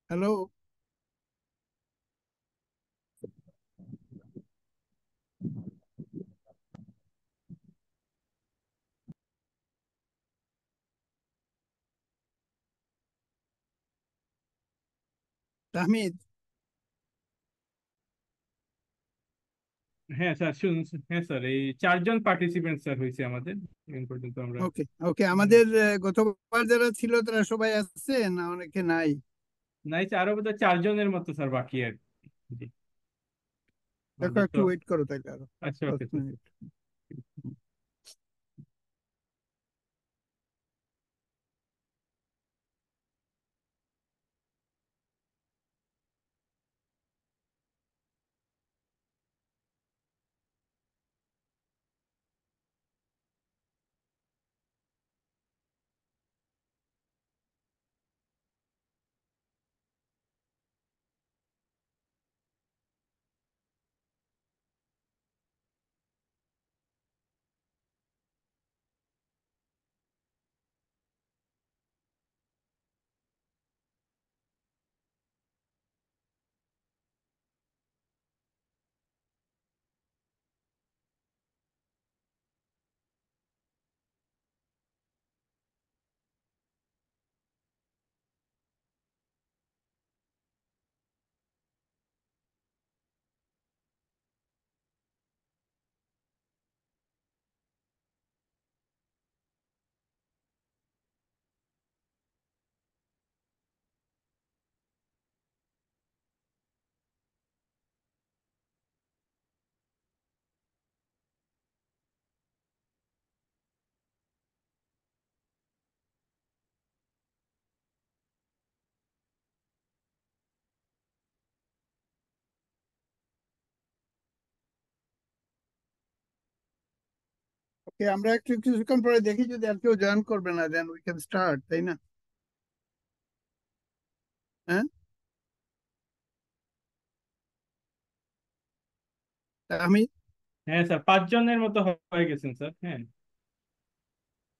Hello, Tahmid. হ্যাঁ sir শুনুন। হ্যাঁ স্যার, এই চারজন পার্টিসিপেন্ট স্যার হয়েছে আমাদের এখন পর্যন্ত আমরা। ওকে ওকে, হ্যাঁ, আমাদের গতবার যারা ছিল তারা সবাই আসছে না, অনেকে নাই? নাই স্যার, আরো বোধহয় চারজনের মতো স্যার বাকি আর কি। জি, দেখো, আমাদের একটু তো। ওয়েট করো তাইলে আরো আচ্ছা, দশ ওকে স্যার। মিনিট ওকে, আমরা একটু কিছুক্ষণ পরে দেখি যদি আর কেউ জয়েন করবে না, দেন উই ক্যান স্টার্ট, তাই না? হ্যাঁ, তাহমিদ। হ্যাঁ স্যার, পাঁচজনের মতো হয়ে গেছেন স্যার। হ্যাঁ,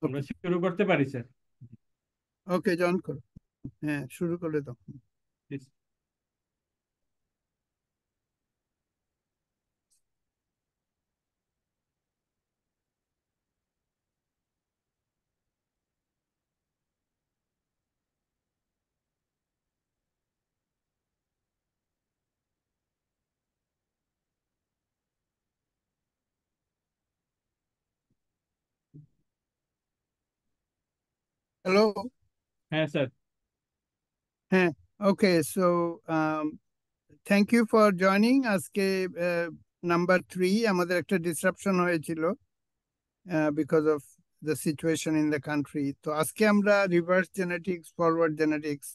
আমরা ওকে শুরু করতে পারি স্যার। ওকে, জয়েন করো। হ্যাঁ, শুরু করে দাও। প্লিজ। হ্যালো। হ্যাঁ স্যার। হ্যাঁ, okay. So thank you for joining. আজকে নাম্বার 3 আমাদের একটা ডিসরাপশন হয়েছিল because of the situation in the country. তো আজকে আমরা রিভার্স জেনেটিক্স, ফরওয়ার্ড জেনেটিক্স,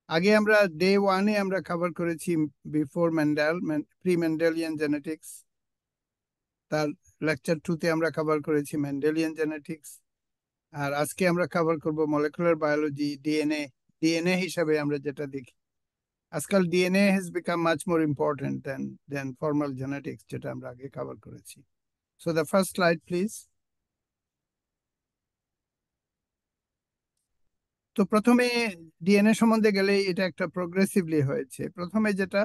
আগে আমরা ডে 1-এ আমরা কভার করেছি before Mendel, pre Mendelian genetics. তার লেকচার 2-তে আমরা কভার করেছি মেন্ডেলিয়ান জেনেটিক্স। আর আজকে আমরা কভার করব মলিকুলার বায়োলজি, ডিএনএ। ডিএনএ হিসাবে আমরা যেটা দেখি আজকাল, DNA has become much more important than formal genetics, যেটা আমরা আগে কভার করেছি। So the first slide please. তো প্রথমে ডিএনএ সম্বন্ধে গেলে এটা একটা প্রোগ্রেসিভলি হয়েছে। প্রথমে যেটা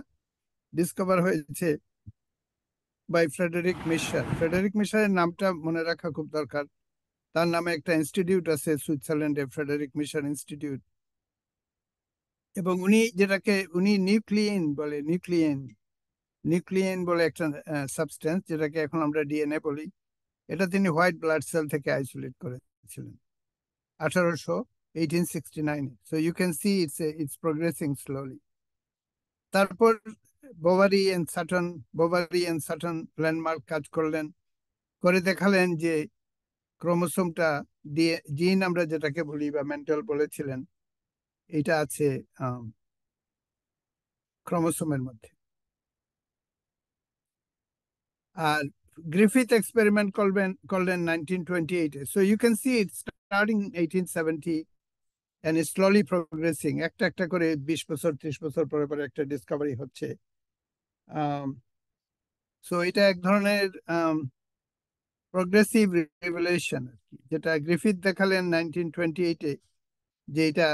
ডিসকভার হয়েছে বাই ফ্রেডেরিক মিশার। ফ্রেডেরিক মিশারের নামটা মনে রাখা খুব দরকার। তার নামে একটা ইনস্টিটিউট আছে সুইজারল্যান্ডে, ফ্রেডেরিক মিশার ইনস্টিটিউট। এবং উনি নিউক্লিয়েন বলে একটা সাবস্টেন্স, যেটাকে এখন আমরা ডিএনএ বলি। এটা তিনি হোয়াইট ব্লাড সেল থেকে আইসোলেট করেছিলেন 1869। So you can see it's progressing slowly. তারপর বোভারি এন্ড সাটন ল্যান্ডমার্ক কাজ করলেন, করে দেখালেন যে ক্রোমোসোমটা দিয়ে জিন আমরা যেটাকে বলি বা মেন্টাল বলেছিলেন, এটা আছে ক্রোমোসোমের মধ্যে। আর গ্রিফিথ এক্সপেরিমেন্ট করলেন 1928-এ। So you can see it starting 1870 and is slowly progressing, একটা একটা করে 20 বছর 30 বছর পরে পরে একটা ডিসকভারি হচ্ছে। সো এটা এক ধরনের প্রোগ্রেসিভ রিভেলেশন আর কি, যেটা গ্রিফিথ দেখালেন 1928-এ, যে এটা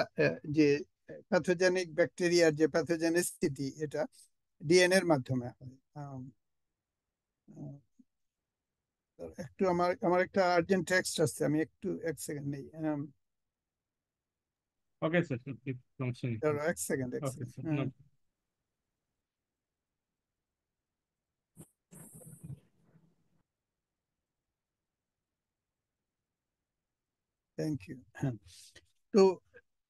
যে প্যাথোজেনিক ব্যাকটেরিয়ার যে প্যাথোজেনিসিটি এটা ডিএনএ এর মাধ্যমে হয়। একটু আমার আমার একটা আর্জেন্ট টেক্সট আসছে, আমি একটু এক সেকেন্ড নেই। ওকে স্যার, সমস্যা নেই। এক second okay sir. Thank you. তো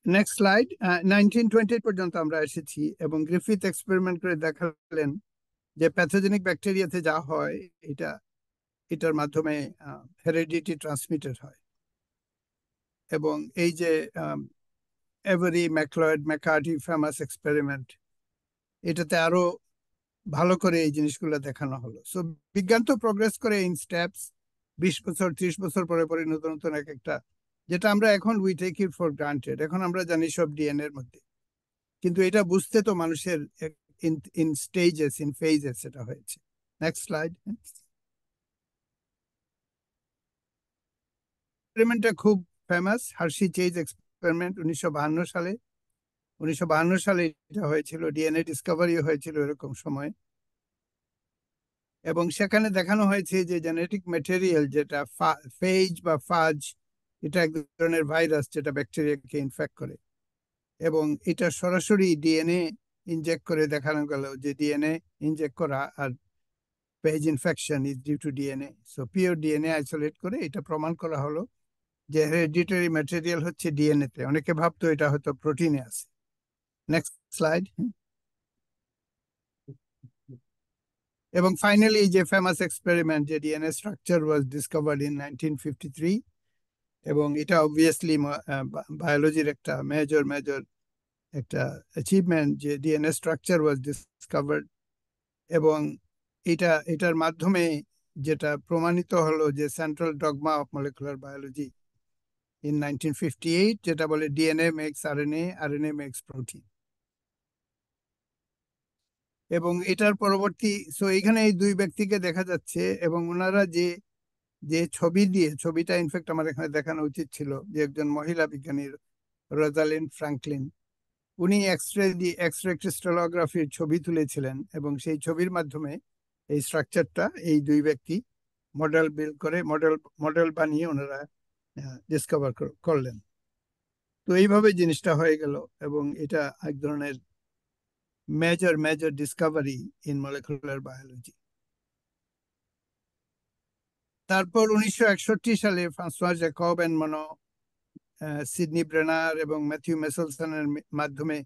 নেক্সট স্লাইড। 1920 পর্যন্ত আমরা এসেছি এবং গ্রিফিথ এক্সপেরিমেন্ট করে দেখালেন যে প্যাথোজেনিক ব্যাকটেরিয়াতে যা হয় এটার মাধ্যমে হেরিডিটি ট্রান্সমিটেড হয়। এবং এই যে এভারি ম্যাকলয়েড ম্যাকার্টি ফেমাস এক্সপেরিমেন্ট, এটাতে আরো ভালো করে এই জিনিসগুলো দেখানো হলো। সো বিজ্ঞান তো প্রোগ্রেস করে ইন স্টেপস, 20 বছর 30 বছর পরে পরে নতুন নতুন এক একটা, যেটা আমরা এখন we take it for granted, এখন আমরা জানি সব ডিএনএ এর মধ্যে, কিন্তু এটা বুঝতে তো মানুষের ইন স্টেজেস ইন ফেজেস এটা হয়েছে। Next slide. এক্সপেরিমেন্টটা খুব ফেমাস, হার্শি চেজ এক্সপেরিমেন্ট 1952 সালে। 1952 সালে এটা হয়েছিল, ডিএনএ ডিসকভারি হয়েছিল এরকম সময়। এবং সেখানে দেখানো হয়েছে যে জেনেটিক ম্যাটেরিয়াল যেটা ফেজ বা ফাজ, এটা এক ধরনের ভাইরাস যেটা ব্যাকটেরিয়াকে ইনফেক্ট করে, এবং এটা সরাসরি ডিএনএ ইনজেক্ট করে দেখানো গেল যে ডিএনএ ইনজেক্ট করা আর phage infection is due to DNA. So pure DNA isolate করে এটা প্রমাণ করা হলো যে হেরিডিটারি ম্যাটেরিয়াল হচ্ছে ডিএনএ তে। অনেকে ভাবতো এটা হয়তো প্রোটিনে আছে। Next slide. এবং ফাইনালি যে ফেমাস এক্সপেরিমেন্ট যে DNA structure was discovered in 1953, এবং এটা অবভিয়াসলি বায়োলজির একটা মেজর একটা অ্যাচিভমেন্ট যে ডিএনএ স্ট্রাকচার ওয়াজ ডিসকভার্ড। এবং এটার মাধ্যমে যেটা প্রমাণিত হলো যে central dogma of molecular biology in 1958, যেটা বলে DNA makes RNA, RNA makes protein. এবং এটার পরবর্তী, সো এখানে এই দুই ব্যক্তিকে দেখা যাচ্ছে, এবং ওনারা যে যে ছবি দিয়ে, ছবিটা ইনফ্যাক্ট আমার এখানে দেখানো উচিত ছিল, যে একজন মহিলা বিজ্ঞানী রোজালিন্ড ফ্রাঙ্কলিন, উনি এক্স রে ক্রিস্টালোগ্রাফির ছবি তুলেছিলেন, এবং সেই ছবির মাধ্যমে এই স্ট্রাকচারটা এই দুই ব্যক্তি মডেল বিল্ড করে মডেল বানিয়ে ওনারা ডিসকভার করলেন। তো এইভাবে জিনিসটা হয়ে গেল, এবং এটা এক ধরনের major discovery in molecular biology. তারপর 1961 সালে Francois Jacob and Monod, Sydney Brenner এবং ম্যাথিউ মেসেলসনের মাধ্যমে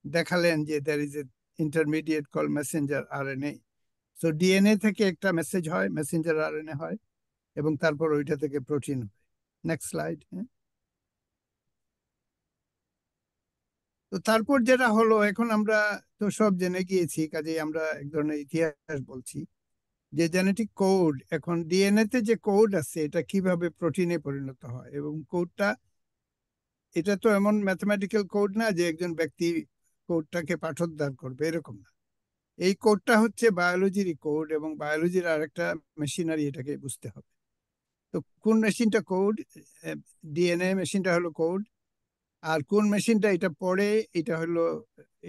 দেখালেন যে there is a intermediate called messenger RNA. So DNA থেকে একটা মেসেজ হয়, মেসেঞ্জার আরএনএ হয়, এবং তারপর ওইটা থেকে প্রোটিন হয়। Next slide. তো তারপর যেটা হলো, এখন আমরা তো সব জেনে গিয়েছি, কাজেই আমরা এক ধরনের ইতিহাস বলছি যে জেনেটিক কোড, এখন ডিএনএ তে যে কোড আছে এটা কিভাবে প্রোটিনে পরিণত হয়। এবং কোডটা, এটা তো এমন ম্যাথমেটিক্যাল কোড না যে একজন ব্যক্তি কোডটাকে পাঠোদ্ধার করবে, এরকম না। এই কোডটা হচ্ছে বায়োলজির কোড, এবং বায়োলজির আর একটা মেশিনারি, এটাকে বুঝতে হবে। তো কোন মেশিনটা কোড? ডিএনএ মেশিনটা হলো কোড। আর কোন মেশিনটা এটা পড়ে?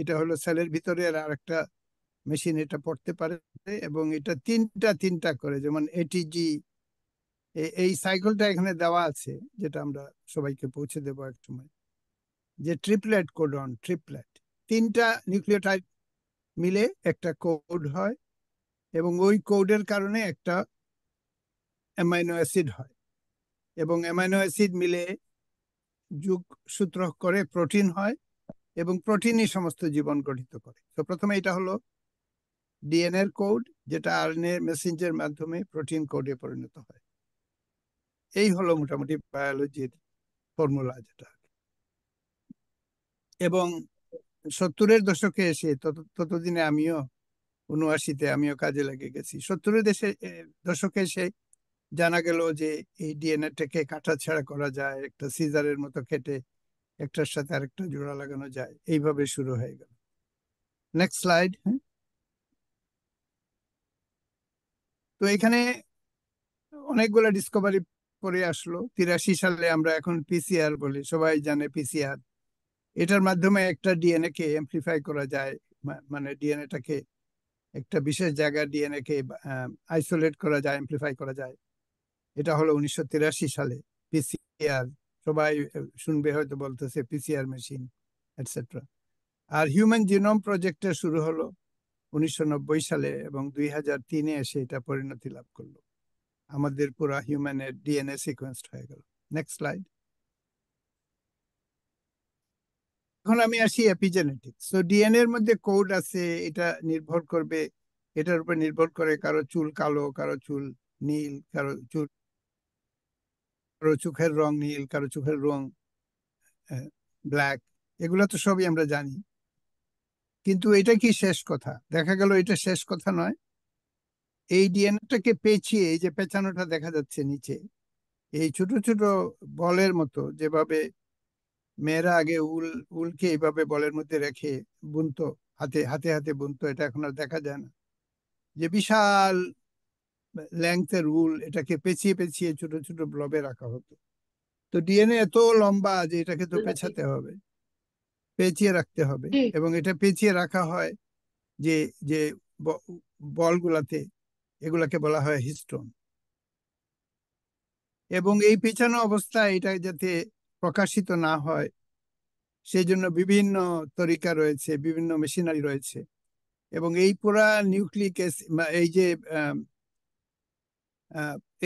এটা হলো সেলের ভিতরে আর একটা মেশিন এটা পড়তে পারে, এবং এটা তিনটা করে, যেমন এটিজি, এই সাইকেলটা এখানে দেওয়া আছে, যেটা আমরা সবাইকে পৌঁছে দেবো এক সময়, যে ট্রিপলেট কোডন, ট্রিপলেট, তিনটা নিউক্লিওটাইড মিলে একটা কোড হয়, এবং ওই কোডের কারণে একটা অ্যামাইনো অ্যাসিড হয়, এবং অ্যামাইনো অ্যাসিড মিলে যুগ সূত্র করে প্রোটিন হয়, এবং প্রোটিনই সমস্ত জীবন গঠিত করে। তো প্রথমে এটা হলো ডিএনএ এর কোড, যেটা আরএনএ মেসেঞ্জার মাধ্যমে প্রোটিন কোডে পরিণত হয়। এই হলো মোটামুটি বায়োলজির ফর্মুলা যেটা। এবং 70-এর দশকে এসে, ততদিনে আমিও 79-তে আমিও কাজে লেগে গেছি। 70-এর দশকে এসে জানা গেল যে এই ডিএনএটাকে কাটাছেঁড়া করা যায়, একটা সিজারের মতো কেটে একটার সাথে আরেকটা জোড়া লাগানো যায়। এইভাবে শুরু হয়ে গেল। Next slide. তো এখানে অনেকগুলো ডিসকভারি পরে আসলো। 83 সালে আমরা এখন পিসিআর বলি, সবাই জানে পিসিআর। এটার মাধ্যমে একটা ডিএনএ কে এমপ্লিফাই করা যায়, মানে ডিএনএটাকে একটা বিশেষ জায়গায় ডিএনএ কে আইসোলেট করা যায়, এমপ্লিফাই করা যায়। এটা হলো 1983 সালে পিসিআর, সবাই শুনবে হয়তো বলতেছে পিসিআর মেশিন এটসেট্রা। আর হিউম্যান জিনোম প্রজেক্টের শুরু হলো 1990 সালে এবং 2003-এ এসে এটা পরিণতি লাভ করলো, আমাদের পুরা হিউম্যানের ডিএনএ সিকোয়েন্সড হয়ে গেল। Next slide. এখন আমি আসি এপিজেনেটিক্স। তো ডিএনএ এর মধ্যে কোড আছে, এটা নির্ভর করবে, এটার উপর নির্ভর করে কারো চুল কালো, কারো চুল নীল, কারো চোখের রং নীল, কারো চোখের রং ব্ল্যাক, এগুলো তো সবই আমরা জানি। কিন্তু এটা কি শেষ কথা? দেখা গেল এটা শেষ কথা নয়। এই ডিএনএটাকে পেঁচিয়ে, এই যে পেঁচানোটা দেখা যাচ্ছে নিচে, এই ছোট ছোট বলের মতো, যেভাবে মেয়েরা আগে উলকে এইভাবে বলের মধ্যে রেখে বুনতো, হাতে হাতে হাতে বুনতো, এটা এখন আর দেখা যায় না। যে বিশাল লেংথের উল, এটাকে পেঁচিয়ে পেঁচিয়ে ছোট ছোট ব্লবে রাখা হতো। তো ডিএনএ এত লম্বা যে এটাকে তো পেঁচাতে হবে, পেঁচিয়ে রাখতে হবে, এবং এটা পেঁচিয়ে রাখা হয় যে যে বলগুলাতে, এগুলাকে বলা হয় হিস্টোন। এবং এই পেঁচানো অবস্থায় এটা যাতে প্রকাশিত না হয়, সেই জন্য বিভিন্ন তরিকা রয়েছে, বিভিন্ন মেশিনারি রয়েছে। এবং এই পুরা নিউক্লিক এই যে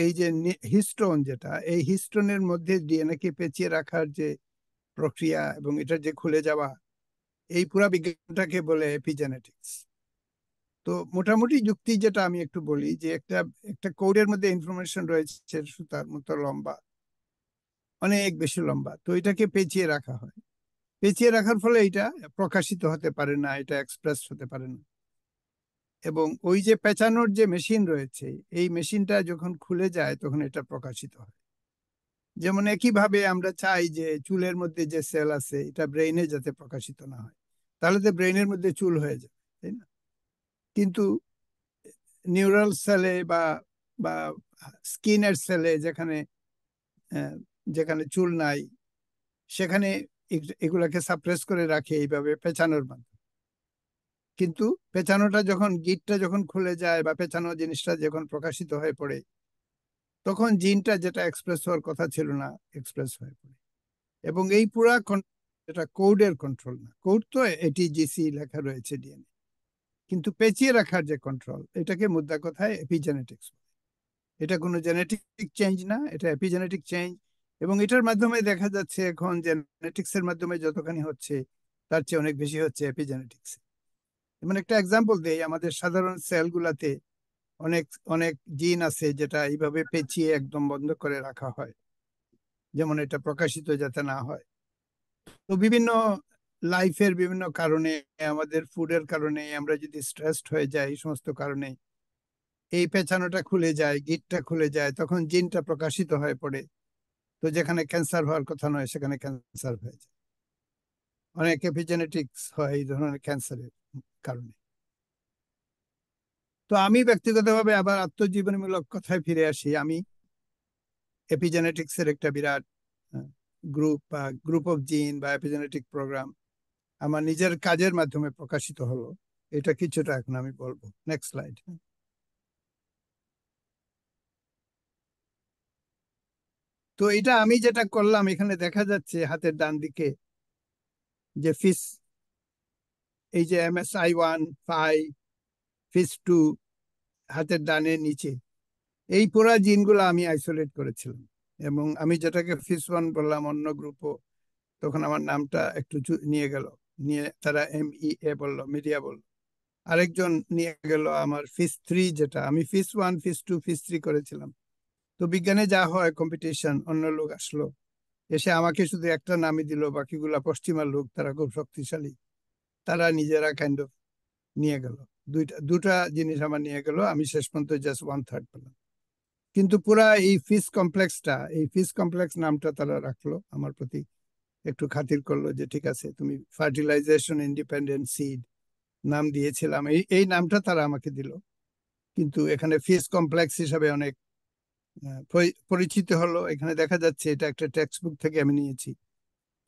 এই যে হিস্টোন, যেটা এই হিস্টোনের মধ্যে ডিএনএ কে পেঁচিয়ে রাখার যে প্রক্রিয়া এবং এটার যে খুলে যাওয়া, এই পুরা বিজ্ঞানটাকে বলে এপিজেনেটিক্স। তো মোটামুটি যুক্তি যেটা আমি একটু বলি, যে একটা একটা কোডের মধ্যে ইনফরমেশন রয়েছে সুতার মতো লম্বা, অনেক বেশি লম্বা, তো এটাকে পেঁচিয়ে রাখা হয়। পেঁচিয়ে রাখার ফলে এটা প্রকাশিত হতে পারে না, এটা এক্সপ্রেস হতে পারে না। এবং ওই যে পেঁচানোর যে মেশিন রয়েছে, এই মেশিনটা যখন খুলে যায় তখন এটা প্রকাশিত হয়। যেমন একইভাবে আমরা চাই যে চুলের মধ্যে যে সেল আছে এটা ব্রেইনে যাতে প্রকাশিত না হয়, তাহলে তো ব্রেইনের মধ্যে চুল হয়ে যাবে, তাই না? কিন্তু নিউরাল সেলে বা বা স্কিনের সেলে, যেখানে যেখানে চুল নাই, সেখানে এগুলাকে সাপ্রেস করে রাখে এইভাবে পেঁচানোর মাধ্যমে। কিন্তু পেঁচানোটা যখন, গিটটা যখন খুলে যায় বা পেঁচানো জিনিসটা যখন প্রকাশিত হয়ে পড়ে, তখন জিনটা যেটা এক্সপ্রেস হওয়ার কথা ছিল না, এক্সপ্রেস হয়ে পড়ে। এবং এই পুরা এটা কোডের কন্ট্রোল না, কোড তো এটিজিসি লেখা রয়েছে ডিএনএ, কিন্তু পেঁচিয়ে রাখার যে কন্ট্রোল, এটাকে মুদ্রা কথায় এপিজেনেটিক্স। এটা কোনো জেনেটিক চেঞ্জ না, এটা এপিজেনেটিক চেঞ্জ। এবং এটার মাধ্যমে দেখা যাচ্ছে এখন জেনেটিক্স এর মাধ্যমে যতখানি হচ্ছে, তার চেয়ে অনেক বেশি হচ্ছে এপিজেনেটিক্স। যেমন একটা এক্সাম্পল দেই, আমাদের সাধারণ সেলগুলাতে অনেক অনেক জিন আছে যেটা এইভাবে পেঁচিয়ে একদম বন্ধ করে রাখা হয়, যেমন এটা প্রকাশিত যাতে না হয়। তো বিভিন্ন লাইফের বিভিন্ন কারণে, আমাদের ফুডের কারণে, আমরা যদি স্ট্রেসড হয়ে যাই, এই সমস্ত কারণে এই পেঁচানোটা খুলে যায়, গিটটা খুলে যায়, তখন জিনটা প্রকাশিত হয়ে পড়ে। তো যেখানে ক্যান্সার হওয়ার কথা নয়, সেখানে ক্যান্সার হয়ে যায়। অনেক এপিজেনেটিক্স হয় এই ধরনের ক্যান্সারের কারণে। তো আমি ব্যক্তিগতভাবে আবার আত্মজীবনীমূলক কথায় ফিরে আসি। আমি এপিজেনেটিক্স এর একটা বিরাট গ্রুপ বা গ্রুপ অফ জিন বা এপিজেনেটিক প্রোগ্রাম আমার নিজের কাজের মাধ্যমে প্রকাশিত হলো, এটা কিছুটা এখন আমি বলবো। Next slide. তো এটা আমি যেটা করলাম, এখানে দেখা যাচ্ছে হাতের ডান দিকে যে ফিস, এই যে MSI1, 5, FIS2, হাতের ডানের নিচে, এই পুরা জিনগুলো আমি আইসোলেট করেছিলাম। এবং আমি যেটাকে FIS1 বললাম, অন্য গ্রুপও তখন আমার নামটা একটু নিয়ে গেল, নিয়ে তারা MEA বললো, মিডিয়া বললো। আরেকজন নিয়ে গেল আমার FIS3, যেটা আমি FIS1, FIS2, FIS3 করেছিলাম। তো বিজ্ঞানে যা হয়, কম্পিটিশন, অন্য লোক আসলো, এসে আমাকে শুধু একটা নামই দিল, বাকিগুলা পশ্চিমা লোক, তারা খুব শক্তিশালী, তারা নিজেরা কাইন্ড অফ নিয়ে গেল। দুটা জিনিস আমার নিয়ে গেল, আমি শেষ পর্যন্ত জাস্ট 1/3 পেলাম। কিন্তু পুরা এই ফিস কমপ্লেক্স নামটা তারা রাখলো, আমার প্রতি একটু খাতির করলো, যে ঠিক আছে, তুমি ফার্টিলাইজেশন ইন্ডিপেন্ডেন্ট সিড নাম দিয়েছিলাম, এই নামটা তারা আমাকে দিল। কিন্তু এখানে ফিস কমপ্লেক্স হিসাবে অনেক পরিচিত হলো। এখানে দেখা যাচ্ছে এটা একটা টেক্সট বুক থেকে আমি নিয়েছি।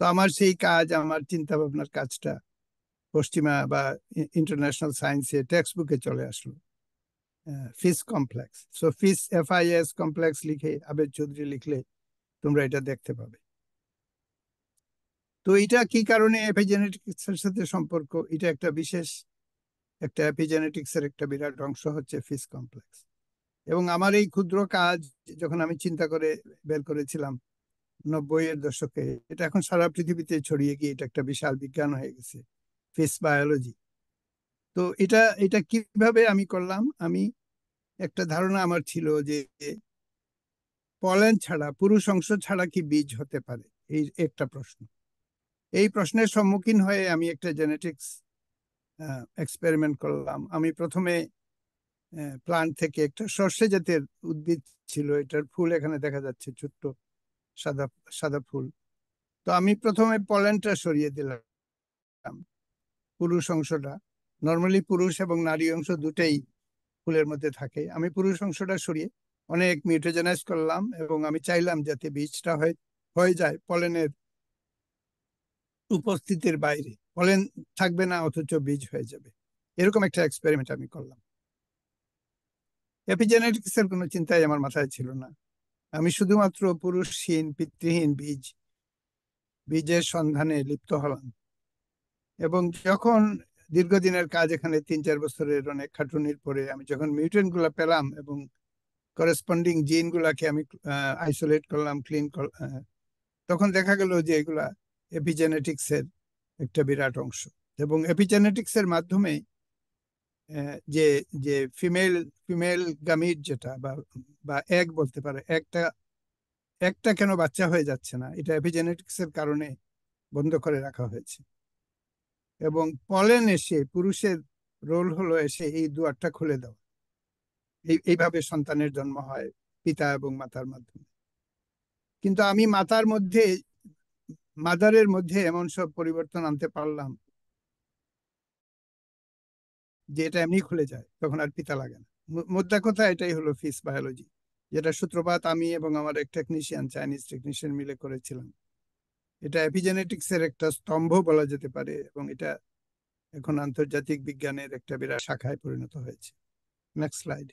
তো আমার সেই কাজ, আমার চিন্তা ভাবনার কাজটা পশ্চিমা বা ইন্টারন্যাশনাল সায়েন্সে টেক্সট বুকে চলে আসলো, ফিস কমপ্লেক্স। সো ফিস, FIS কমপ্লেক্স লিখে আবেদ চৌধুরী লিখলে তোমরা এটা দেখতে পাবে। তো এটা কি কারণে এপিজেনেটিক্স এর সাথে সম্পর্ক, এটা একটা বিশেষ একটা এপিজেনেটিক্স এর একটা বিরাট অংশ হচ্ছে ফিস কমপ্লেক্স। এবং আমার এই ক্ষুদ্র কাজ যখন আমি চিন্তা করে বের করেছিলাম 90-এর দশকে, এটা এখন সারা পৃথিবীতে ছড়িয়ে গিয়ে এটা একটা বিশাল বিজ্ঞান হয়ে গেছে, ফিস বায়োলজি। তো এটা এটা কিভাবে আমি করলাম, আমি একটা ধারণা আমার ছিল যে পলেন ছাড়া, পুরুষ অংশ ছাড়া কি বীজ হতে পারে, এই একটা প্রশ্ন। এই প্রশ্নের সম্মুখীন হয়ে আমি একটা জেনেটিক্স এক্সপেরিমেন্ট করলাম। আমি প্রথমে প্লান্ট থেকে একটা সর্ষে জাতের উদ্ভিদ ছিল, এটার ফুল এখানে দেখা যাচ্ছে, ছোট্ট সাদা সাদা ফুল। তো আমি প্রথমে পলেনটা সরিয়ে দিলাম, পুরুষ অংশটা। নর্মালি পুরুষ এবং নারী অংশ দুটেই ফুলের মধ্যে থাকে। আমি পুরুষ অংশটা সরিয়ে অনেক মিউটেজেনাইজ করলাম, এবং আমি চাইলাম যাতে বীজটা হয়ে যায় পলেনের উপস্থিতির বাইরে, পলেন থাকবে না অথচ বীজ হয়ে যাবে। এরকম একটা এক্সপেরিমেন্ট আমি করলাম। এপিজেনেটিক্স এর কোনো চিন্তাই আমার মাথায় ছিল না। আমি শুধুমাত্র পুরুষহীন পিতৃহীন বীজের সন্ধানে লিপ্ত হলাম। এবং যখন দীর্ঘদিনের কাজ, এখানে 3-4 বছরের অনেক খাটুনির পরে আমি যখন মিউটেন্ট গুলা পেলাম এবং করেসপন্ডিং জিন গুলাকে আমি আইসোলেট করলাম, তখন দেখা গেল যে এগুলা এপিজেনেটিক্স এর একটা বিরাট অংশ। এবং এপিজেনেটিক্স এর মাধ্যমে যে যে ফিমেল ফিমেল গামিট যেটা বা এগ বলতে পারে, একটা কেন বাচ্চা হয়ে যাচ্ছে না, এটা এপিজেনেটিক্স এর কারণে বন্ধ করে রাখা হয়েছে। এবং পলেন এসে, পুরুষের রোল হলো এসে এই দুয়ারটা খুলে দেওয়া। এইভাবে সন্তানের জন্ম হয় পিতা এবং মাতার মাধ্যমে। কিন্তু আমি মাদারের মধ্যে এমন সব পরিবর্তন আনতে পারলাম যে এটা এমনি খুলে যায়, তখন আর পিতা লাগে না। মোদ্দা কথা এটাই হলো ফিস বায়োলজি, যেটা সূত্রপাত আমি এবং আমার এক টেকনিশিয়ান, চাইনিজ টেকনিশিয়ান মিলে করেছিলাম। এটা এপিজেনেটিক্স এর একটা স্তম্ভ বলা যেতে পারে, এবং এটা এখন আন্তর্জাতিক বিজ্ঞানের একটা বিরাট শাখায় পরিণত হয়েছে। Next slide.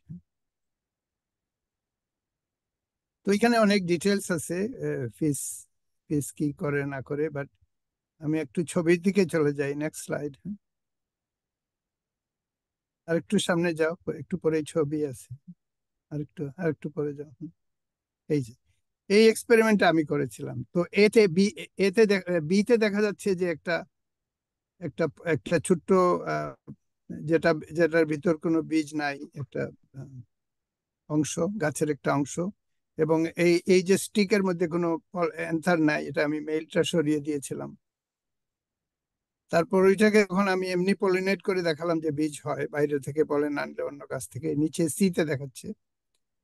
তো এখানে অনেক ডিটেলস আছে ফিস ফিস কি করে না করে, বাট আমি একটু ছবির দিকে চলে যাই। Next slide. আর একটু সামনে যাও, একটু পরে ছবি আছে, আর একটু পরে যাও। এই যে এই এক্সপেরিমেন্টটা আমি করেছিলাম। তো বিতে দেখা যাচ্ছে যে একটা একটা একটা ছোট্ট আহ, যেটার ভিতর কোনো বীজ নাই, একটা আহ, অংশ, গাছের একটা অংশ। এবং এই এই যে স্টিকের মধ্যে কোনো অ্যান্থার নাই, এটা আমি মেইলটা সরিয়ে দিয়েছিলাম। তারপর ওইটাকে যখন আমি এমনি পলিনেট করে দেখালাম যে বীজ হয়, বাইরে থেকে পলেন আনলে অন্য গাছ থেকে, নিচে সিতে দেখাচ্ছে।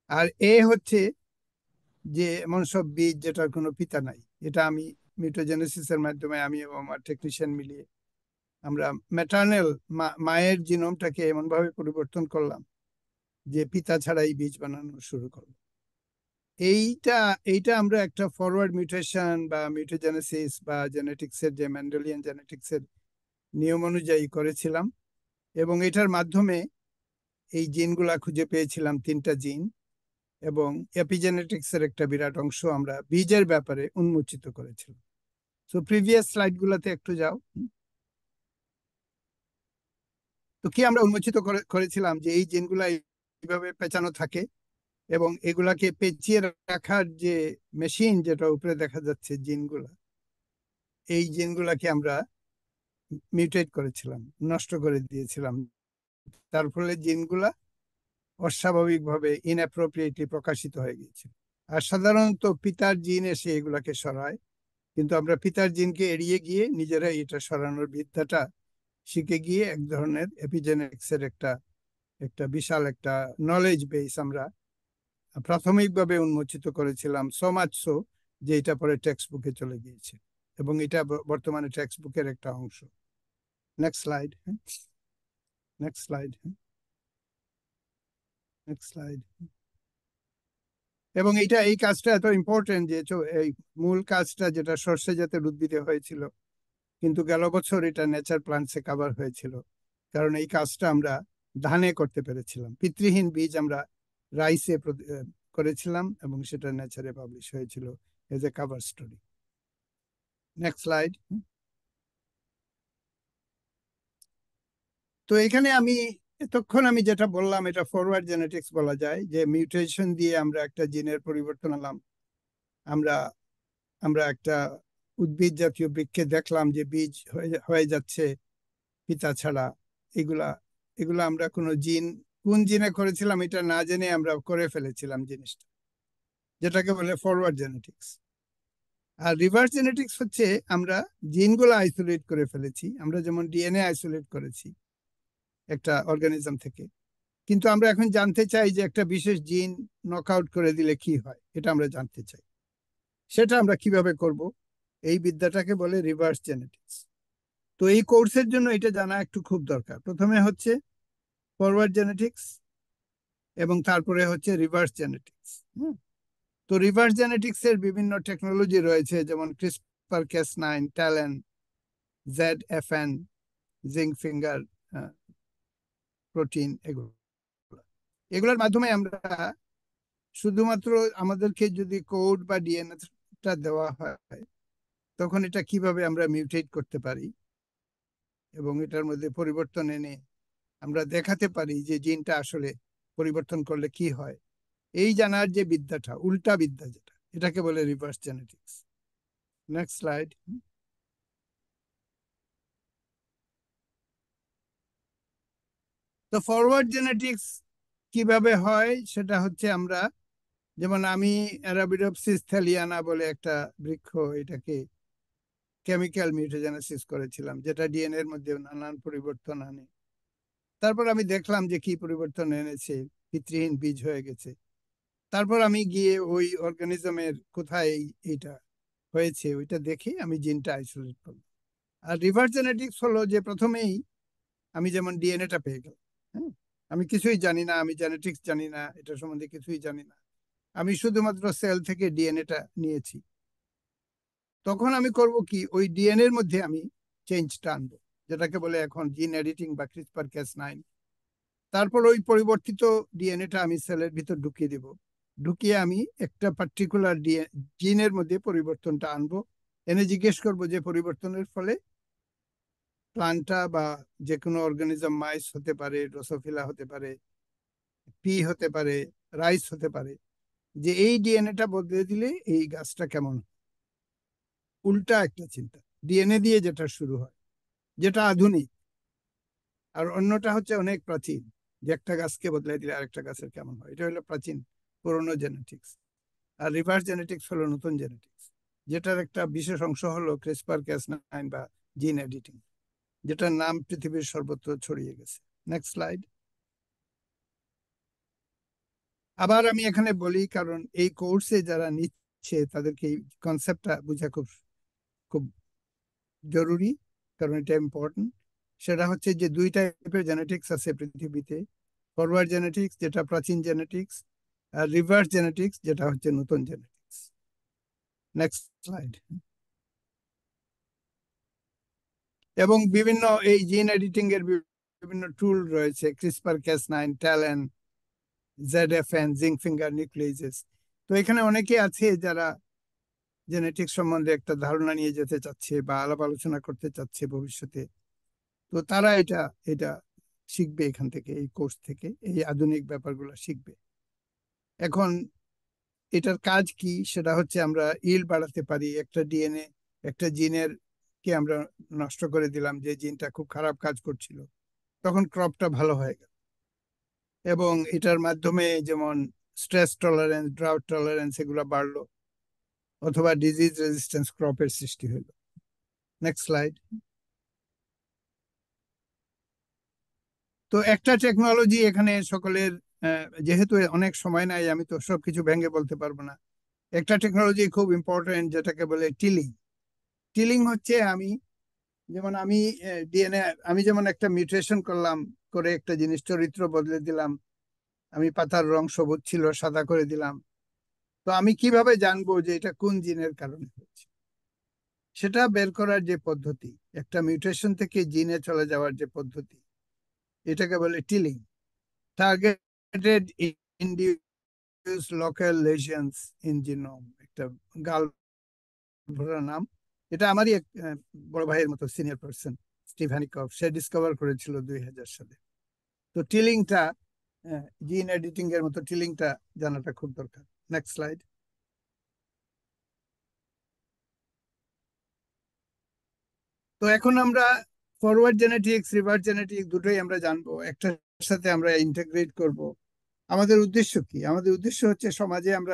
আর এ হচ্ছে যে এমন সব বীজ যেটার কোনো পিতা নাই। এটা আমি মিউটোজেনেসিস এর মাধ্যমে আমি এবং আমার টেকনিশিয়ান মিলিয়ে আমরা ম্যাটার্নাল মায়ের জিনোমটাকে এমন ভাবে পরিবর্তন করলাম যে পিতা ছাড়াই বীজ বানানো শুরু করলো। এইটা এইটা আমরা একটা ফরওয়ার্ড মিউটেশন বা মিউটোজেনেসিস বা জেনেটিক্স এর যে মেন্ডেলিয়ান জেনেটিক্স এর নিয়ম অনুযায়ী করেছিলাম। এবং এটার মাধ্যমে এই জিনগুলা খুঁজে পেয়েছিলাম, 3টা জিন। এবং এপিজেনেটিক্স এর একটা বিরাট অংশ আমরা বীজের ব্যাপারে উন্মোচিত করেছিলাম। তো প্রিভিয়াস স্লাইড গুলাতে একটু যাও। তো কি আমরা উন্মোচিত করেছিলাম যে এই জিনগুলা এইভাবে পেঁচানো থাকে, এবং এগুলাকে পেঁচিয়ে রাখার যে মেশিন যেটা উপরে দেখা যাচ্ছে জিনগুলা, এই জিনগুলাকে আমরা মিউটেট করেছিলাম, নষ্ট করে দিয়েছিলাম। তার ফলে জিনগুলা অস্বাভাবিকভাবে ইনঅ্যাপ্রোপ্রিয়েটলি প্রকাশিত হয়ে গিয়েছিল। আর সাধারণত পিতার জিন এসে এগুলাকে সরায়, কিন্তু আমরা পিতার জিনকে এড়িয়ে গিয়ে নিজেরা এটা সরানোর বিদ্যাটা শিখে গিয়ে এক ধরনের এপিজেনেটিক্স এর একটা একটা বিশাল একটা নলেজ বেস আমরা প্রাথমিকভাবে উন্মোচিত করেছিলাম। সো মাচ সো যে এটা পরে টেক্সট বুকে চলে গিয়েছে, এবং এটা বর্তমানে টেক্সট বুকের একটা অংশ। Next slide. Next slide. Next slide. এবং এই কাজটা এত ইম্পর্টেন্ট যে এই মূল কাজটা যেটা সর্ষে জাতের উদ্ভিদে হয়েছিল, কিন্তু গেল বছর এটা নেচার প্লান্টসে কভার হয়েছিল, কারণ এই কাজটা আমরা ধানে করতে পেরেছিলাম। পিতৃহীন বীজ আমরা রাইসে করেছিলাম এবং সেটা নেচারে পাবলিশ হয়েছিল as a cover story. Next slide. তো এখানে এতক্ষণ আমি যেটা বললাম এটা ফরওয়ার্ড জেনেটিক্স বলা যায়, যে মিউটেশন দিয়ে আমরা একটা জিনের পরিবর্তন আনলাম। আমরা আমরা একটা উদ্ভিদ জাতীয় বৃক্ষে দেখলাম যে বীজ হয়ে যাচ্ছে পিতা ছাড়া। এগুলা এগুলা আমরা কোনো কোন জিনে করেছিলাম এটা না জেনে আমরা করে ফেলেছিলাম জিনিসটা, যেটাকে বলে ফরওয়ার্ড জেনেটিক্স। আর রিভার্স জেনেটিক্স হচ্ছে আমরা জিনগুলো আইসোলেট করে ফেলেছি, আমরা যেমন ডিএনএ আইসোলেট করেছি একটা অর্গানিজম থেকে, কিন্তু আমরা এখন জানতে চাই যে একটা বিশেষ জিন নক আউট করে দিলে কি হয়, এটা আমরা জানতে চাই। সেটা আমরা কিভাবে করব, এই বিদ্যাটাকে বলে রিভার্স জেনেটিক্স। তো এই কোর্সের জন্য এটা জানা একটু খুব দরকার। প্রথমে হচ্ছে ফরওয়ার্ড জেনেটিক্স এবং তারপরে হচ্ছে রিভার্স জেনেটিক্স। তো রিভার্স জেনেটিক্স এর বিভিন্ন টেকনোলজি রয়েছে, যেমন CRISPR Cas9, TALEN, ZFN, zinc finger protein, এগুলোর মাধ্যমে আমরা শুধুমাত্র আমাদেরকে যদি কোড বা ডিএনএটা দেওয়া হয়, তখন এটা কিভাবে আমরা মিউটেট করতে পারি এবং এটার মধ্যে পরিবর্তন এনে আমরা দেখাতে পারি যে জিনটা আসলে পরিবর্তন করলে কি হয়, এই জানার যে বিদ্যাটা, উল্টা বিদ্যা যেটা, এটাকে বলে রিভার্স জেনেটিক্স। Next slide. তো ফরওয়ার্ড জেনেটিক্স কিভাবে হয় সেটা হচ্ছে আমরা, যেমন আমি অ্যারাবিডোপসিস থ্যালিয়ানা বলে একটা বৃক্ষ, এটাকে কেমিক্যাল মিউটোজেনেসিস করেছিলাম, যেটা ডিএনএ এর মধ্যে নানান পরিবর্তন আনে। তারপর আমি দেখলাম যে কি পরিবর্তন এনেছে, পিতৃহীন বীজ হয়ে গেছে। তারপর আমি গিয়ে ওই অর্গানিজমের কোথায় এইটা হয়েছে ওইটা দেখে আমি জিনটা আইসোলেট করলাম। আর রিভার্স জেনেটিক্স হলো যে প্রথমেই আমি যেমন ডিএনএটা পেয়ে গেলাম, হ্যাঁ, আমি কিছুই জানি না, আমি জেনেটিক্স জানি না, এটা সম্বন্ধে কিছুই জানি না, আমি শুধুমাত্র সেল থেকে ডিএনএটা নিয়েছি। তখন আমি করব কি, ওই ডিএনএ এর মধ্যে আমি চেঞ্জটা আনবো, যেটাকে বলে এখন জিন এডিটিং বা ক্রিসপার Cas9। তারপর ওই পরিবর্তিত ডিএনএটা আমি সেলের ভিতর ঢুকিয়ে দেব, ঢুকিয়ে আমি একটা পার্টিকুলার জিনের মধ্যে পরিবর্তনটা আনবো, এনে জিজ্ঞেস করবো যে পরিবর্তনের ফলে প্লান্টটা বা যে কোনো অর্গানিজম, মাইস হতে পারে, ড্রোসোফিলা হতে পারে, পি হতে পারে, রাইস হতে পারে, যে এই ডিএনএটা বদলে দিলে এই গাছটা কেমন। উল্টা একটা চিন্তা, ডিএনএ দিয়ে যেটা শুরু হয়, যেটা আধুনিক, আর অন্যটা হচ্ছে অনেক প্রাচীন, যে একটা গাছকে বদলে দিলে আরেকটা গাছের কেমন হয়। এটা হলো প্রাচীন পুরনো জেনেটিক্স। আর রিভার্স জেনেটিক্স হলো নতুন জেনেটিক্স, যেটার একটা বিশেষ অংশ হলো ক্রিসপার Cas9 বা জিন এডিটিং, যেটার নাম পৃথিবীর সর্বত্র ছড়িয়ে গেছে। Next slide. আবার আমি এখানে বলি, কারণ এই কোর্সে যারা নিচ্ছে তাদেরকে এই কনসেপ্টটা বোঝা খুব খুব জরুরি, কারণ এটা ইম্পর্টেন্ট। সেটা হচ্ছে যে দুই টাইপের জেনেটিক্স আছে পৃথিবীতে, ফরওয়ার্ড জেনেটিক্স যেটা প্রাচীন জেনেটিক্স, আর রিভার্স জেনেটিক্স যেটা হচ্ছে নতুন জেনেটিক্স। Next slide. এবং বিভিন্ন এই জিন এডিটিং এর বিভিন্ন টুল রয়েছে, CRISPR Cas9, TALEN, ZFN, zinc finger nucleases. তো এখানে অনেকে আছে যারা জেনেটিক্স সম্বন্ধে একটা ধারণা নিয়ে যেতে চাচ্ছে বা আলাপ আলোচনা করতে চাচ্ছে ভবিষ্যতে। তো তারা এটা এটা শিখবে এখান থেকে, এই কোর্স থেকে এই আধুনিক ব্যাপারগুলো শিখবে। এখন এটার কাজ কি, সেটা হচ্ছে আমরা ইল বাড়াতে পারি। একটা ডিএনএ, একটা জিনের কে আমরা নষ্ট করে দিলাম, যে জিনটা খুব খারাপ কাজ করছিল, তখন ক্রপটা ভালো হয়ে গেল। এবং এটার মাধ্যমে যেমন স্ট্রেস টলারেন্স, ড্রাউট টলারেন্স এগুলো বাড়লো, অথবা ডিজিজ রেজিস্ট্যান্স ক্রপের সৃষ্টি হলো। Next slide. তো একটা টেকনোলজি এখানে সকলের, যেহেতু অনেক সময় নাই আমি তো সবকিছু ভেঙে বলতে পারবো না। একটা টেকনোলজি খুব ইম্পর্টেন্ট, যেটাকে বলে টিলিং। টিলিং হচ্ছে আমি ডিএনএ, আমি যেমন একটা মিউটেশন করলাম, করে একটা জিনিস চরিত্র বদলে দিলাম, আমি পাতার রং সবুজ ছিল সাদা করে দিলাম, তো আমি কিভাবে জানবো যে এটা কোন জিনের কারণে হচ্ছে? সেটা বের করার যে পদ্ধতি, একটা মিউটেশন থেকে জিনে চলে যাওয়ার যে পদ্ধতি, এটাকে বলে TILLING, targeted induced local lesions in genome. একটা গাল ভরা নাম। এটা আমারই এক বড় ভাইয়ের মতো সিনিয়র পার্সন, স্টিভানিকভ, সে ডিসকভার করেছিল 2000 সালে। তো টিলিংটা, জিন এডিটিং এর মতো টিলিংটা জানাটা খুব দরকার। Next slide. তো এখন আমরা ফরওয়ার্ড জেনেটিক্স, রিভার্স জেনেটিক্স দুটোই আমরা জানবো, একটার সাথে আমরা ইন্টাগ্রেট করব। আমাদের উদ্দেশ্য কি? আমাদের উদ্দেশ্য হচ্ছে সমাজে আমরা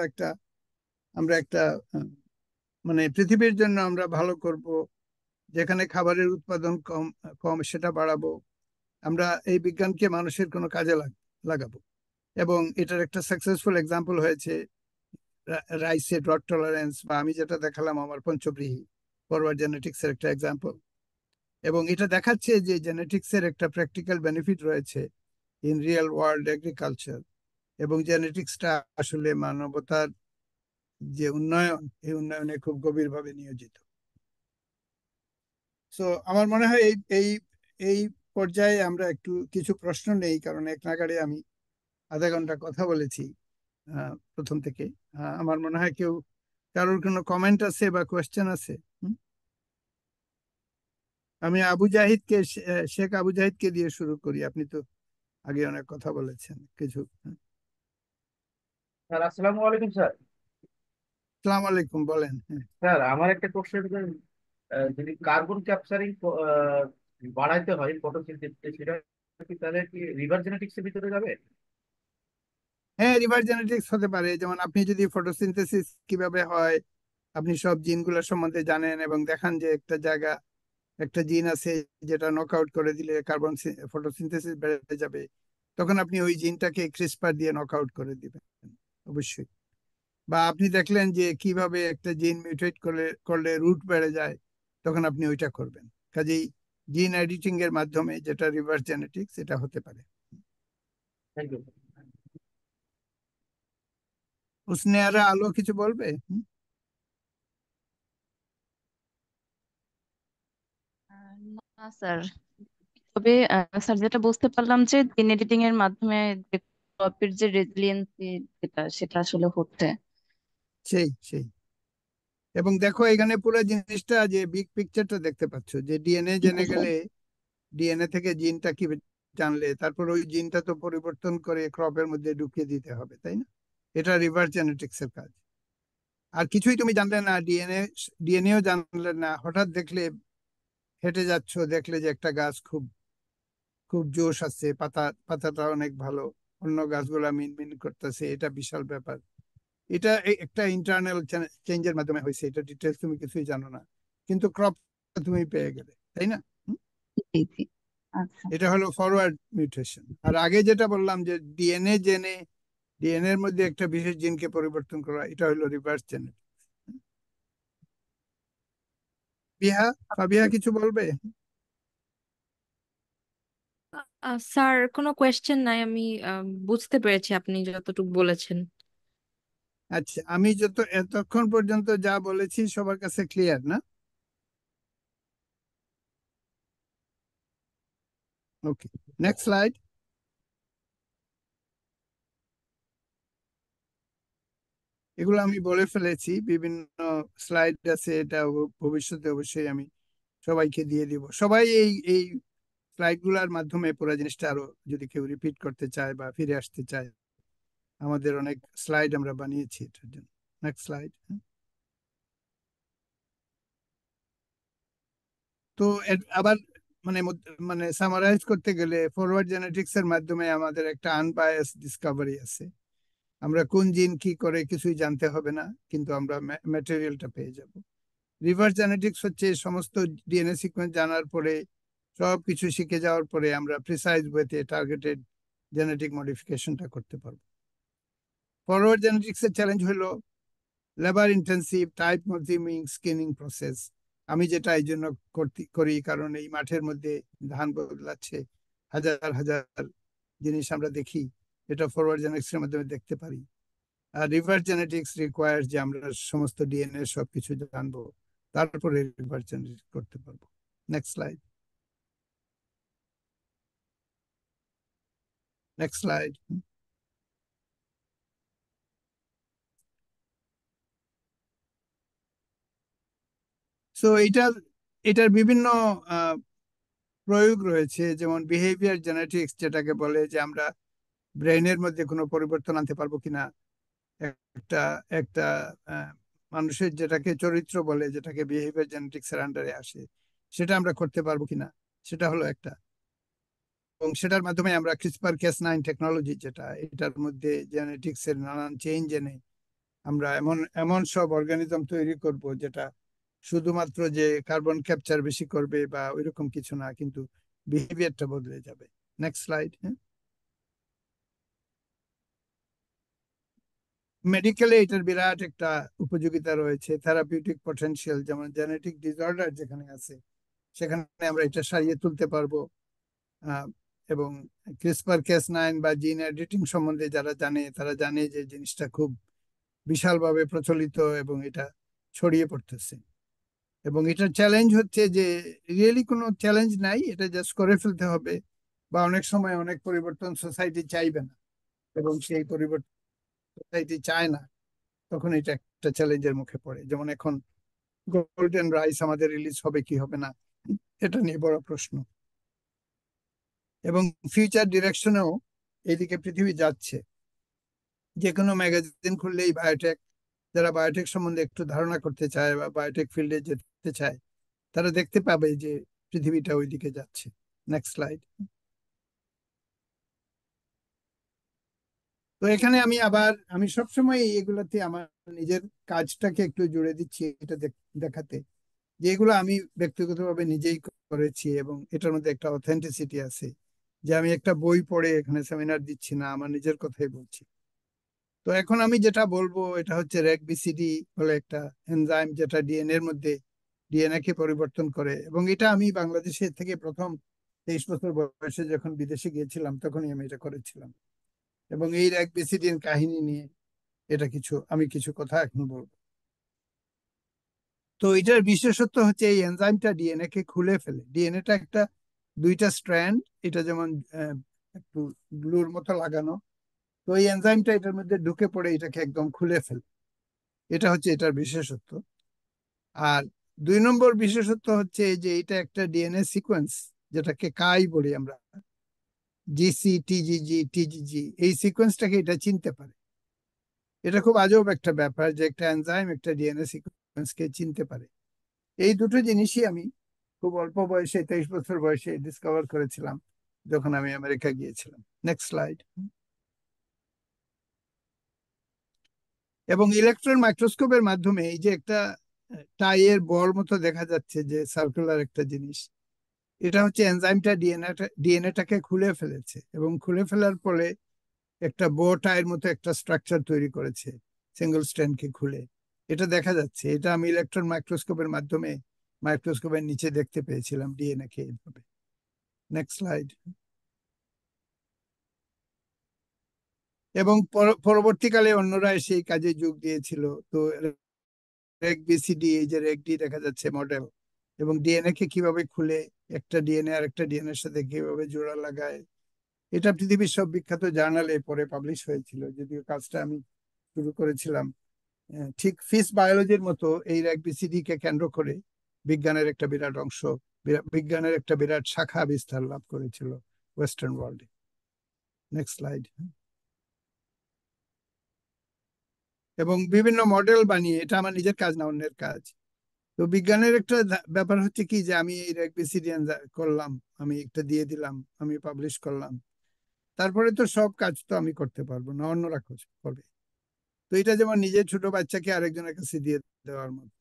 একটা মানে পৃথিবীর জন্য আমরা ভালো করব, যেখানে খাবারের উৎপাদন কম কম সেটা বাড়াবো। আমরা এই বিজ্ঞানকে মানুষের কোনো কাজে লাগাবো। এবং এটার একটা সাকসেসফুল এক্সাম্পল হয়েছে রাইসে ড্রট টলারেন্স, বা আমি যেটা দেখালাম আমার পঞ্চব্রীহি, ফরওয়ার্ড জেনেটিক্স এর একটা এক্সাম্পল। এবং এটা দেখাচ্ছে যে জেনেটিক্স এর একটা প্র্যাকটিক্যাল বেনিফিট রয়েছে ইন রিয়েল ওয়ার্ল্ড এগ্রিকালচার। এবং জেনেটিক্সটা আসলে মানবতার যে উন্নয়ন, এই উন্নয়নে খুব গভীরভাবে নিয়োজিত। সো আমার মনে হয় এই এই এই পর্যায়ে আমরা একটু কিছু প্রশ্ন নেই, কারণ এক নাগাড়ে আমি আধা ঘন্টা কথা বলেছি প্রথম থেকে। আমার মনে হয় কারোর কোনো কমেন্ট আছে বা কোয়েশ্চেন আছে? আমি শেখ আবু জাহিদকে দিয়ে শুরু করি। আপনি তো আগে অনেক কথা বলেছেন কিছু। স্যার আসসালামু আলাইকুম স্যার। আসসালামু আলাইকুম, বলেন। স্যার আমার একটা কোশ্চেন, যদি কার্বন ক্যাপচারিং বাড়াইতে হয় ফটোসিনথেসিসে, সেটা কি তাহলে কি রিভার জেনেটিক্স এর ভিতরে যাবে? হ্যাঁ, রিভার্স জেনেটিক্স হতে পারে। যেমন আপনি যদি ফটোসিনথেসিস কিভাবে হয় আপনি সব জিনগুলো সম্বন্ধে জানেন, এবং দেখান যে একটা জিন আছে যেটা নকআউট করে দিলে কার্বন ফটোসিনথেসিস বেড়ে যাবে, তখন আপনি ওই জিনটাকে ক্রিসপার দিয়ে নকআউট করে দিবেন অবশ্যই। বা আপনি দেখলেন যে কিভাবে একটা জিন মিউটেট করলে রুট বেড়ে যায়, তখন আপনি ওইটা করবেন। কাজেই জিন এডিটিং এর মাধ্যমে, যেটা রিভার্স জেনেটিক্স, এটা হতে পারে। Thank you. উসনেয়ারা আলো কিছু বলবে? না স্যার, তবে স্যার যেটা বুঝতে পারলাম যে জিন এডিটিং এর মাধ্যমে যে ক্রপের যে রেজিলিয়েন্সি, সেটা আসলে হচ্ছে। সেই সেই এবং দেখো এখানে পুরো জিনিসটা, যে বিগ পিকচারটা দেখতে পাচ্ছ, যে ডিএনএ জেনে গেলে, ডিএনএ থেকে জিনটা কি জানলে, তারপর ওই জিনটা তো পরিবর্তন করে ক্রপের মধ্যে ঢুকিয়ে দিতে হবে, তাই না? এটা রিভার্স জেনেটিক্স এর কাজ। আর কিছুই তুমি জানলে না, ডিএনএও জানলে না, হঠাৎ দেখলে, হেঁটে যাচ্ছ, দেখলে যে একটা গাছ খুব খুব জোশ আছে, পাতাটা অনেক ভালো, অন্য গাছগুলা মিনমিন করতেছে, এটা বিশাল ব্যাপার। এটা একটা ইন্টারনাল চেঞ্জের মাধ্যমে হয়েছে, এটা ডিটেলস তুমি কিছুই জানো না, কিন্তু ক্রপ তুমি পেয়ে গেলে, তাই না? জি জি। আচ্ছা। এটা হলো ফরওয়ার্ড মিউটেশন। আর আগে যেটা বললাম যে ডিএনএ জেনে ডিএনএ এর মধ্যে একটা বিশেষ জিনকে পরিবর্তন করা, এটা হলো রিভার্স জেনেটিক্স। ফাবিহা কিছু বলবে? স্যার কোনো কোয়েশ্চেন নাই, আমি বুঝতে পেরেছি আপনি যতটুকু বলেছেন। আচ্ছা, আমি এতক্ষণ পর্যন্ত যা বলেছি সবার কাছে ক্লিয়ার না? ওকে, নেক্সট স্লাইড। এগুলো আমি বলে ফেলেছি, বিভিন্ন স্লাইড আছে, এটা ভবিষ্যতে অবশ্যই আমি সবাইকে দিয়ে দিব। সবাই এই এই স্লাইড গুলার মাধ্যমে পুরো জিনিসটা আরো, যদি কেউ রিপিট করতে চায় বা ফিরে আসতে চায়, আমাদের অনেক স্লাইড আমরা বানিয়েছি এটার জন্য। Next slide. তো আবার মানে মানে সামারাইজ করতে গেলে, ফরওয়ার্ড জেনেটিক্স এর মাধ্যমে আমাদের একটা আনবায়াস ডিসকভারি আছে। আমরা কোন জিন কি করে কিছুই জানতে হবে না, কিন্তু আমরা ম্যাটেরিয়ালটা পেয়ে যাব। রিভার্স জেনেটিক্স হচ্ছে সমস্ত ডিএনএ সিকোয়েন্স জানার পরে, সবকিছু শিখে যাওয়ার পরে আমরা প্রিসাইজ ওয়েতে টার্গেটেড জেনেটিক মডিফিকেশনটা করতে পারবো। ফরওয়ার্ড জেনেটিক্স এর চ্যালেঞ্জ হলো labour intensive type modifying screening process. আমি যেটা এই জন্য করি, কারণ এই মাঠের মধ্যে ধান বদলাচ্ছে, হাজার হাজার জিনিস আমরা দেখি, এটা ফরওয়ার্ড জেনেটিক্স এর মাধ্যমে দেখতে পারি। আর রিভার্স জেনেটিক্স রিকোয়ার্স যে আমরা সমস্ত ডিএনএ সবকিছু জানবো, তারপরে রিভার্স জেনেটিক্স করতে পারবো। Next slide, next slide. So এটার বিভিন্ন প্রয়োগ রয়েছে, যেমন বিহেভিয়ার জেনেটিক্স, যেটাকে বলে যে আমরা ব্রেনের মধ্যে কোনো পরিবর্তন আনতে পারবো কিনা, একটা একটা মানুষের যেটাকে চরিত্র বলে, যেটাকে বিহেভিয়ার জেনেটিক্স এর আন্ডারে আসে, সেটা আমরা করতে পারবো কিনা, সেটা হলো একটা। এবং সেটার মাধ্যমে আমরা CRISPR-Cas9 টেকনোলজি, যেটা এটার মধ্যে জেনেটিক্স এর নানান চেঞ্জ এনে আমরা এমন এমন সব অর্গানিজম তৈরি করব যেটা শুধুমাত্র যে কার্বন ক্যাপচার বেশি করবে বা ওইরকম কিছু না, কিন্তু বিহেভিয়ারটা বদলে যাবে। Next slide. মেডিকেলে এটার বিরাট একটা উপযোগিতা রয়েছে, থেরাপিউটিক পটেনশিয়াল, যেমন জেনেটিক ডিসঅর্ডার যেখানে আছে সেখানে আমরা এটা সারিয়ে তুলতে পারবো। এবং CRISPR-Cas9 বা জিন এডিটিং সম্বন্ধে যারা জানে তারা জানে যে জিনিসটা খুব বিশালভাবে প্রচলিত এবং এটা ছড়িয়ে পড়তেছে। এবং এটার চ্যালেঞ্জ হচ্ছে যে রিয়েলি কোনো চ্যালেঞ্জ নাই, এটা জাস্ট করে ফেলতে হবে, বা অনেক সময় অনেক পরিবর্তন সোসাইটি চাইবে না, এবং সেই পরিবর্তন সোসাইটি চায় না, তখন এটা একটা চ্যালেঞ্জের মুখে পড়ে। যেমন এখন গোল্ডেন রাইস আমাদের রিলিজ হবে কি হবে না, এটা নিয়ে বড় প্রশ্ন। এবং ফিউচার ডিরেকশনেও এইদিকে পৃথিবী যাচ্ছে। যে কোনো ম্যাগাজিন খুললেই বায়োটেক, যারা বায়োটেক সম্বন্ধে একটু ধারণা করতে চায় বা বায়োটেক ফিল্ডে যেতে চায়, তারা দেখতে পাবে যে পৃথিবীটা ওইদিকে যাচ্ছে। Next slide. তো এখানে আমি সবসময় এগুলাতে আমার নিজের কাজটাকে একটু জুড়ে দিচ্ছি, এটা দেখাতে যে এগুলো আমি ব্যক্তিগতভাবে নিজেই করেছি এবং এটার মধ্যে একটা অথেন্টিসিটি আছে, যে আমি একটা বই পড়ে এখানে সেমিনার দিচ্ছি না, আমার নিজের কথাই বলছি। তো এখন আমি যেটা বলবো এটা হচ্ছে REC-BCD বলে একটা এনজাইম, যেটা ডিএনএ এর মধ্যে ডিএনএ কে পরিবর্তন করে। এবং এটা আমি বাংলাদেশের থেকে প্রথম 23 বছর বয়সে যখন বিদেশে গিয়েছিলাম তখনই আমি এটা করেছিলাম। এবং এই REC-BCD এর কাহিনী নিয়ে আমি কিছু কথা এখন বলবো। তো এটার বিশেষত্ব হচ্ছে এই এনজাইমটা ডিএনএ কে খুলে ফেলে। ডিএনএটা একটা দুইটা স্ট্র্যান্ড, এটা যেমন একটু গ্লুর মতো লাগানো, তো এই এনজাইমটা এটার মধ্যে ঢুকে পড়ে এটাকে একদম খুলে ফেলে। এটা হচ্ছে এটার বিশেষত্ব। আর 2 নম্বর বিশেষত্ব হচ্ছে যে এটা একটা ডিএনএ সিকোয়েন্স, যেটাকে কাই বলি আমরা, GC-TGG-TGG, এই সিকোয়েন্সটাকে এটা চিনতে পারে। এটা খুব আজব একটা ব্যাপার যে একটা এনজাইম একটা ডিএনএ সিকোয়েন্সকে চিনতে পারে। এই দুটো জিনিসই আমি খুব অল্প বয়সে, 23 বছর বয়সে ডিসকভার করেছিলাম যখন আমি আমেরিকা গিয়েছিলাম। Next slide. এবং ইলেকট্রন মাইক্রোস্কোপের মাধ্যমে এই যে একটা টাইয়ের বল মতো দেখা যাচ্ছে, যে সার্কুলার একটা জিনিস, এটা হচ্ছে এনজাইমটা ডিএনএটাকে খুলে ফেলেছে, এবং খুলে ফেলার পরে একটা বো টাইয়ের মতো একটা স্ট্রাকচার তৈরি করেছে সিঙ্গেল স্ট্র্যান্ডকে খুলে। এটা দেখা যাচ্ছে, এটা আমি ইলেকট্রন মাইক্রোস্কোপের মাধ্যমে মাইক্রোস্কোপের নিচে দেখতে পেয়েছিলাম ডিএনএ কে এইভাবে। Next slide. এবং পরবর্তীকালে অন্যরা সেই কাজে যোগ দিয়েছিল। তো REC-BCD, এই যে REC-D দেখা যাচ্ছে মডেল, এবং ডিএনএ কে কিভাবে খুলে একটা ডিএনএ আর একটা ডিএনএ এর সাথে কিভাবে জোড়া লাগায়, এটা পৃথিবীর সব বিখ্যাত জার্নালে পরে পাবলিশ হয়েছিল। যদিও কাজটা আমি শুরু করেছিলাম ঠিক ফিশ বায়োলজির মতো, এই REC-BCD কে কেন্দ্র করে বিজ্ঞানের একটা বিরাট অংশ, বিজ্ঞানের একটা বিরাট শাখা বিস্তার লাভ করেছিল ওয়েস্টার্ন ওয়ার্ল্ডে। Next slide. এবং বিভিন্ন মডেল বানিয়ে, এটা আমার নিজের কাজ না, অন্যের কাজ। তো বিজ্ঞানের একটা ব্যাপার হচ্ছে কি, যে আমি এই REC-BCD করলাম, আমি একটা দিয়ে দিলাম, আমি পাবলিশ করলাম, তারপরে তো সব কাজ তো আমি করতে পারবো না, অন্যরা করবে। তো এটা যেমন নিজের ছোট বাচ্চাকে আরেকজনের কাছে দিয়ে দেওয়ার মতো।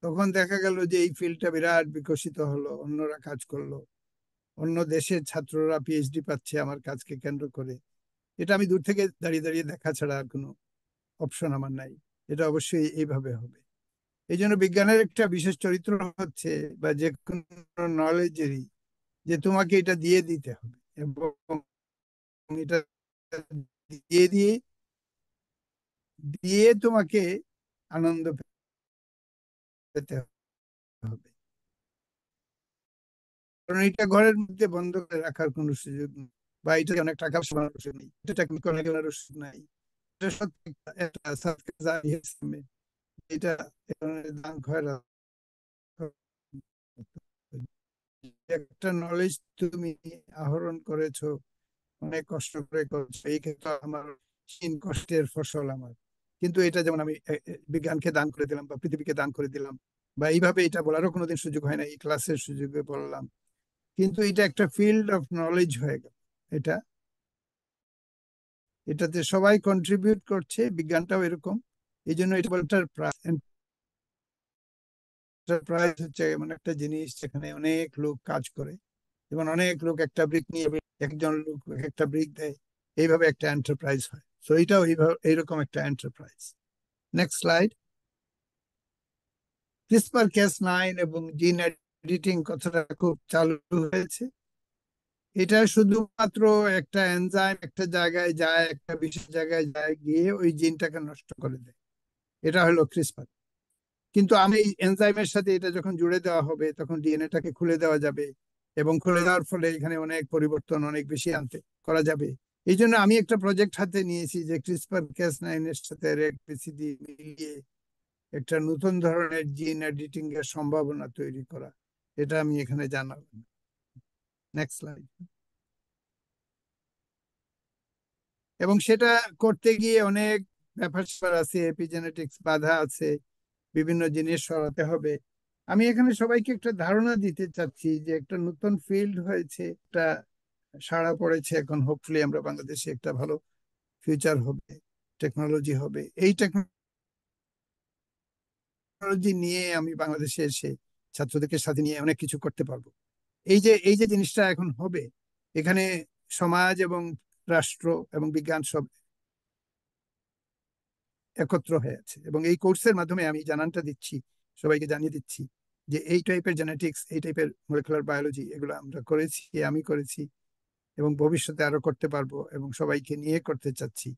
তখন দেখা গেল যে এই ফিল্ডটা বিরাট বিকশিত হলো, অন্যরা কাজ করলো, অন্য দেশের ছাত্ররা PhD পাচ্ছে আমার কাজকে কেন্দ্র করে। এটা আমি দূর থেকে দাঁড়িয়ে দাঁড়িয়ে দেখা ছাড়া আর কোনো অপশন আমার নাই, এটা অবশ্যই এইভাবে হবে। এই জন্য বিজ্ঞানের একটা বিশেষ চরিত্র হচ্ছে, বা যে কোনো নলেজেরই, যে তোমাকে এটা দিয়ে দিতে হবে, এবং এটা দিয়ে দিয়ে দিয়ে তোমাকে আনন্দ পেতে হবে, কারণ এটা ঘরের মধ্যে বন্ধ করে রাখার কোনো সুযোগ নেই, বা এটা অনেক টাকা বানানোর সুযোগ নেই, এটা টেকনিক্যাল সুযোগ নাই। এটা সত্যি একটা সাদকা জারিয়া হিসেবে এটা এ ধরনের দান খয়রাত একটা নলেজ তুমি আহরণ করেছো, অনেক কষ্ট করে করছো, এই ক্ষেত্রে আমার হীন কষ্টের ফসল আমার। কিন্তু এটা যেমন আমি বিজ্ঞানকে দান করে দিলাম বা পৃথিবীকে দান করে দিলাম, বা এইভাবে এটা বলারও কোনোদিন সুযোগ হয় না, এই ক্লাসের সুযোগে বললাম, কিন্তু এটা একটা ফিল্ড অফ নলেজ হয়ে গেল। এটা এটাতে সবাই কন্ট্রিবিউট করছে, বিজ্ঞানটাও এরকম। এই জন্য এটা বলে এন্টারপ্রাইজ হচ্ছে এমন একটা জিনিস যেখানে অনেক লোক কাজ করে, যেমন অনেক লোক একটা ব্রিক নিয়ে, একজন লোক একটা ব্রিক দেয়, এইভাবে একটা এন্টারপ্রাইজ হয়। সো এটাও এইরকম একটা enterprise. Next slide. CRISPR Cas9 এবং জিন এডিটিং কথাটা খুব চালু হয়েছে। এটা শুধুমাত্র একটা এনজাইম একটা জায়গায় যায়, একটা বিশেষ জায়গায় যায়, গিয়ে ওই জিনটাকে নষ্ট করে দেয়, এটা হলো ক্রিসপার। কিন্তু আমি এনজাইমের সাথে এটা যখন জুড়ে দেওয়া হবে তখন ডিএনএটাকে খুলে দেওয়া যাবে, এবং খুলে দেওয়ার ফলে এখানে অনেক পরিবর্তন অনেক বেশি আনতে করা যাবে। এই জন্য আমি একটা প্রজেক্ট হাতে নিয়েছি যে CRISPR-Cas9 এর সাথে রেড-PCD মিলিয়ে একটা নতুন ধরনের জিন এডিটিং এর সম্ভাবনা তৈরি করা। এটা আমি এখানে জানালাম। Next slide. এবং সেটা করতে গিয়ে অনেক ব্যাপার স্যাপার আছে, এপিজেনেটিক্স বাধা আছে, বিভিন্ন জিনিস সরাতে হবে। আমি এখানে সবাইকে একটা ধারণা দিতে চাচ্ছি যে একটা নতুন ফিল্ড হয়েছে, একটা সাড়া পড়েছে, এখন হোপফুলি আমরা বাংলাদেশে একটা ভালো ফিউচার হবে, টেকনোলজি হবে। এই টেকনোলজি নিয়ে আমি বাংলাদেশে এসে ছাত্রদেরকে সাথে নিয়ে অনেক কিছু করতে পারবো। এই যে জিনিসটা এখন হবে, এখানে সমাজ এবং রাষ্ট্র এবং বিজ্ঞান সব একত্র হয়ে আছে, এবং এই কোর্সের মাধ্যমে আমি জানানটা দিচ্ছি, সবাইকে জানিয়ে দিচ্ছি যে এই টাইপের জেনেটিক্স, এই টাইপের মলিকুলার বায়োলজি এগুলো আমরা করেছি, আমি করেছি, এবং ভবিষ্যতে আরো করতে পারবো, এবং সবাইকে নিয়ে করতে চাচ্ছি।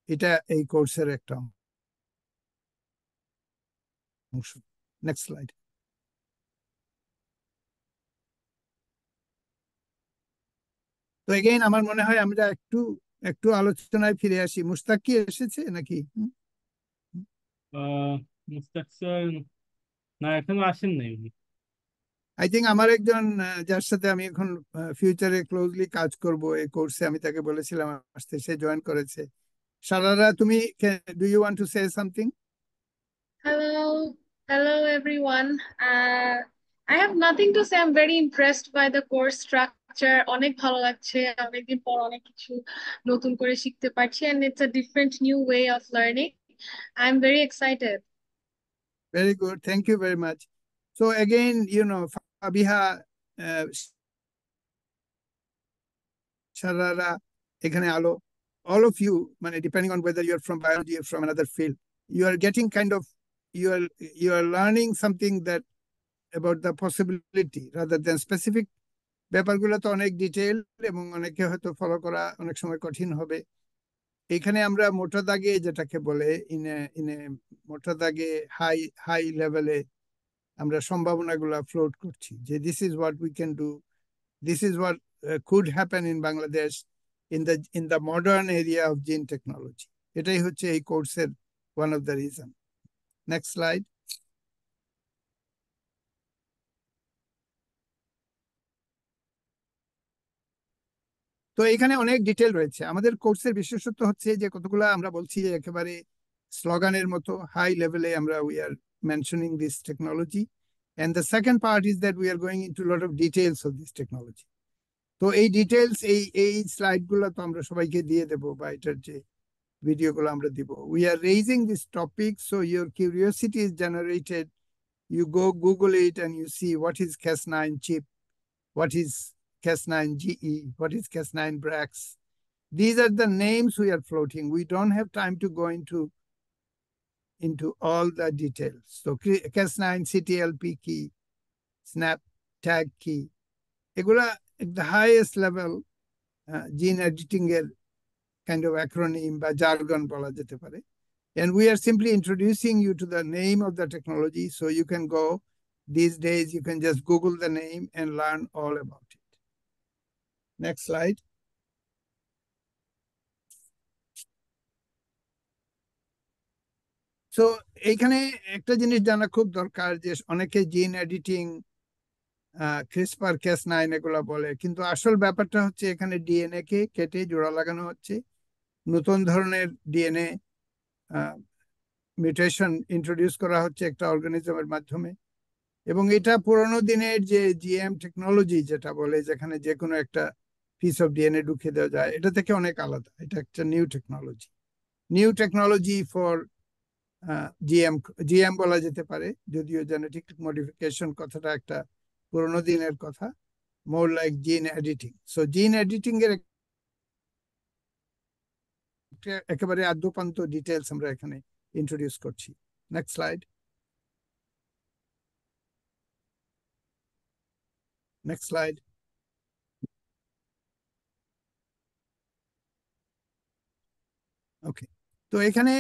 এটা এই কোর্সের একটা অংশ। Next slide. তো এগেইন আমার মনে হয় আমরা একটু একটু আলোচনায় ফিরে আসি। মুস্তাক কি এসেছে নাকি? মুস্তাক স্যার না, এখনো আসেন নাই উনি। আই থিঙ্ক আমার একজন যার সাথে আমি এখন ফিউচারে ক্লোজলি কাজ করব এই কোর্সে, আমি তাকে বলেছিলাম আসতে, সে জয়েন করেছে। সারারা, তুমি do you want to say something? Hello, hello everyone. I have nothing to say. I'm very impressed by the course structure. অনেক ভালো লাগছে, অনেকদিন পর অনেক কিছু নতুন করে শিখতে পারছি, and it's a different new way of learning. I'm very excited. Very good, thank you very much. So again, Fabiha, Sharara, এখানে আলো, all of you, depending on whether you're from biology or from another field, you are getting you are learning something that about the possibility rather than specific. ব্যাপারগুলো তো অনেক detail এবং অনেকে হয়তো follow করা অনেক সময় কঠিন হবে। এখানে আমরা মোটা দাগে যেটাকে বলে ইনে মোটা দাগে হাই লেভেলে আমরা সম্ভাবনাগুলো ফ্লোট করছি, যে this is what we can do, this is what could happen in Bangladesh in the modern area of gene technology. এটাই হচ্ছে এই কোর্সের one of the reason. Next slide. তো এখানে অনেক ডিটেল রয়েছে। আমাদের কোর্সের বিশেষত্ব হচ্ছে যে কতগুলো আমরা বলছি যে একেবারে স্লোগানের মতো হাই লেভেলে আমরা we R mentioning this technology, and the second part is that we are going into a lot of details of this technology. তো এই ডিটেলস এই স্লাইডগুলো তো আমরা সবাইকে দিয়ে দেবো, বা এটার যে ভিডিওগুলো আমরা দিব। We are raising this topic so your curiosity is generated. You go Google it and you see what is Cas9 chip, what is Cas9 GE, what is Cas9 Brax. These are the names we are floating. We don't have time to go into all the details. So Cas9 CTLP key, SNAP tag key, এগুলা the highest level gene editing এর kind of acronym বা jargon বলা যেতে পারে। And we are simply introducing you to the name of the technology. So you can go, these days, you can just Google the name and learn all about it. Next slide. So এইখানে একটা জিনিস জানা খুব দরকার যে অনেকে জিন editing CRISPR Cas9 এগুলা বলে, কিন্তু আসল ব্যাপারটা হচ্ছে এখানে ডিএনএ কে কেটে জোড়া লাগানো হচ্ছে, নতুন ধরনের ডিএনএ মিউটেশন ইন্ট্রোডিউস করা হচ্ছে একটা অর্গানিজমের মাধ্যমে। এবং এটা পুরোনো দিনের যে জিএম টেকনোলজি যেটা বলে, যেখানে যে কোনো একটা পিস অফ ডিএনএ ঢুকিয়ে দেওয়া যায়, এটা থেকে অনেক আলাদা। এটা একটা নিউ টেকনোলজি ফর জিএম বলা যেতে পারে, যদিও জেনেটিক মডিফিকেশন কথাটা একটা পুরোনো দিনের কথা, more like gene editing. So gene editing এর একেবারে আদ্যপান্ত ডিটেলস আমরা এখানে ইন্ট্রোডিউস করছি। Next slide. Next slide. Okay, তো এখানে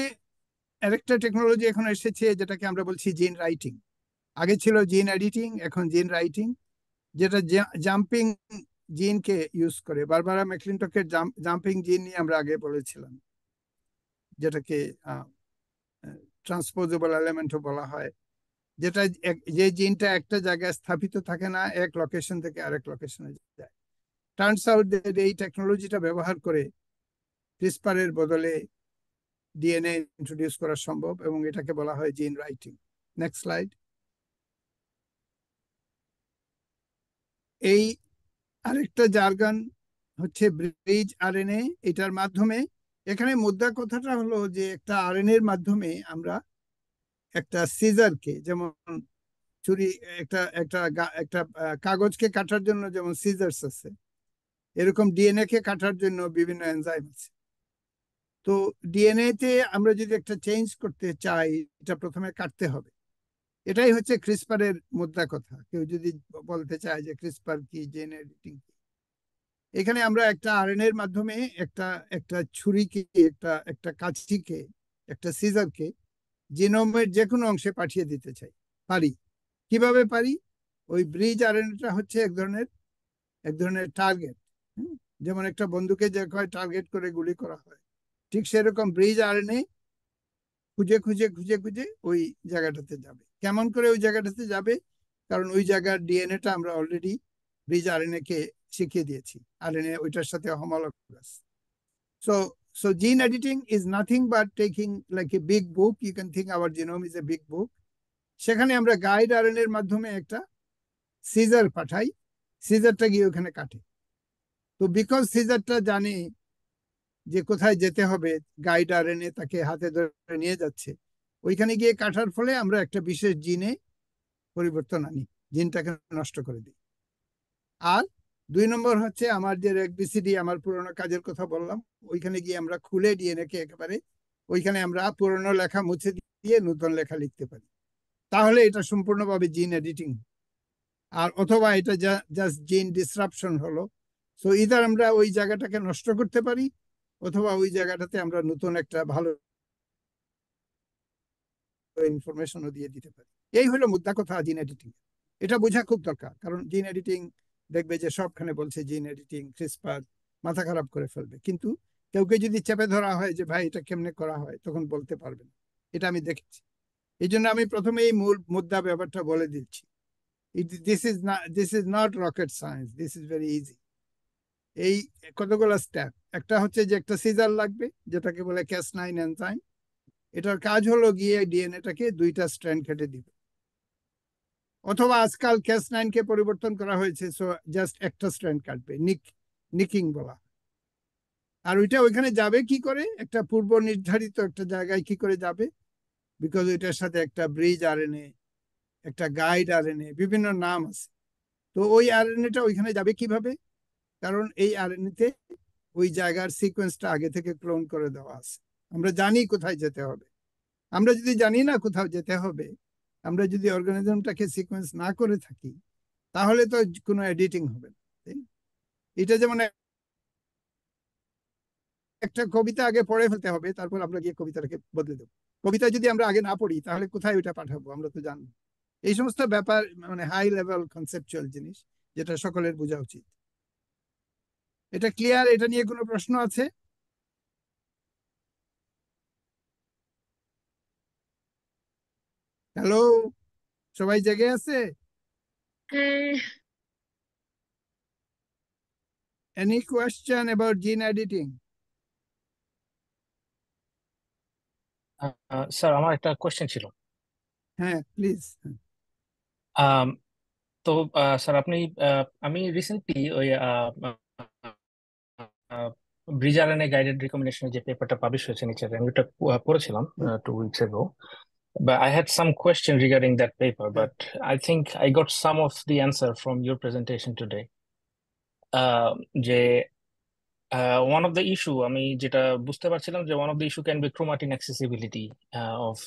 আরেকটা টেকনোলজি এখন এসেছে যেটাকে আমরা বলছি জিন রাইটিং। আগে ছিল জিন এডিটিং, এখন জিন রাইটিং, যেটা জাম্পিং জিনকে ইউজ করে। বারবারা ম্যাকলিনটকের জাম্পিং জিন নিয়ে আমরা আগে বলেছিলাম, যেটাকে ট্রান্সপোজেবল এলিমেন্টও বলা হয়, যেটা যে জিনটা একটা জায়গায় স্থাপিত থাকে না, এক লোকেশন থেকে আরেক লোকেশনে যায়। টার্নস আউট দ্যাট এই টেকনোলজিটা ব্যবহার করে ক্রিসপারের বদলে ডিএনএ ইন্ট্রোডিউস করা সম্ভব, এবং এটাকে বলা হয় জিন রাইটিং। Next slide. এই আরেকটা জার্গন হচ্ছে ব্রিজ আরএনএ। এটার মাধ্যমে, এখানে মুদ্রা কথাটা হলো যে একটা আরএনএ এর মাধ্যমে আমরা একটা সিজারকে, যেমন ছুরি, একটা একটা একটা কাগজকে কাটার জন্য যেমন সিজার্স আছে, এরকম ডিএনএ কে কাটার জন্য বিভিন্ন এনজাইম আছে। তো ডিএনএ তে আমরা যদি একটা চেঞ্জ করতে চাই, এটা প্রথমে কাটতে হবে। এটাই হচ্ছে ক্রিসপারের মুদ্রা কথা। কেউ যদি বলতে চায় যে ক্রিসপার কি, জিন এডিটিং কি, এখানে আমরা একটা আরএনএ এর মাধ্যমে একটা ছুরিকে, একটা কাঁচিকে, একটা সিজারকে জিনোমের যে কোনো অংশে পাঠিয়ে দিতে চাই, পারি। কিভাবে পারি? ওই ব্রিজ আরএনএটা হচ্ছে এক ধরনের টার্গেট। যেমন একটা বন্দুকে যে টার্গেট করে গুলি করা হয়, ঠিক সেরকম ব্রিজ আরএনএ খুঁজে খুঁজে খুঁজে খুঁজে ওই জায়গাটাতে যাবে। কেমন করে ওই জায়গাটাতে যাবে? কারণ ওই জায়গার ডিএনএটা আমরা অলরেডি ব্রিজ আরএনএ কে শিখিয়ে দিয়েছি, আরএনএ ওইটার সাথে homologous. So gene editing is nothing but taking like a big book. You can think our genome is a big book. সেখানে আমরা গাইড আরএনএ এর মাধ্যমে একটা সিজার পাঠাই, সিজারটা গিয়ে ওখানে কাটে। তো বিকজ সিজারটা জানে যে কোথায় যেতে হবে, গাইড আরএনএ তাকে হাতে ধরে নিয়ে যাচ্ছে, ওইখানে গিয়ে কাটার ফলে আমরা একটা বিশেষ জিনে পরিবর্তন আনি, জিনটাকে নষ্ট করে দিই। আর 2 নম্বর হচ্ছে আমার যে রেকবিসিডি, আমার পুরোনো কাজের কথা বললাম, ওইখানে গিয়ে আমরা খুলে ডিএনএ কে একেবারে ওইখানে আমরা পুরোনো লেখা মুছে দিয়ে নতুন লেখা লিখতে পারি। তাহলে এটা সম্পূর্ণভাবে জিন এডিটিং। আর অথবা এটা জাস্ট জিন ডিসরাপশন হলো। সো ইদার আমরা ওই জায়গাটাকে নষ্ট করতে পারি, অথবা ওই জায়গাটাতে আমরা নতুন একটা ভালো ইনফরমেশনও দিয়ে দিতে পারি। এই হলো মুদ্রা কথা জিন এডিটিং। এটা বোঝা খুব দরকার, কারণ জিন এডিটিং দেখবে যে সবখানে বলছে জিন এডিটিং, ক্রিসপার, মাথা খারাপ করে ফেলবে। কিন্তু কেউকে যদি চেপে ধরা হয় যে ভাই এটা কেমনে করা হয়, তখন বলতে পারবে না। এটা আমি দেখেছি। এই জন্য আমি প্রথমে এই মূল মুদ্রা ব্যাপারটা বলে দিচ্ছি। This is not rocket science, this is very easy. এই কতগুলো স্টেপ। একটা হচ্ছে যে একটা সিজার লাগবে, যেটাকে বলে Cas9 এনজাইম। এটার কাজ হলো গিয়ে ডিএনএটাকে 2টা স্ট্র্যান্ড কেটে দিবে, অথবা আজকাল Cas9 কে পরিবর্তন করা হয়েছে, সো জাস্ট একটা স্ট্র্যান্ড কাটবে, নিকিং বলা। আর ওইটা ওইখানে যাবে কি করে? একটা পূর্ব নির্ধারিত একটা জায়গায় কি করে যাবে? বিকজ ওইটার সাথে একটা ব্রিজ আরএনএ, একটা গাইড আরএনএ, বিভিন্ন নাম আছে। তো ওই আরএনএটা ওইখানে যাবে কিভাবে? কারণ এই আরএনএতে ওই জায়গার সিকোয়েন্সটা আগে থেকে ক্লোন করে দেওয়া আছে। আমরা জানি কোথায় যেতে হবে। আমরা যদি জানি না কোথাও যেতে হবে, আমরা যদি অর্গানিজমটাকে সিকোয়েন্স না করে থাকি, তাহলে তো কোনো এডিটিং হবে না। এটা যেমন একটা কবিতা আগে পড়ে ফেলতে হবে, তারপর আমরা গিয়ে কবিতাটাকে বদলে দেবো। কবিতা যদি আমরা আগে না পড়ি তাহলে কোথায় ওইটা পাঠাবো আমরা তো জানবো। এই সমস্ত ব্যাপার মানে হাই লেভেল কনসেপচুয়াল জিনিস, যেটা সকলের বোঝা উচিত। এটা ক্লিয়ার? এটা নিয়ে কোনো প্রশ্ন আছে? হ্যালো, সবাই জেগে আছে? হ্যাঁ, Any question about gene editing? Sir আমার একটা কোয়েশ্চেন ছিল। হ্যাঁ, প্লিজ। আম, তো স্যার আপনি আমি রিসেন্টলি ওই ব্রিজ আরএনএ গাইডেড রিকমেন্ডেশন যে পেপারটা পাবলিশ হয়েছে নিচে, আমি ওটা পড়েছিলাম 2 weeks ago. But I had some question regarding that paper, but I think I got some of the answer from your presentation today. যে one of the issue আমি যেটা বুঝতে পারছিলাম যে one of the issue can be chromatin accessibility of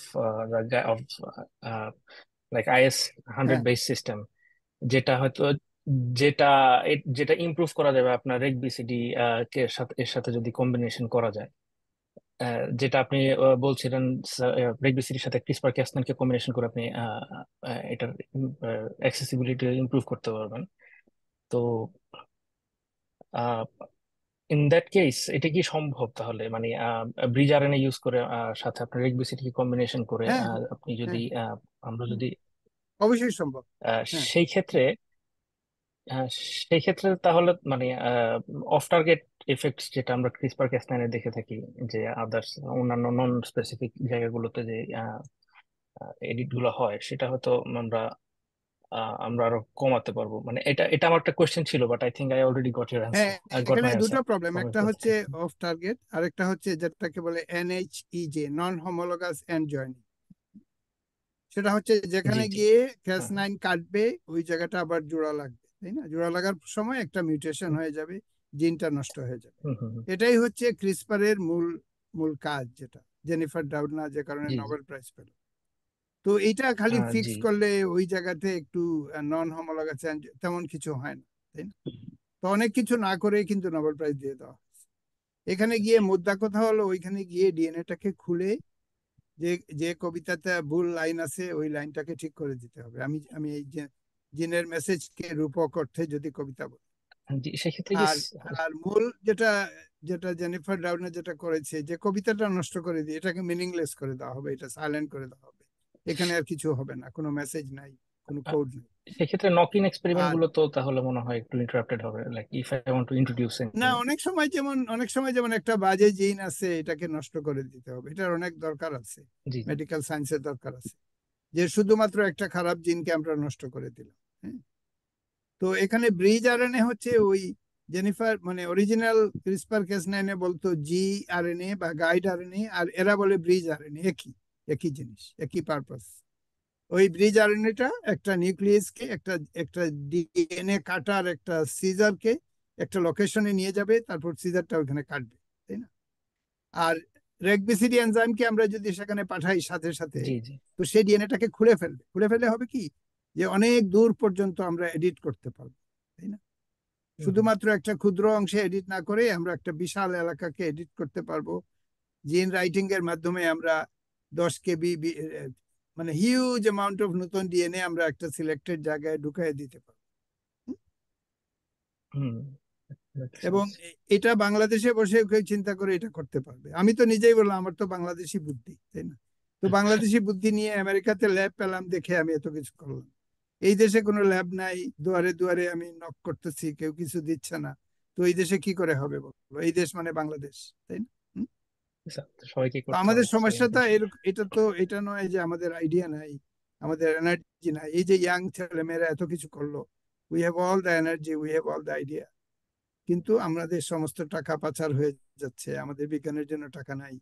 like IS 100 base system, যেটা হয়তো যেটা যেটা ইমপ্রুভ করা যাবে আপনার রেগ বিসিডি কে সাথে এর সাথে যদি কম্বিনেশন করা যায়। যেটা আপনি বলছিলেন রেগ বিসিডির সাথে ক্রিসপার ক্যাসনেনকে কম্বিনেশন করে আপনি এটার অ্যাক্সেসিবিলিটি ইমপ্রুভ করতে পারবেন। তো ইন দ্যাট কেস এটা কি সম্ভব তাহলে, মানে ব্রিজ আরএনএ ইউজ করে সাথে আপনার রেগ বিসিডি কম্বিনেশন করে হ্যাঁ, আপনি যদি আমরা যদি অবশ্যই সম্ভব। সেই ক্ষেত্রে সেই ক্ষেত্রে তাহলে মানে অফ টার্গেট এফেক্টস যেটা আমরা ক্রিসপার ক্যাসনাইনে দেখে থাকি, যে আদার্স অন্যান্য নন স্পেসিফিক জায়গাগুলোতে যে এডিট গুলো হয়, সেটা হয়তো আমরা আমরা আরো কমাতে পারবো। মানে এটা এটা আমার একটা কোয়েশ্চেন ছিল, but I think I already got your answer. হ্যাঁ, আই গট এখানে মাই দুটো অ্যান্সার প্রবলেম, ফ্রম একটা ইউর হচ্ছে প্রেজেন্টেশন। অফ টার্গেট, আরেকটা হচ্ছে যেটাকে বলে NHEJ, non homologous end joining. সেটা হচ্ছে জি যেখানে জি গিয়ে হ্যাঁ ক্যাস9 কাটবে ওই জায়গাটা আবার জোড়া লাগবে, তাই না? জোড়া লাগার সময় একটা মিউটেশন হয়ে যাবে, জিনটা নষ্ট হয়ে যাবে। হুম। এটাই হচ্ছে ক্রিসপারের মূল মূল কাজ, যেটা জেনিফার ডাউডনা যে কারণে জি জি নোবেল প্রাইজ পেল। তো এটা খালি জি ফিক্স করলে ওই জায়গাতে একটু নন হোমোলোগাস তেমন কিছু হয় না, তাই না? তো অনেক কিছু না করে কিন্তু নোবেল প্রাইজ দিয়ে দেওয়া হয়েছে। এখানে গিয়ে মুদ্রা কথা হলো ওইখানে গিয়ে ডিএনএটাকে খুলে যে যে কবিতাতে ভুল লাইন আছে ওই লাইনটাকে ঠিক করে দিতে হবে। আমি আমি এই যে জিনের মেসেজকে রূপক অর্থে যদি কবিতা বলি। জি, সেক্ষেত্রে কি আর আর মূল যেটা যেটা জেনিফার ডাউনা যেটা করেছে, যে কবিতাটা নষ্ট করে দিয়ে এটাকে মিনিংলেস করে দেওয়া হবে, এটা সাইলেন্ট করে দেওয়া হবে, এখানে আর কিছু হবে না, কোনো মেসেজ নাই, কোনো কোড নেই। সেক্ষেত্রে নকিং এক্সপেরিমেন্ট আর গুলো তো তাহলে মনে হয় একটু ইন্টারাপ্টেড হবে, like if I want to introduce না, অনেক সময় যেমন একটা বাজে জিন আছে এটাকে নষ্ট করে দিতে হবে, এটার অনেক দরকার আছে, জি মেডিকেল সায়েন্সের দরকার আছে, যে শুধুমাত্র একটা খারাপ জিনকে আমরা নষ্ট করে দিলাম। হ্যাঁ, তো এখানে ব্রিজ আরএনএ হচ্ছে ওই জেনিফার মানে অরিজিনাল ক্রিসপার ক্যাস9 বলতো জি আরএনএ বা গাইড আরএনএ, আর এরা বলে ব্রিজ আরএনএ, একই একই জিনিস, একই পারপাস। ওই ব্রিজ আরএনএটা একটা নিউক্লিয়াসকে একটা একটা ডিএনএ কাটার একটা সিজারকে একটা লোকেশনে নিয়ে যাবে, তারপর সিজারটা ওখানে কাটবে, তাই না? আর রেগবিসিডি এনজাইমকে আমরা যদি সেখানে পাঠাই সাথে সাথে, জি জি তো সেই ডিএনএটাকে খুলে ফেলবে। খুলে ফেলে হবে কি, যে অনেক দূর পর্যন্ত আমরা এডিট করতে পারবো, তাই না? শুধুমাত্র একটা ক্ষুদ্র অংশে এডিট না করে আমরা একটা বিশাল এলাকাকে এডিট করতে পারবো। জিন রাইটিং এর মাধ্যমে আমরা 10 KB মানে হিউজ অ্যামাউন্ট অফ নতুন ডিএনএ আমরা একটা সিলেক্টেড জায়গায় ঢুকাই দিতে পারবো। হুম। এবং এটা বাংলাদেশে বসে কেউ চিন্তা করে এটা করতে পারবে? আমি তো নিজেই বললাম আমার তো বাংলাদেশি বুদ্ধি, তাই না? তো বাংলাদেশি বুদ্ধি নিয়ে আমেরিকাতে ল্যাব পেলাম দেখে আমি এত কিছু করলাম। এই দেশে কোনো ল্যাব নাই, দুয়ারে দুয়ারে আমি নক করতেছি, কেউ কিছু দিচ্ছে না। তো এই দেশে কি করে হবে বলো? এই দেশ মানে বাংলাদেশ, তাই না? সবাইকে তো করতে আমাদের হবে, সমস্যাটা এটা তো এটা নয় যে আমাদের আইডিয়া নাই, আমাদের এনার্জি নাই। এই যে ইয়াং ছেলে মেয়েরা এত কিছু করলো, we have all the energy, we have all the idea, কিন্তু আমাদের সমস্ত টাকা পাচার হয়ে যাচ্ছে, আমাদের বিজ্ঞানের জন্য টাকা নাই।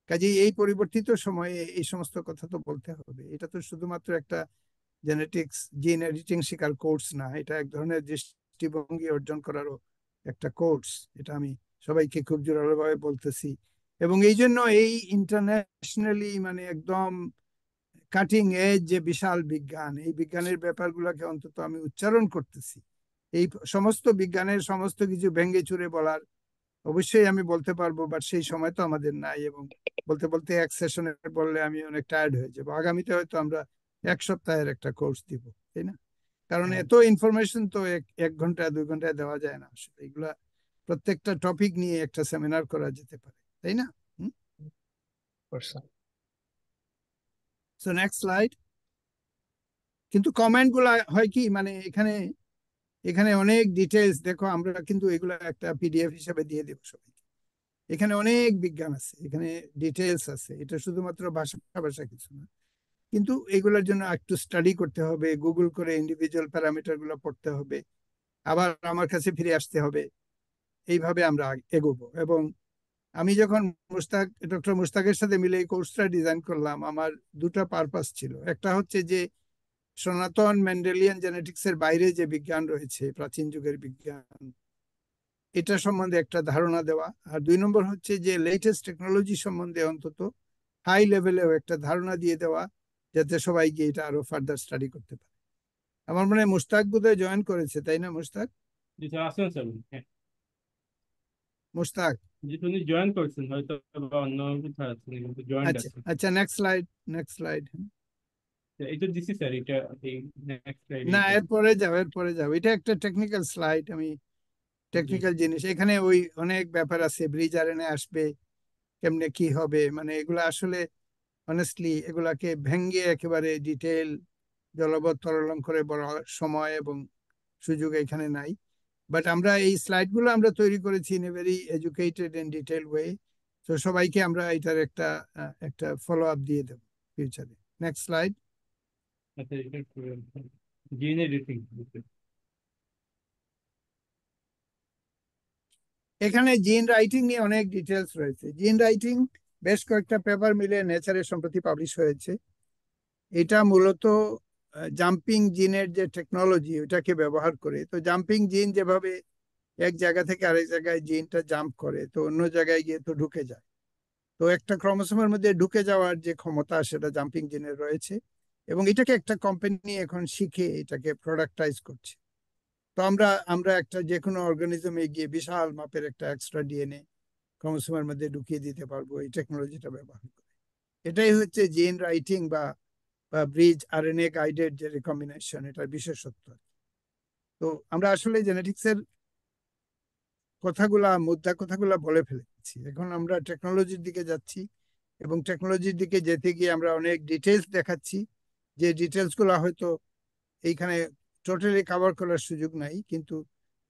কাজেই এই পরিবর্তিত সময়ে এই সমস্ত কথা তো বলতে হবে। এটা তো শুধুমাত্র একটা জেনেটিক্স জিন এডিটিং শেখার কোর্স না, এটা এক ধরনের দৃষ্টিভঙ্গি অর্জন করারও একটা কোর্স। এটা আমি সবাইকে খুব জোরালোভাবে বলতেছি। এবং এই জন্য এই ইন্টারন্যাশনালি মানে একদম কাটিং এজ যে বিশাল বিজ্ঞান, এই বিজ্ঞানের ব্যাপারগুলোকে অন্তত আমি উচ্চারণ করতেছি। এই সমস্ত বিজ্ঞানের সমস্ত কিছু ভেঙে চুরে বলার অবশ্যই আমি বলতে পারবো, বাট সেই সময় তো আমাদের নাই, এবং বলতে বলতে এক সেশনে বললে আমি অনেক টায়ার্ড হয়ে যাবো। আগামীতে হয়তো আমরা 1 সপ্তাহের একটা কোর্স দিব, তাই না? কারণ হ্যাঁ, এত ইনফরমেশন তো 1 ঘন্টা 2 ঘন্টায় দেওয়া যায় না আসলে। এগুলা প্রত্যেকটা টপিক নিয়ে একটা সেমিনার করা যেতে পারে, তাই না? So next slide. কিন্তু কমেন্ট গুলা হয় কি, মানে এখানে এখানে অনেক ডিটেলস দেখো, আমরা কিন্তু এগুলা একটা পিডিএফ হিসেবে দিয়ে দেবো সবাইকে। এখানে অনেক বিজ্ঞান আছে, এখানে ডিটেলস আছে, এটা শুধুমাত্র ভাষা ভাষা কিছু না। কিন্তু এগুলোর জন্য একটু স্টাডি করতে হবে, গুগল করে ইন্ডিভিজুয়াল প্যারামিটার গুলো পড়তে হবে, আবার আমার কাছে ফিরে আসতে হবে। এইভাবে আমরা এগোবো। এবং আমি যখন ডক্টর মুস্তাকের সাথে মিলে এই কোর্সটা ডিজাইন করলাম, আমার দুটো পারপাস ছিল। একটা হচ্ছে যে সনাতন মেন্ডেলিয়ান জেনেটিক্স এর বাইরে যে বিজ্ঞান রয়েছে, প্রাচীন যুগের বিজ্ঞান, এটা সম্বন্ধে একটা ধারণা দেওয়া। আর 2 নম্বর হচ্ছে যে লেটেস্ট টেকনোলজি সম্বন্ধে অন্তত হাই লেভেলেও একটা ধারণা দিয়ে দেওয়া, যাতে সবাই গিয়ে এটা আরো ফার্দার স্টাডি করতে পারে। আমার মনে হয় মুস্তাক বোধহয় জয়েন করেছে, তাই না মুস্তাক? জি স্যার, আসেন স্যার। হ্যাঁ, মুস্তাক, জি উনি জয়েন করছেন হয়তো, বা অন্য কোথাও আছেন, কিন্তু জয়েন্ট আচ্ছা আছেন। আচ্ছা, নেক্সট স্লাইড, নেক্সট স্লাইড। এই তো দিছি স্যার, এটা এই নেক্সট স্লাইড না, এইটা। এরপরে যাও, এরপরে যাও। এটা একটা টেকনিক্যাল স্লাইড, আমি জি টেকনিক্যাল জিনিস এখানে ওই অনেক ব্যাপার আছে, ব্রিজ আরএনএ আসবে কেমনে, কি হবে, মানে এগুলা আসলে অনেস্টলি এগুলাকে ভেঙ্গে একেবারে ডিটেল জলবৎ তরলং করে বলার সময় এবং সুযোগ এখানে নাই। বাট আমরা এই স্লাইড গুলো আমরা তৈরি করেছি in a very educated and detail way. তো সবাইকে আমরা এটার একটা একটা ফলো আপ দিয়ে দেবো ফিউচারে। Next slide. আচ্ছা, এটা জিন এডিটিং। এখানে জিন রাইটিং নিয়ে অনেক ডিটেলস রয়েছে। জিন রাইটিং বেশ কয়েকটা পেপার মিলে নেচারে সম্প্রতি পাবলিশ হয়েছে। এটা মূলত জাম্পিং জিনের যে টেকনোলজি ওটাকে ব্যবহার করে। তো জাম্পিং জিন যেভাবে এক জায়গা থেকে আরেক জায়গায় জিনটা জাম্প করে, তো অন্য জায়গায় গিয়ে তো ঢুকে যায়। তো একটা ক্রোমোসোমের মধ্যে ঢুকে যাওয়ার যে ক্ষমতা সেটা জাম্পিং জিনের রয়েছে, এবং এটাকে একটা কোম্পানি এখন শিখে এটাকে প্রোডাক্টাইজ করছে। তো আমরা আমরা একটা যে কোনো অর্গানিজমে গিয়ে বিশাল মাপের একটা এক্সট্রা ডিএনএ ক্রোমোসোমের মধ্যে ঢুকিয়ে দিতে পারবো এই টেকনোলজিটা ব্যবহার করে। এটাই হচ্ছে জিন রাইটিং বা ব্রিজ আরএনএ গাইডেড যে রিকম্বিনেশন, এটার বিশেষত্ব। তো আমরা আসলে জেনেটিক্সের মুদ্রা কথাগুলা বলে ফেলেছি। এখন আমরা টেকনোলজির দিকে যাচ্ছি, এবং টেকনোলজির দিকে যেতে গিয়ে আমরা অনেক ডিটেলস দেখাচ্ছি, যে ডিটেলস গুলা হয়তো এইখানে টোটালি কভার করার সুযোগ নাই, কিন্তু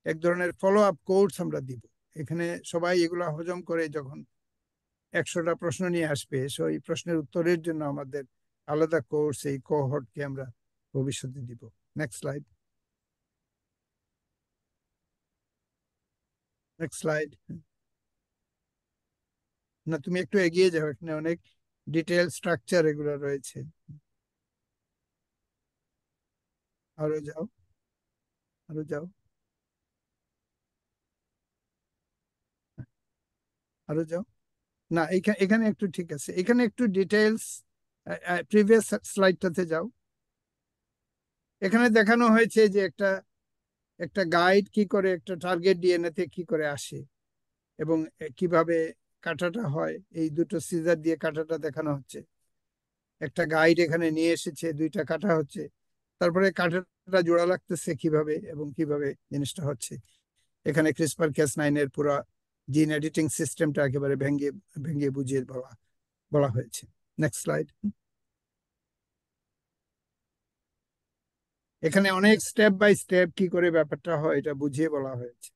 এক ধরনের ফলো আপ কোর্স আমরা দিব। এখানে সবাই এগুলা হজম করে যখন 100টা প্রশ্ন নিয়ে আসবে, সেই প্রশ্নের উত্তরের জন্য আমাদের আলাদা কোর্স, এই কোহর্টকে আমরা ভবিষ্যতে দিব। Next slide, next slide. না, তুমি একটু এগিয়ে যাও, এখানে অনেক ডিটেল স্ট্রাকচার এগুলো রয়েছে। আরো যাও, আরো যাও, আরো যাও। না, এখানে এখানে একটু ঠিক আছে, এখানে একটু ডিটেলস প্রিভিয়াস স্লাইডটাতে যাও। এখানে দেখানো হয়েছে যে একটা একটা গাইড কি করে একটা টার্গেট ডিএনএ তে কি করে আসে, এবং কিভাবে কাটাটা হয়। এই দুটো সিজার দিয়ে কাটাটা দেখানো হচ্ছে। একটা গাইড এখানে নিয়ে এসেছে, 2টা কাটা হচ্ছে, তারপরে কাটাটা জোড়া লাগতেছে কিভাবে এবং কিভাবে জিনিসটা হচ্ছে। এখানে CRISPR-Cas9 এর পুরো জিন এডিটিং সিস্টেমটা একেবারে ভেঙে ভেঙে বুঝিয়ে বলা বলা হয়েছে। Next slide. এখানে অনেক স্টেপ বাই স্টেপ কি করে ব্যাপারটা হয় এটা বুঝিয়ে বলা হয়েছে।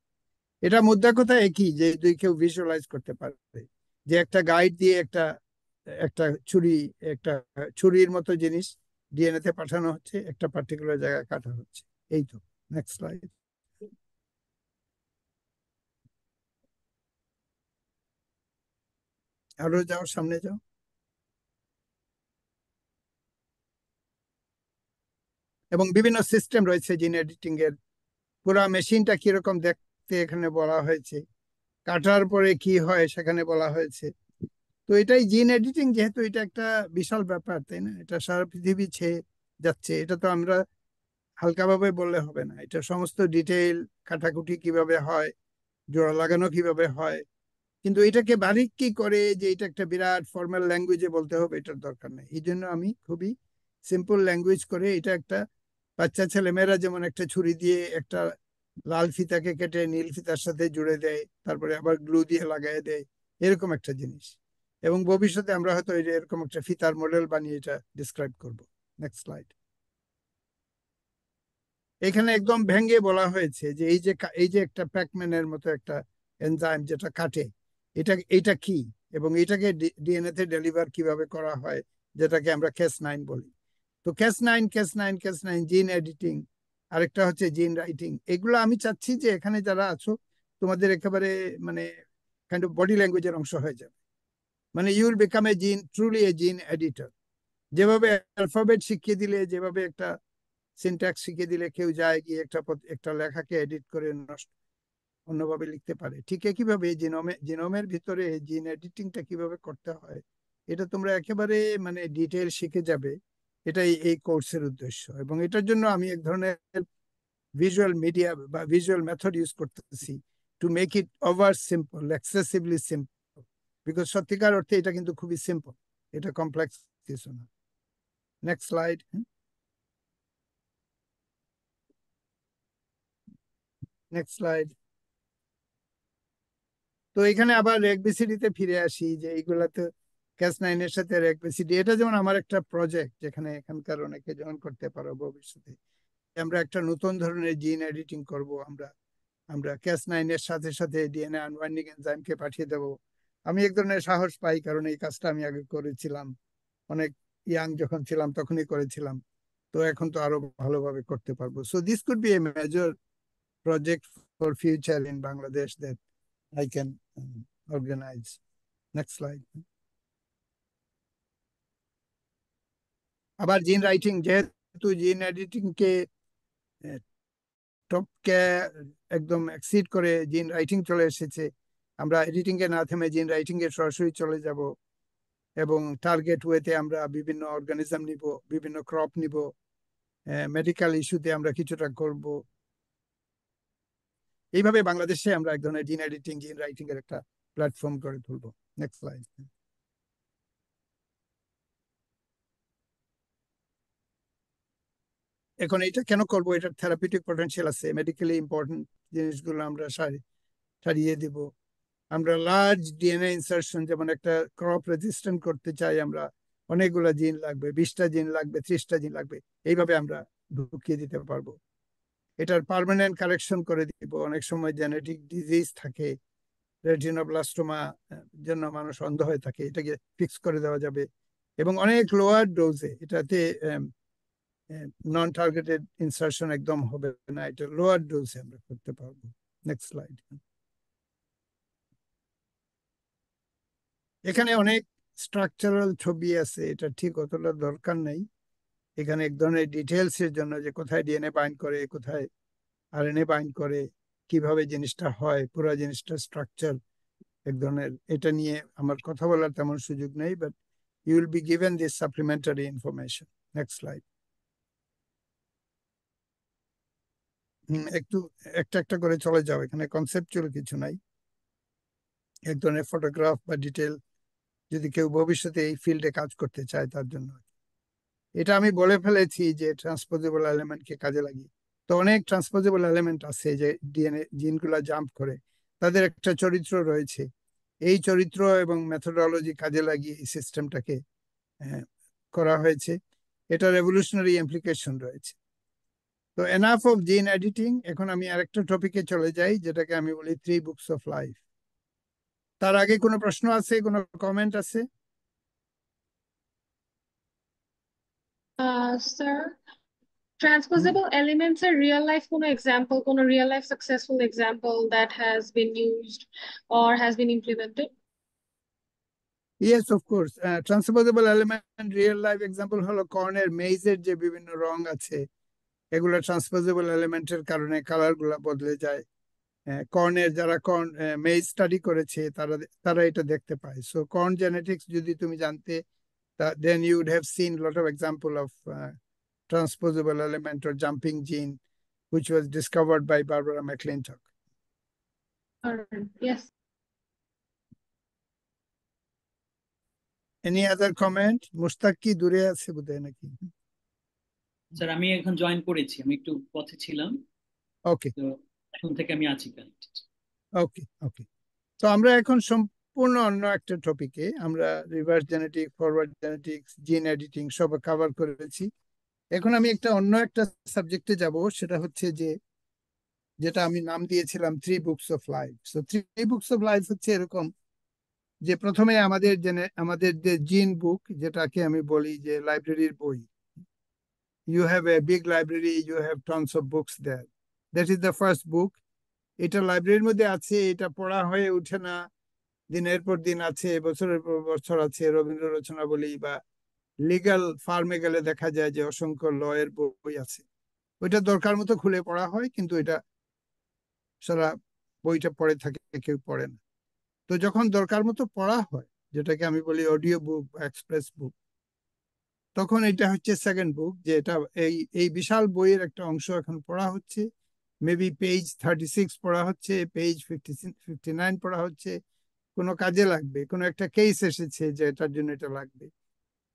এটা মুদ্রা কথা একই, যে যদি কেউ ভিজুয়ালাইজ করতে পারবে যে একটা গাইড দিয়ে একটা একটা একটা ছুরির মতো জিনিস ডিএনএ তে পাঠানো হচ্ছে, একটা পার্টিকুলার জায়গায় কাটা হচ্ছে। এই তো। Next slide. আরো যাও, সামনে যাও। এবং বিভিন্ন সিস্টেম রয়েছে জিন এডিটিং এর, পুরা মেশিনটা কিরকম দেখতে এখানে বলা হয়েছে, কাটার পরে কি হয় সেখানে বলা হয়েছে। তো এটাই জিন এডিটিং, যেহেতু এটা একটা বিশাল ব্যাপার, তাই না? এটা সারা পৃথিবী ছেয়ে যাচ্ছে। এটা তো আমরা হালকাভাবে বললে হবে না, এটা সমস্ত ডিটেইল কাটাকুটি কিভাবে হয়, জোড়া লাগানো কিভাবে হয়, কিন্তু এটাকে বারিক কি করে যে এটা একটা বিরাট ফর্মাল ল্যাঙ্গুয়েজে বলতে হবে এটার দরকার নেই। এই জন্য আমি খুবই সিম্পল ল্যাঙ্গুয়েজ করে এটা একটা বাচ্চা ছেলেমেয়েরা যেমন একটা ছুরি দিয়ে একটা লাল ফিতাকে কেটে নীল ফিতার সাথে জুড়ে দেয়, তারপরে আবার গ্লু দিয়ে লাগাই দেয়, এরকম একটা জিনিস। এবং ভবিষ্যতে আমরা হয়তো এরকম একটা ফিতার মডেল বানিয়ে এটা ডিসক্রাইব করব। Next slide. এখানে একদম ভেঙে বলা হয়েছে যে এই যে একটা প্যাকম্যানের মতো একটা এনজাইম যেটা কাটে, এটা কি এবং এটাকে ডিএনএ তে ডেলিভার কিভাবে করা হয়, যেটাকে আমরা Cas9 বলি। তো Cas9 জিন এডিটিং, আরেকটা হচ্ছে জিন রাইটিং। এগুলো আমি চাচ্ছি যে এখানে যারা আছো তোমাদের একেবারে মানে কাইন্ড অফ বডি ল্যাঙ্গুয়েজের অংশ হয়ে যাবে। মানে ইউ উইল বিকাম এ জিন, ট্রুলি এ জিন এডিটর। যেভাবে অ্যালফাবেট শিখিয়ে দিলে, যেভাবে একটা সিনট্যাক্স শিখিয়ে দিলে কেউ যায় গিয়ে একটা লেখাকে এডিট করে অন্যভাবে লিখতে পারে, ঠিক একইভাবে জিনোমের ভিতরে জিন এডিটিংটা কিভাবে করতে হয় এটা তোমরা একেবারে মানে ডিটেল শিখে যাবে। এটাই এই কোর্সের উদ্দেশ্য। এবং এটার জন্য আমি এক ধরনের ভিজুয়াল মিডিয়া বা ভিজুয়াল মেথড ইউজ করতেছি to make it over simple, excessively simple, because সত্যিকার অর্থে এটা কিন্তু খুবই সিম্পল, এটা কমপ্লেক্স কিছু না। Next slide. Next slide. তো এখানে আবার রেগবিসিডি তে ফিরে আসি, যে এইগুলাতে Cas9 এর সাথে রেগবিসিডি, এটা যেমন আমার একটা প্রজেক্ট যেখানে এখানকার অনেকে জয়েন করতে পারো ভবিষ্যতে। আমরা একটা নতুন ধরনের জিন এডিটিং করব। আমরা Cas9 এর সাথে সাথে ডিএনএ আনবাইন্ডিং এনজাইমকে পাঠিয়ে দেব। আমি এক ধরনের সাহস পাই, কারণ এই কাজটা আমি আগে করেছিলাম, অনেক ইয়াং যখন ছিলাম তখনই করেছিলাম। তো এখন তো আরো ভালোভাবে করতে পারবো। So this could B a major project for future in Bangladesh that I can organize. Next slide. আবার জিন রাইটিং, যেহেতু জিন এডিটিং কে টপকে একদম এক্সিড করে জিন রাইটিং চলে এসেছে, আমরা এডিটিং এ না থেমে জিন রাইটিং এ সরাসরি চলে যাব এবং টার্গেট ওয়েতে আমরা বিভিন্ন অর্গানিজম নিব, বিভিন্ন ক্রপ নিব, মেডিকেল ইস্যুতে আমরা কিছুটা করব। এইভাবে বাংলাদেশে আমরা এক ধরনের জিন এডিটিং, জিন রাইটিং এর একটা প্ল্যাটফর্ম করে তুলবো। Next slide. এখন এটা কেন করবো, এটার থেরাপিউটিক পটেনশিয়াল আছে, মেডিকেলি ইম্পর্টেন্ট জিনিসগুলো আমরা সারিয়ে দিব। আমরা লার্জ ডিএনএ ইনসার্শন, যেমন একটা ক্রপ রেজিস্ট্যান্ট করতে চাই আমরা, অনেকগুলো জিন লাগবে, 20টা জিন লাগবে, 30টা জিন লাগবে, এইভাবে আমরা ঢুকিয়ে দিতে পারবো। এটার পার্মানেন্ট কারেকশন করে দিব। অনেক সময় জেনেটিক ডিজিজ থাকে, রেটিনোব্লাস্টোমা জন্য মানুষ অন্ধ হয়ে থাকে, এটাকে ফিক্স করে দেওয়া যাবে। এবং অনেক লোয়ার ডোজে, এটাতে নন টার্গেটেড ইনসার্শন একদম হবে না, এটা লোয়ার ডোজে আমরা করতে পারবো। Next slide. এখানে অনেক স্ট্রাকচারাল ছবি আছে, এটা ঠিক অতটা দরকার নেই। এখানে এক ধরনের ডিটেলস এর জন্য, যে কোথায় ডিএনএ বাইন্ড করে, কোথায় আরএনএ বাইন্ড করে, কিভাবে জিনিসটা হয়, পুরো জিনিসটা স্ট্রাকচার এক ধরনের, এটা নিয়ে আমার কথা বলার তেমন সুযোগ নেই, but you will be given this supplementary information. Next slide. একটু একটা করে চলে যাও, এখানে কনসেপচুয়াল কিছু নাই, এক ধরনের ফটোগ্রাফ বা ডিটেল যদি কেউ ভবিষ্যতে এই ফিল্ডে কাজ করতে চায় তার জন্য। এটা আমি বলে ফেলেছি যে ট্রান্সপোজেবল এলিমেন্টকে কাজে লাগিয়ে, তো অনেক ট্রান্সপোজেবল এলিমেন্ট আছে যে ডিএনএ জিনগুলা জাম্প করে, তাদের একটা চরিত্র রয়েছে। এই চরিত্র এবং মেথোডোলজি কাজে লাগিয়ে এই সিস্টেমটাকে করা হয়েছে। এটা রেভলিউশনারি ইমপ্লিকেশন রয়েছে। তো এনাফ অফ জিন এডিটিং। এখন আমি আরেকটা টপিকে চলে যাই, যেটাকে আমি বলি 3 বুকস অফ লাইফ। তার আগে কোনো প্রশ্ন আছে, কোনো কমেন্ট আছে? Sir, transposable elements are real life কোনো example, কোনো real life successful example that has been used or has been implemented? Yes, of course. Transposable element real life example হলো কর্নের মেইজের যে বিভিন্ন রং আছে, এগুলো ট্রান্সপোজেবল এলিমেন্টের কারণে কালার গুলা বদলে যায়। কর্নের যারা মেইজ স্টাডি করেছে তারা এটা দেখতে পায়। সো কর্ন জেনেটিক্স যদি তুমি জানতে, then you would have seen a lot of example of transposable element or jumping gene which was discovered by Barbara McClintock. Yes. Any other comment? Mushtaq কি দূরে আছে বোধহয় নাকি? স্যার আমি এখন জয়েন করেছি, আমি একটু পথে ছিলাম, ওকে তো এখন থেকে আমি আছি কানেক্টেড। ওকে ওকে। তো আমরা এখন সম্পূর্ণ অন্য একটা টপিকে, আমরা reverse genetic, forward genetics, gene editing সব কভার করেছি। এখন আমি অন্য একটা সাবজেক্টে যাব, সেটা হচ্ছে যেটা আমি নাম দিয়েছিলাম 3 books of life. So 3 books of life হচ্ছে এরকম যে প্রথমে আমাদের যে জিন বুক, যেটাকে আমি বলি যে লাইব্রেরির বই, you have a big library, you have tons of books there. That is the first book. এটা লাইব্রেরির মধ্যে আছে, এটা পড়া হয়ে ওঠে না, দিনের পর দিন আছে, বছরের পর বছর আছে। রবীন্দ্র রচনাবলী বা লিগ্যাল ফার্মে গেলে দেখা যায় যে অসংখ্য লয়ের বই আছে, ওইটা দরকার মতো খুলে পড়া হয়, কিন্তু এটা সারা বইটা পড়ে থাকে, কেউ পড়ে না। তো যখন দরকার মতো পড়া হয়, যেটাকে আমি বলি অডিও বুক বা এক্সপ্রেস বুক, তখন এটা হচ্ছে সেকেন্ড বুক, যে এটা এই বিশাল বইয়ের একটা অংশ এখন পড়া হচ্ছে, মেবি পেজ 36 পড়া হচ্ছে, পেজ 59 পড়া হচ্ছে, কোনো কাজে লাগবে, কোনো একটা কেস এসেছে যে এটার জন্য এটা লাগবে,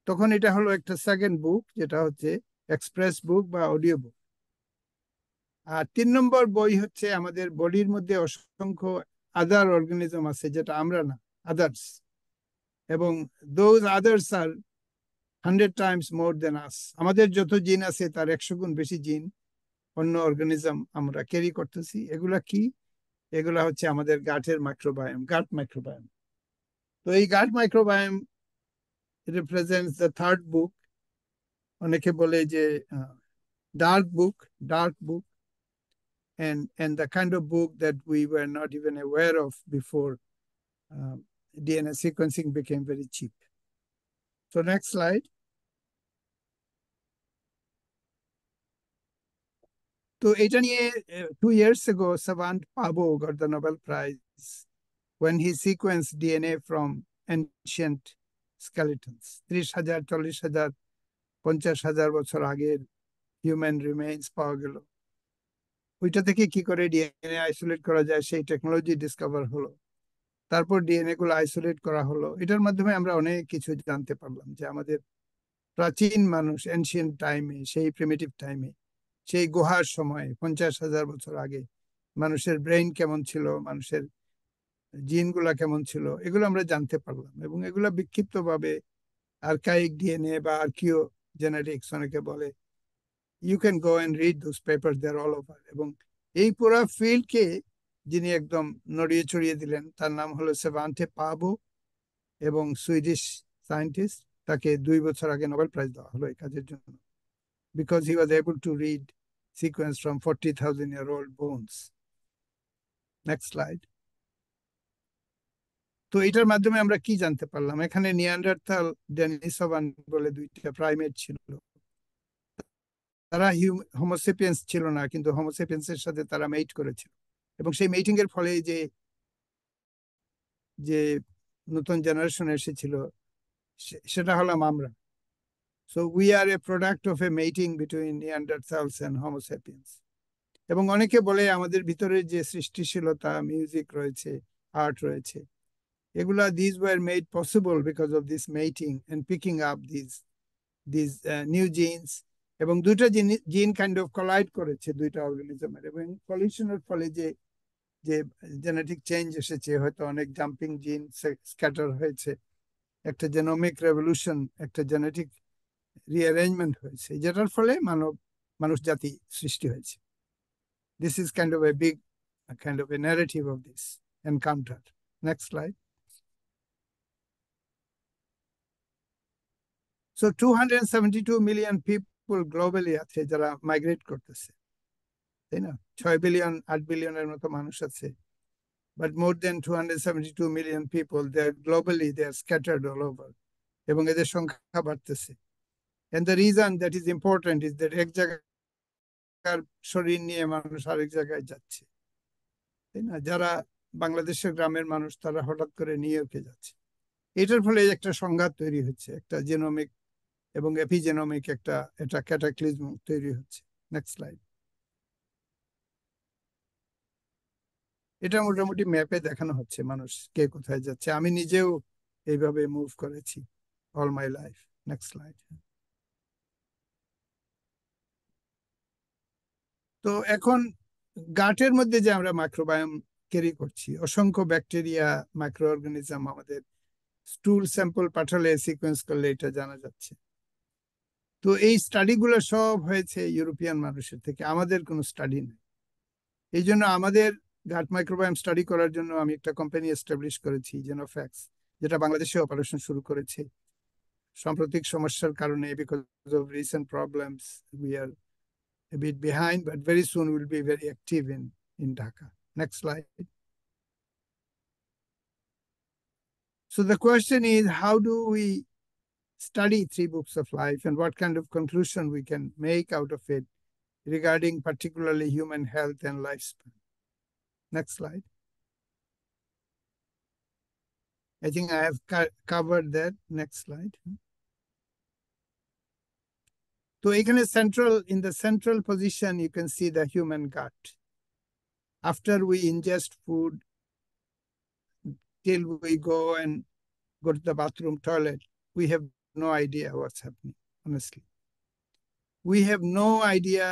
তখন এটা হলো একটা সেকেন্ড বুক, যেটা হচ্ছে এক্সপ্রেস বুক বা অডিও বুক। আর 3 নম্বর বই হচ্ছে আমাদের বডির মধ্যে অসংখ্য আদার অর্গানিজম আছে, যেটা আমরা না, আদার্স, এবং those others are 100 times more than us. আমাদের যত জিন আছে তার 100 গুণ বেশি জিন অন্য অর্গানিজম আমরা ক্যারি করতেছি। এগুলা কি? এগুলা হচ্ছে আমাদের গাটের মাইক্রোবায়োম, গাট মাইক্রোবায়োম। তো এই gut microbiome represents the third book. অনেকে বলে যে dark book, and the kind of book that we were not even aware of before DNA sequencing became very cheap. So next slide. তো এটা নিয়ে 2 years ago Savant Pabo got the Nobel Prize when he sequenced DNA from ancient skeletons. 30,000, 40,000, 50,000 বছর আগের human remains পাওয়া গেল। ওইটা থেকে কি করে ডিএনএ আইসোলেট করা যায় সেই টেকনোলজি ডিসকভার হলো। তারপর ডিএনএ গুলো আইসোলেট করা হলো। এটার মাধ্যমে আমরা অনেক কিছু জানতে পারলাম, যে আমাদের প্রাচীন মানুষ এনশিয়েন্ট টাইমে, সেই প্রিমিটিভ টাইমে, সেই গুহার সময় 50,000 বছর আগে মানুষের ব্রেইন কেমন ছিল, মানুষের জিনগুলা কেমন ছিল, এগুলো আমরা জানতে পারলাম। এবং এগুলো বিক্ষিপ্ত ভাবে আর্কাইক ডিএনএ বা আর্কিও জেনেটিক্স অনেকে বলে, you can go and read those paper, they are all over. এবং এই পুরো ফিল্ডকে যিনি একদম নড়িয়ে চড়িয়ে দিলেন, তার নাম হলো সেভান্তে পাবো, এবং সুইডিশ সায়েন্টিস্ট। তাকে 2 বছর আগে নোবেল প্রাইজ দেওয়া হলো এই কাজের জন্য, because he was able to read sequence from 40,000-year-old bones. Next slide. তো এটার মাধ্যমে আমরা কি জানতে পারলাম? এখানে নিয়ান্ডারথাল, ডেনিসোভান বলে 2টা প্রাইমেট ছিল। তারা হোমোসেপিয়েন্স ছিল না, কিন্তু হোমোসেপিয়েন্সের সাথে তারা মেইট করেছিল, এবং সেই মেইটিং এর ফলে যে নতুন জেনারেশন এসেছিল, সেটা হলাম আমরা। So we are a product of a mating between Neanderthals and Homo sapiens. এবং অনেকে বলে আমাদের ভিতরে যে সৃষ্টিশীলতা, মিউজিক রয়েছে, আর্ট রয়েছে, এগুলা these were made possible because of this mating and picking up these new genes. এবং 2টা জিন কাইন্ড অফ কোলাইড করেছে 2টা অর্গানিজমের, এবং কলিশনের ফলে যে জেনেটিক চেঞ্জ এসেছে, হয়তো অনেক জাম্পিং জিন স্ক্যাটার হয়েছে, একটা জেনোমিক রেভলিউশন, একটা জেনেটিক রিঅ্যারেঞ্জমেন্ট হয়েছে, যেটার ফলে মানুষ জাতি সৃষ্টি হয়েছে। This is kind of a narrative of this encounter. Next slide. So 272 million people globally আছে যারা মাইগ্রেট করতেছে, তাই না? 6 বিলিয়ন 8 বিলিয়নের মতো মানুষ আছে, but more than 272 million people, they are globally, they are scattered all over, এবং এদের সংখ্যা বাড়তেছে। And the reason that is important is that এক জায়গার শরীর নিয়ে মানুষ আরেক জায়গায় যাচ্ছে, তাই না? যারা বাংলাদেশের গ্রামের মানুষ, তারা হঠাৎ করে নিউ ইয়র্কে যাচ্ছে। এটার ফলে একটা সংঘাত তৈরি হচ্ছে, একটা জেনোমিক এবং এপিজেনোমিক একটা ক্যাটাক্লিজম তৈরি হচ্ছে। Next slide. এটা মোটামুটি ম্যাপে দেখানো হচ্ছে মানুষ কে কোথায় যাচ্ছে। আমি নিজেও এইভাবে মুভ করেছি all my life. Next slide. তো এখন গাটের মধ্যে যে আমরা মাইক্রোবায়োম ক্যারি করছি, অসংখ্য ব্যাকটেরিয়া, মাইক্রো অর্গানিজম, আমাদের স্টুল স্যাম্পল পাঠালে সিকোয়েন্স করলে এটা জানা যাচ্ছে। তো এই স্টাডিগুলো সব হয়েছে ইউরোপিয়ান মানুষের থেকে, আমাদের কোনো স্টাডি নেই। এই জন্য আমাদের গাট মাইক্রোবায়োম স্টাডি করার জন্য আমি একটা কোম্পানি এস্টাবলিশ করেছি, জেনোফ্যাক্স, যেটা বাংলাদেশে অপারেশন শুরু করেছে। সাম্প্রতিক সমস্যার কারণে, because of recent problems, we are a bit behind, but very soon we'll be very active in Dhaka. Next slide. So the question is, how do we study 3 books of life and what kind of conclusion we can make out of it regarding particularly human health and lifespan? Next slide. I think I have covered that. Next slide. So in the central position, you can see the human gut. After we ingest food, till we go to the bathroom, toilet, we have no idea what's happening, honestly. We have no idea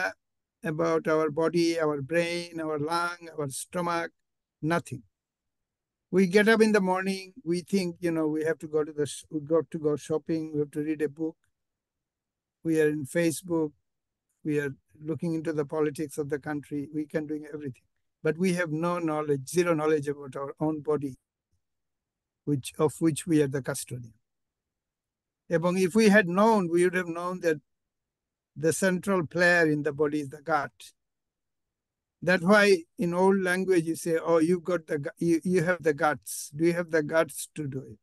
about our body, our brain, our lung, our stomach, nothing. We get up in the morning, we think, we have to go shopping, we have to read a book. We are in Facebook, we are looking into the politics of the country, we can do everything. But we have no knowledge, zero knowledge about our own body, of which we are the custodian. And if we had known, we would have known that the central player in the body is the gut. That's why in old language you say, oh, you have the guts. Do you have the guts to do it?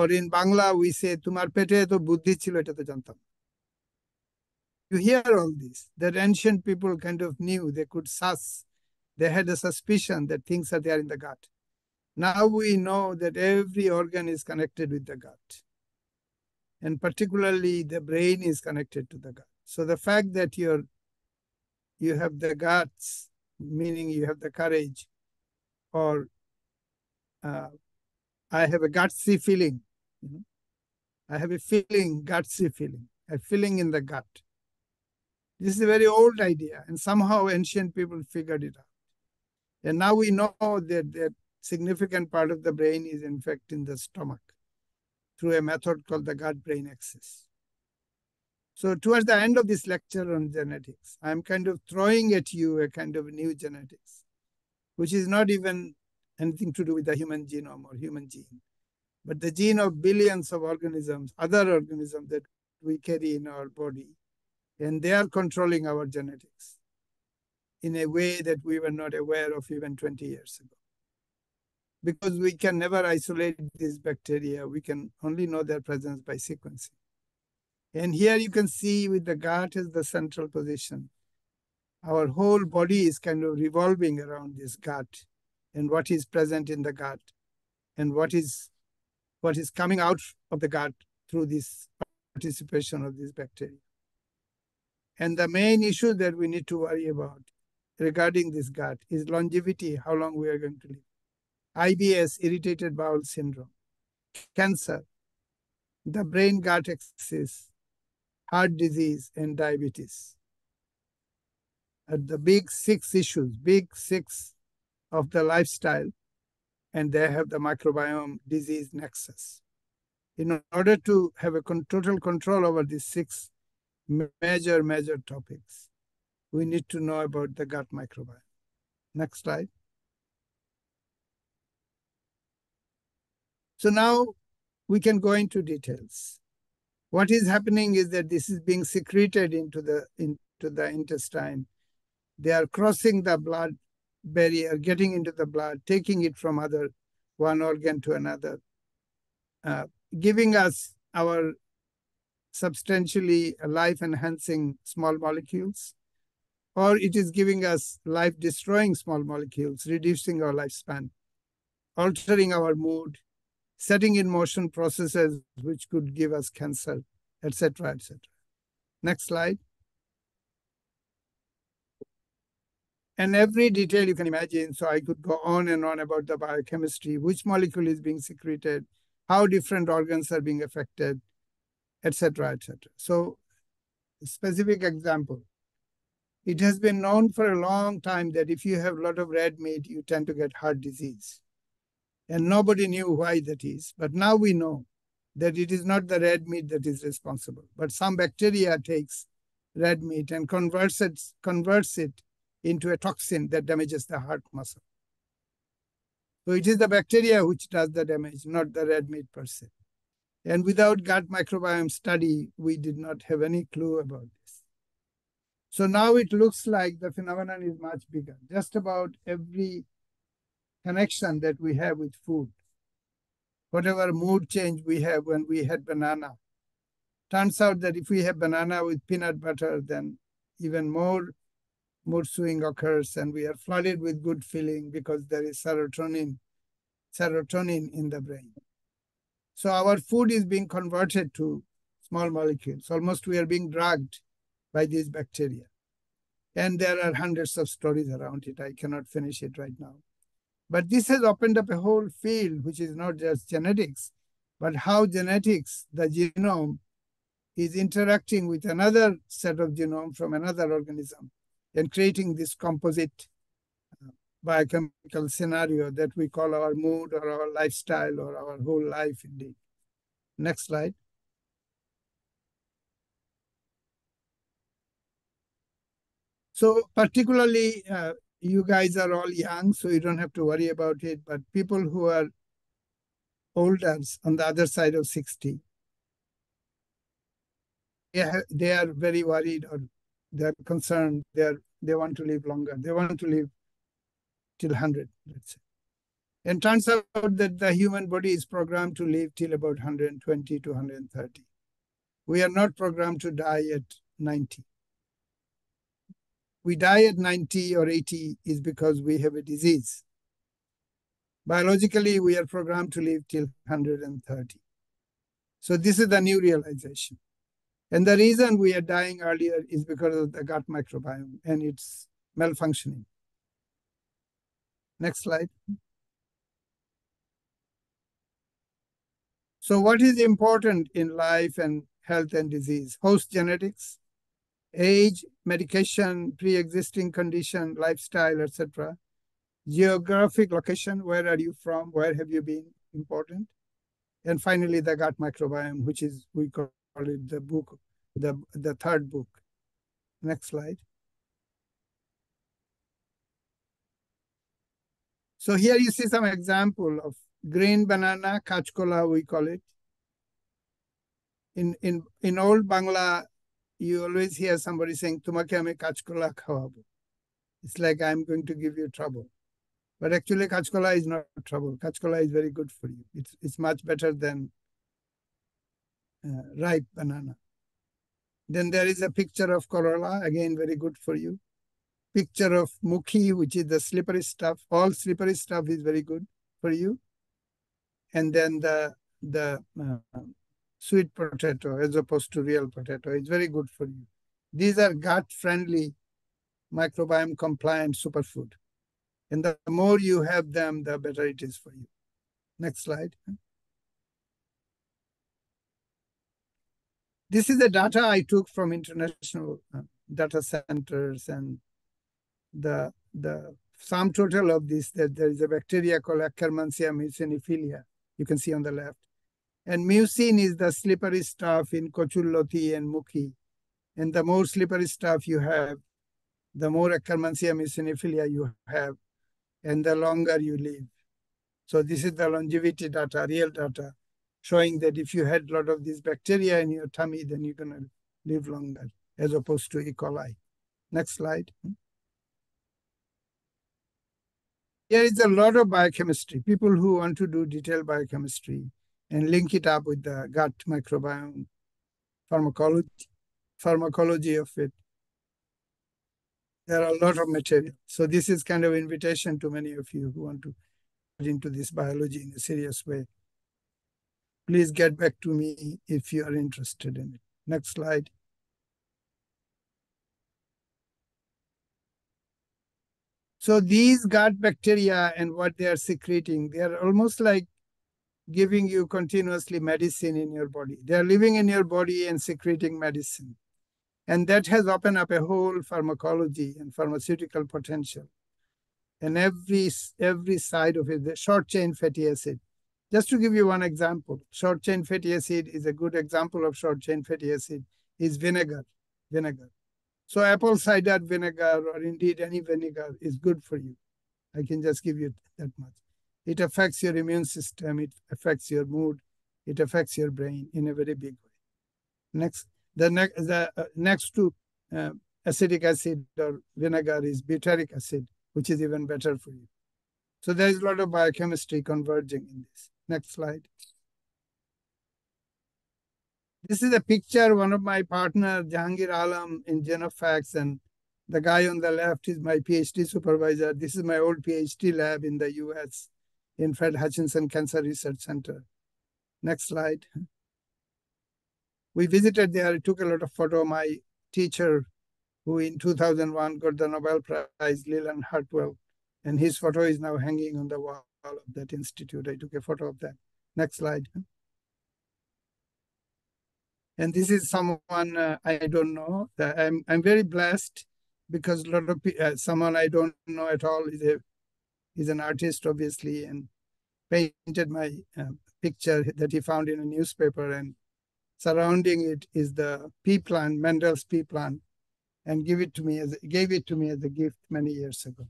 Or in Bangla we say, tumar pete to buddhi chilo, eta to jantam. You hear all this, that ancient people kind of knew, they could suss, they had a suspicion that things are there in the gut. Now we know that every organ is connected with the gut. And particularly the brain is connected to the gut. So the fact that you have the guts, meaning you have the courage, or I have a gutsy feeling. I have a feeling, gutsy feeling, a feeling in the gut. This is a very old idea, and somehow ancient people figured it out. And now we know that significant part of the brain is in fact in the stomach, through a method called the gut-brain axis. So towards the end of this lecture on genetics, I'm kind of throwing at you a kind of new genetics, which is not even anything to do with the human genome or human gene, but the gene of billions of organisms, other organisms that we carry in our body, and they are controlling our genetics in a way that we were not aware of even 20 years ago. Because we can never isolate these bacteria, we can only know their presence by sequencing. And here you can see with the gut as the central position, our whole body is kind of revolving around this gut and what is present in the gut and what is coming out of the gut through this participation of these bacteria. And the main issue that we need to worry about regarding this gut is longevity, how long we are going to live. IBS, irritated bowel syndrome, cancer, the brain-gut axis, heart disease, and diabetes are the big 6 issues, big 6 of the lifestyle, and they have the microbiome disease nexus. In order to have a total control over these 6 major topics, we need to know about the gut microbiome. Next slide. So now we can go into details. What is happening is that this is being secreted into the intestine. They are crossing the blood barrier, getting into the blood, taking it from one organ to another, giving us our substantially life-enhancing small molecules, or it is giving us life-destroying small molecules, reducing our lifespan, altering our mood, setting in motion processes which could give us cancer, etc., etc. Next slide. And every detail you can imagine. So I could go on and on about the biochemistry, which molecule is being secreted, how different organs are being affected, etc., etc. So specific example. It has been known for a long time that if you have a lot of red meat, you tend to get heart disease. And nobody knew why that is. But now we know that it is not the red meat that is responsible, but some bacteria takes red meat and converts it into a toxin that damages the heart muscle. So it is the bacteria which does the damage, not the red meat per se. And without gut microbiome study, we did not have any clue about this. So now it looks like the phenomenon is much bigger. Just about every connection that we have with food, whatever mood change we have when we had banana, turns out that if we have banana with peanut butter, then even more mood swing occurs, and we are flooded with good feeling because there is serotonin in the brain. So our food is being converted to small molecules. Almost we are being drugged by these bacteria. And there are hundreds of stories around it. I cannot finish it right now. But this has opened up a whole field, which is not just genetics, but how genetics, the genome, is interacting with another set of genome from another organism and creating this composite biochemical scenario that we call our mood or our lifestyle or our whole life indeed. Next slide. So particularly, you guys are all young, so you don't have to worry about it, but people who are older on the other side of 60, they are very worried or they're concerned. They want to live longer. They want to live till 100, let's say. And turns out that the human body is programmed to live till about 120 to 130. We are not programmed to die at 90. We die at 90 or 80 is because we have a disease. Biologically, we are programmed to live till 130. So this is the new realization. And the reason we are dying earlier is because of the gut microbiome and its malfunctioning. Next slide. So what is important in life and health and disease? Host genetics, age, medication, pre-existing condition, lifestyle, etc. Geographic location, where are you from? Where have you been? Important. And finally, the gut microbiome, which is, we call it the book, the third book. Next slide. So here you see some example of green banana, kachkola, we call it. In old Bangla, you always hear somebody saying, "Tumake ame kachkola khawabo." It's like I'm going to give you trouble. But actually, kachkola is not trouble. Kachkola is very good for you. It's much better than ripe banana. Then there is a picture of corolla, again, very good for you. Picture of mukhi, which is the slippery stuff. All slippery stuff is very good for you. And then the sweet potato as opposed to real potato is very good for you. These are gut-friendly, microbiome-compliant superfood. And the more you have them, the better it is for you. Next slide. This is the data I took from international data centers, and the sum total of this, that there is a bacteria called Akkermansia muciniphilia, you can see on the left. And mucin is the slippery stuff in kochulloti and mukhi. And the more slippery stuff you have, the more Akkermansia muciniphilia you have, and the longer you live. So this is the longevity data, real data, showing that if you had a lot of these bacteria in your tummy, then you're going to live longer, as opposed to E. coli. Next slide. Here is a lot of biochemistry. People who want to do detailed biochemistry and link it up with the gut microbiome, pharmacology of it. There are a lot of material. So this is kind of invitation to many of you who want to get into this biology in a serious way. Please get back to me if you are interested in it. Next slide. So these gut bacteria and what they are secreting, they are almost like giving you continuously medicine in your body. They are living in your body and secreting medicine. And that has opened up a whole pharmacology and pharmaceutical potential. And every side of it, the short chain fatty acid. Just to give you one example, short chain fatty acid is a good example of short chain fatty acid is vinegar. So apple cider vinegar or indeed any vinegar is good for you. I can just give you that much. It affects your immune system. It affects your mood. It affects your brain in a very big way. Next to acetic acid or vinegar is butyric acid, which is even better for you. So there is a lot of biochemistry converging in this. Next slide. This is a picture, one of my partner, Jahangir Alam in Genofax, and the guy on the left is my PhD supervisor. This is my old PhD lab in the US in Fred Hutchinson Cancer Research Center. Next slide. We visited there, I took a lot of photo. My teacher, who in 2001 got the Nobel Prize, Leland Hartwell, and his photo is now hanging on the wall of that institute. I took a photo of that. Next slide. And this is someone I don't know. I'm very blessed because a lot of someone I don't know at all is an artist, obviously, and painted my picture that he found in a newspaper, and surrounding it is the pea plant, Mendel's pea plant, and gave it to me as a gift many years ago.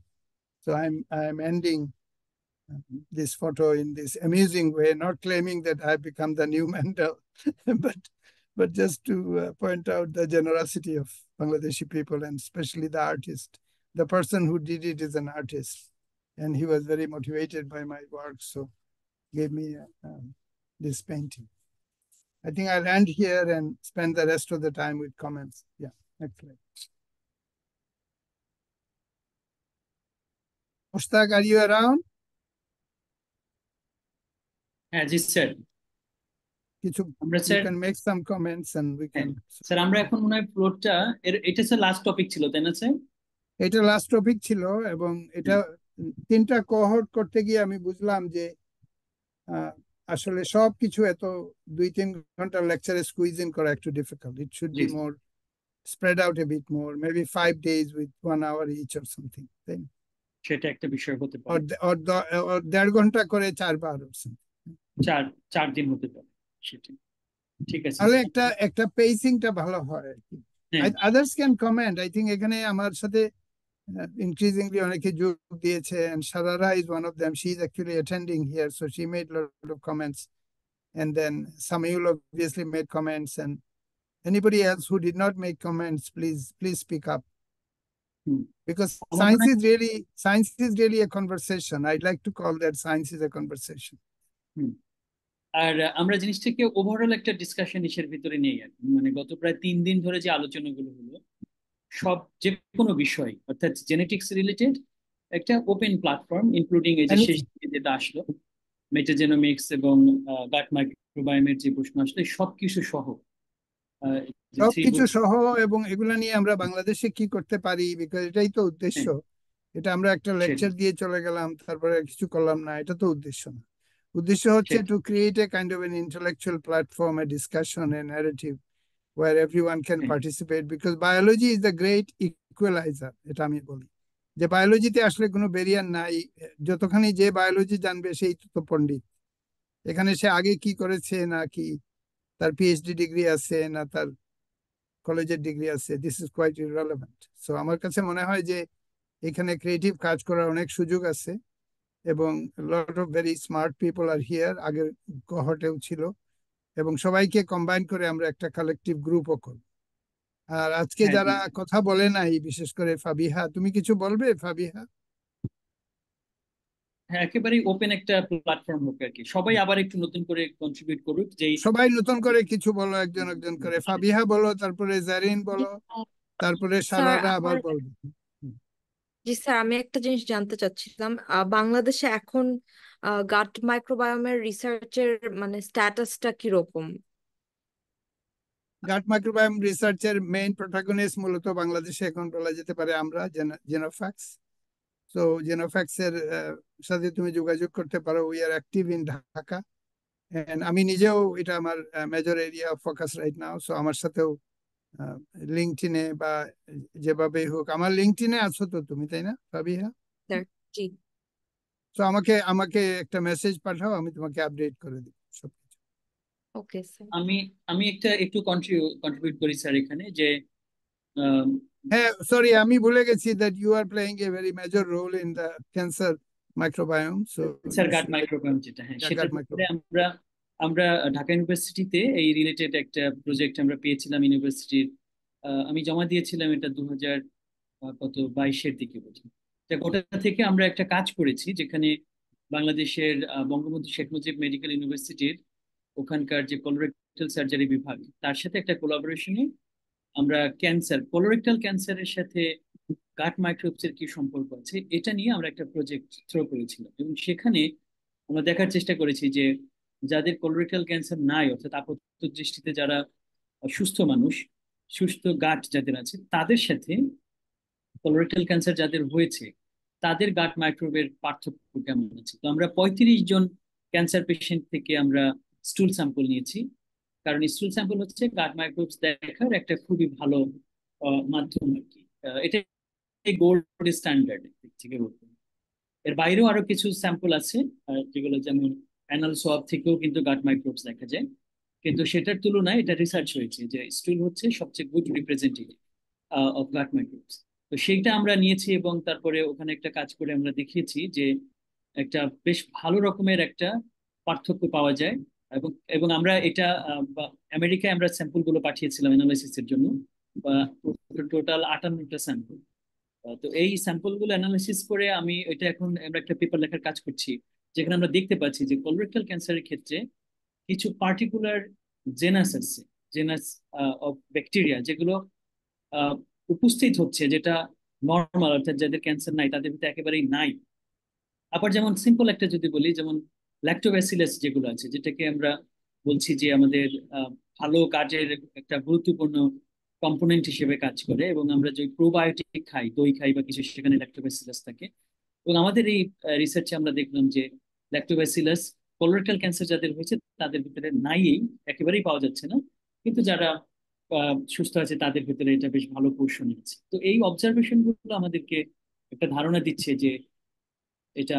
So I'm ending this photo in this amusing way, not claiming that I've become the new Mendel, but just to point out the generosity of Bangladeshi people, and especially the artist. The person who did it is an artist, and he was very motivated by my work, so gave me this painting. I think I'll end here and spend the rest of the time with comments. Yeah, next slide. Mushtaq, are you around? হ্যাঁ জি sir আমরা You sir can make some comments and we can. Sir আমরা এখন মনে হয় ফ্লোরটা এটা sir last topic ছিল তাই না স্যার? এটা লাস্ট টপিক ছিল এবং এটা 3টা কোহর্ট করতে গিয়ে আমি বুঝলাম যে আসলে সবকিছু এত 2-3 ঘন্টার লেকচারে স্কুইজ ইন করা একটু difficult. It should be more spread out a bit more, maybe 5 days with 1 hour each or something. সেটা একটা বিষয় হতে পারে, or 1.5 ঘন্টা করে 4 বার or something. 4 দিন হতে পারে, সেটা ঠিক আছে। তাহলে একটা পেসিংটা ভালো হয় আর কি। Others can comment. I think এখানে আমার সাথে increasingly অনেকে যোগ দিয়েছে, and Sharara is one of them. She's actually attending here, so she made a lot of comments. And then Samuel obviously made comments, and anybody else who did not make comments, please speak up. Because science is really a conversation. I'd like to call that science is a conversation. আর আমরা জিনিসটাকে overall একটা discussion ইসের ভিতরে নিয়ে গেলাম, মানে গত প্রায় 3 দিন ধরে যে আলোচনাগুলো হলো সব যে কোনো বিষয় অর্থাৎ জেনেটিক্স রিলেটেড একটা ওপেন প্ল্যাটফর্ম, ইনক্লুডিং এই যে শেষ দিকে যেটা আসলো মেটাজেনোমিক্স এবং গাট মাইক্রোবায়োমের যে প্রশ্ন আসলো সবকিছু সহ এবং এগুলা নিয়ে আমরা বাংলাদেশে কি করতে পারি, বিকজ এটাই তো উদ্দেশ্য। এটা আমরা একটা লেকচার দিয়ে চলে গেলাম তারপরে কিছু করলাম না, এটা তো উদ্দেশ্য না। উদ্দেশ্য হচ্ছে to create a kind of an intellectual platform, a discussion, a narrative where everyone can participate, because biology is the great equalizer. এটা আমি বলি যে বায়োলজিতে আসলে কোনো ব্যারিয়ার নাই, যতখানি যে বায়োলজি জানবে সেই তো পণ্ডিত। এখানে সে আগে কি করেছে না কি তার পিএইচডি ডিগ্রি আছে না তার কলেজের ডিগ্রি আছে, this is quite irrelevant. So আমার কাছে মনে হয় যে এখানে ক্রিয়েটিভ কাজ করার অনেক সুযোগ আছে এবং lot of very smart people R here, আগের কোহর্টেও ছিল, এবং সবাইকে কম্বাইন করে আমরা একটা কালেকটিভ গ্রুপও করব। আর আজকে যারা কথা বলে নাই, বিশেষ করে ফাবিহা, তুমি কিছু বলবে ফাবিহা? হ্যাঁ, একেবারে ওপেন একটা প্ল্যাটফর্ম হোক আর কি, সবাই আবার একটু নতুন করে কন্ট্রিবিউট করুক, যে সবাই নতুন করে কিছু বলো, একজন করে। ফাবিহা বলো, তারপরে জারিন বলো, তারপরে সারারা আবার বলবে। জি স্যার, আমি একটা জিনিস জানতে চাচ্ছিলাম, বাংলাদেশে এখন গাট মাইক্রোবায়োমের রিসার্চের মানে স্ট্যাটাসটা কিরকম? গাট মাইক্রোবায়োম রিসার্চের মেইন প্রোটাগনিস্ট মূলত বাংলাদেশে এখন বলা যেতে পারে আমরা, জেনোফ্যাক্স। তো সো জেনোফ্যাক্স এর সাথে তুমি যোগাযোগ করতে পারো। We are active in Dhaka, and আমি নিজেও এটা আমার major area of focus right now. So আমার সাথেও লিঙ্কডইনে বা যেভাবেই হোক, আমার লিঙ্কডইনে আছো তো তুমি, তাই না ফাবিহা? স্যার জি তো আমাকে একটা মেসেজ পাঠাও, আমি তোমাকে আপডেট করে দিব সবকিছু। ওকে স্যার আমি আমি একটু কন্ট্রিবিউট করি স্যার এখানে যে আম, হ্যাঁ, সরি, আমি ভুলে গেছি that you are playing a very major role in the cancer microbiome. So sir gut microbiome যেটা, হ্যাঁ সেটা গাট মাইক্রো, আমরা আমরা ঢাকা ইউনিভার্সিটিতে এই রিলেটেড একটা প্রজেক্ট আমরা পেয়েছিলাম ইউনিভার্সিটির। আমি জমা দিয়েছিলাম এটা 2022-এর দিকে বুঝি। গোটা থেকে আমরা একটা কাজ করেছি যেখানে বাংলাদেশের বঙ্গবন্ধু শেখ মুজিব মেডিকেল ইউনিভার্সিটির ওখানকার যে কোলোরেক্টাল সার্জারি বিভাগ, তার সাথে একটা কোলাবোরেশনে আমরা কোলোরেক্টাল ক্যান্সারের সাথে গাট মাইক্রোবস এর কি সম্পর্ক আছে এটা নিয়ে আমরা একটা প্রজেক্ট থ্রো করেছিলাম। এবং সেখানে আমরা দেখার চেষ্টা করেছি যে যাদের কোলোরেক্টাল ক্যান্সার নাই, অর্থাৎ আপাত দৃষ্টিতে যারা সুস্থ মানুষ, সুস্থ গাট যাদের আছে, তাদের সাথে কোলোরেক্টাল ক্যান্সার যাদের হয়েছে তাদের গাট মাইক্রোবের পার্থক্য কেমন আছে। তো আমরা 35 জন ক্যান্সার পেশেন্ট থেকে আমরা স্টুল স্যাম্পল নিয়েছি, কারণ স্টুল স্যাম্পল হচ্ছে গাট মাইক্রোবস দেখার একটা খুবই ভালো মাধ্যম আর কি। এটা গোল্ড স্ট্যান্ডার্ড থেকে বলতে। এর বাইরেও আরো কিছু স্যাম্পল আছে যেগুলো যেমন অ্যানাল সোয়াব থেকেও কিন্তু গাট মাইক্রোবস দেখা যায়, কিন্তু সেটার তুলনায় এটা রিসার্চ হয়েছে যে স্টুল হচ্ছে সবচেয়ে good representative of gut microbes. তো সেইটা আমরা নিয়েছি এবং তারপরে ওখানে একটা কাজ করে আমরা দেখিয়েছি যে একটা বেশ ভালো রকমের একটা পার্থক্য পাওয়া যায়। এবং এবং আমরা এটা আমেরিকায় আমরা স্যাম্পল গুলো পাঠিয়েছিলাম অ্যানালাইসিসের জন্য, বা টোটাল 58টা স্যাম্পল। তো এই স্যাম্পল গুলো অ্যানালাইসিস করে আমি এটা এখন আমরা একটা পেপার লেখার কাজ করছি, যেখানে আমরা দেখতে পাচ্ছি যে কোলোরেক্টাল ক্যান্সারের ক্ষেত্রে কিছু পার্টিকুলার জেনাস আছে, জেনাস অফ ব্যাকটেরিয়া যেগুলো উপস্থিত হচ্ছে, যেটা নর্মাল অর্থাৎ যাদের ক্যান্সার নাই তাদের ভিতরে একেবারেই নাই। আবার যেমন সিম্পল একটা যদি বলি, যেমন ল্যাক্টোব্যাসিলাস যেগুলো আছে, যেটাকে আমরা বলছি যে আমাদের ভালো কাজের একটা গুরুত্বপূর্ণ কম্পোনেন্ট হিসেবে কাজ করে, এবং আমরা যে প্রোবায়োটিক খাই, দই খাই বা কিছু, সেখানে ল্যাক্টোব্যাসিলাস থাকে। এবং আমাদের এই রিসার্চে আমরা দেখলাম যে ল্যাক্টোব্যাসিলাস কোলোরেক্টাল ক্যান্সার যাদের হয়েছে তাদের ভিতরে নাই, একেবারেই পাওয়া যাচ্ছে না, কিন্তু যারা সুস্থ আছে তাদের ভিতরে এটা বেশ ভালো পোর্শন আছে। তো এই অবজারভেশন গুলো আমাদেরকে একটা ধারণা দিচ্ছে যে এটা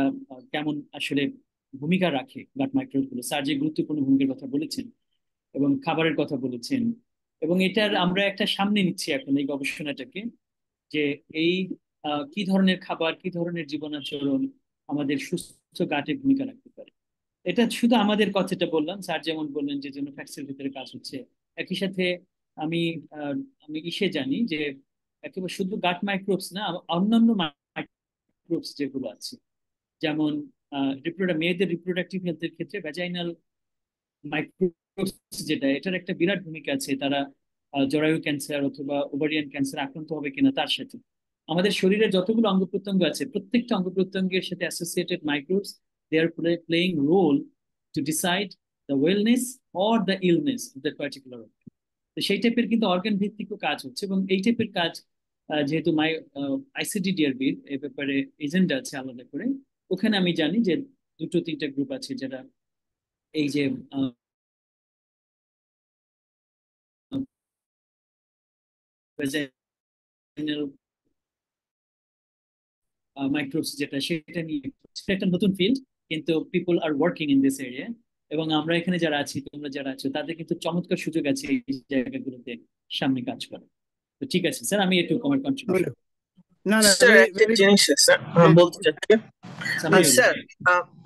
কেমন আসলে ভূমিকা রাখে গাট মাইক্রোব গুলো। স্যার যে গুরুত্বপূর্ণ ভূমিকার কথা বলেছেন এবং খাবারের কথা বলেছেন, এবং এটার আমরা একটা সামনে নিচ্ছি এখন এই গবেষণাটাকে, যে এই কি ধরনের খাবার, কি ধরনের জীবনাচরণ আমাদের সুস্থ গাটে ভূমিকা রাখতে পারে। এটা শুধু আমাদের কথাটা বললাম, স্যার যেমন বললেন যে জেনোফ্যাক্সের ভিতরে কাজ হচ্ছে, একই সাথে আমি আমি জানি যে একেবারে শুধু গাট মাইক্রোবস না, অন্যান্য মাইক্রোবস যেগুলো আছে, যেমন মেয়েদের রিপ্রোডাক্টিভ হেলথের ক্ষেত্রে ভ্যাজাইনাল মাইক্রোবস যেটা, এটার একটা বিরাট ভূমিকা আছে। তারা জরায়ু ক্যান্সার অথবা ওভারিয়ান ক্যান্সার আক্রান্ত হবে কিনা তার সাথে। আমাদের শরীরের যতগুলো অঙ্গ প্রত্যঙ্গ আছে, প্রত্যেকটা অঙ্গ প্রত্যঙ্গের সাথে associated microbes, they are playing role to decide the wellness or the illness of that particular. তো সেই টাইপের কিন্তু অর্গান ভিত্তিকও কাজ হচ্ছে, এবং এই টাইপের কাজ যেহেতু আইসিডিডিআরবির এই ব্যাপারে এজেন্ডা আছে আলাদা করে, ওখানে আমি জানি যে 2-3টা গ্রুপ আছে যারা এই যে মাইক্রোবস যেটা, সেটা নিয়ে সেটা একটা নতুন ফিল্ড, কিন্তু people are working in this area. এবং আমরা এখানে যারা আছি, তোমরা যারা আছো, তাদের কিন্তু চমৎকার সুযোগ আছে এই জায়গাগুলোতে সামনে কাজ করা। তো ঠিক আছে স্যার, আমি একটু কমেন্ট কন্ট্রিবিউশন না না, স্যার একটা জিনিস স্যার বলতে চাচ্ছি। স্যার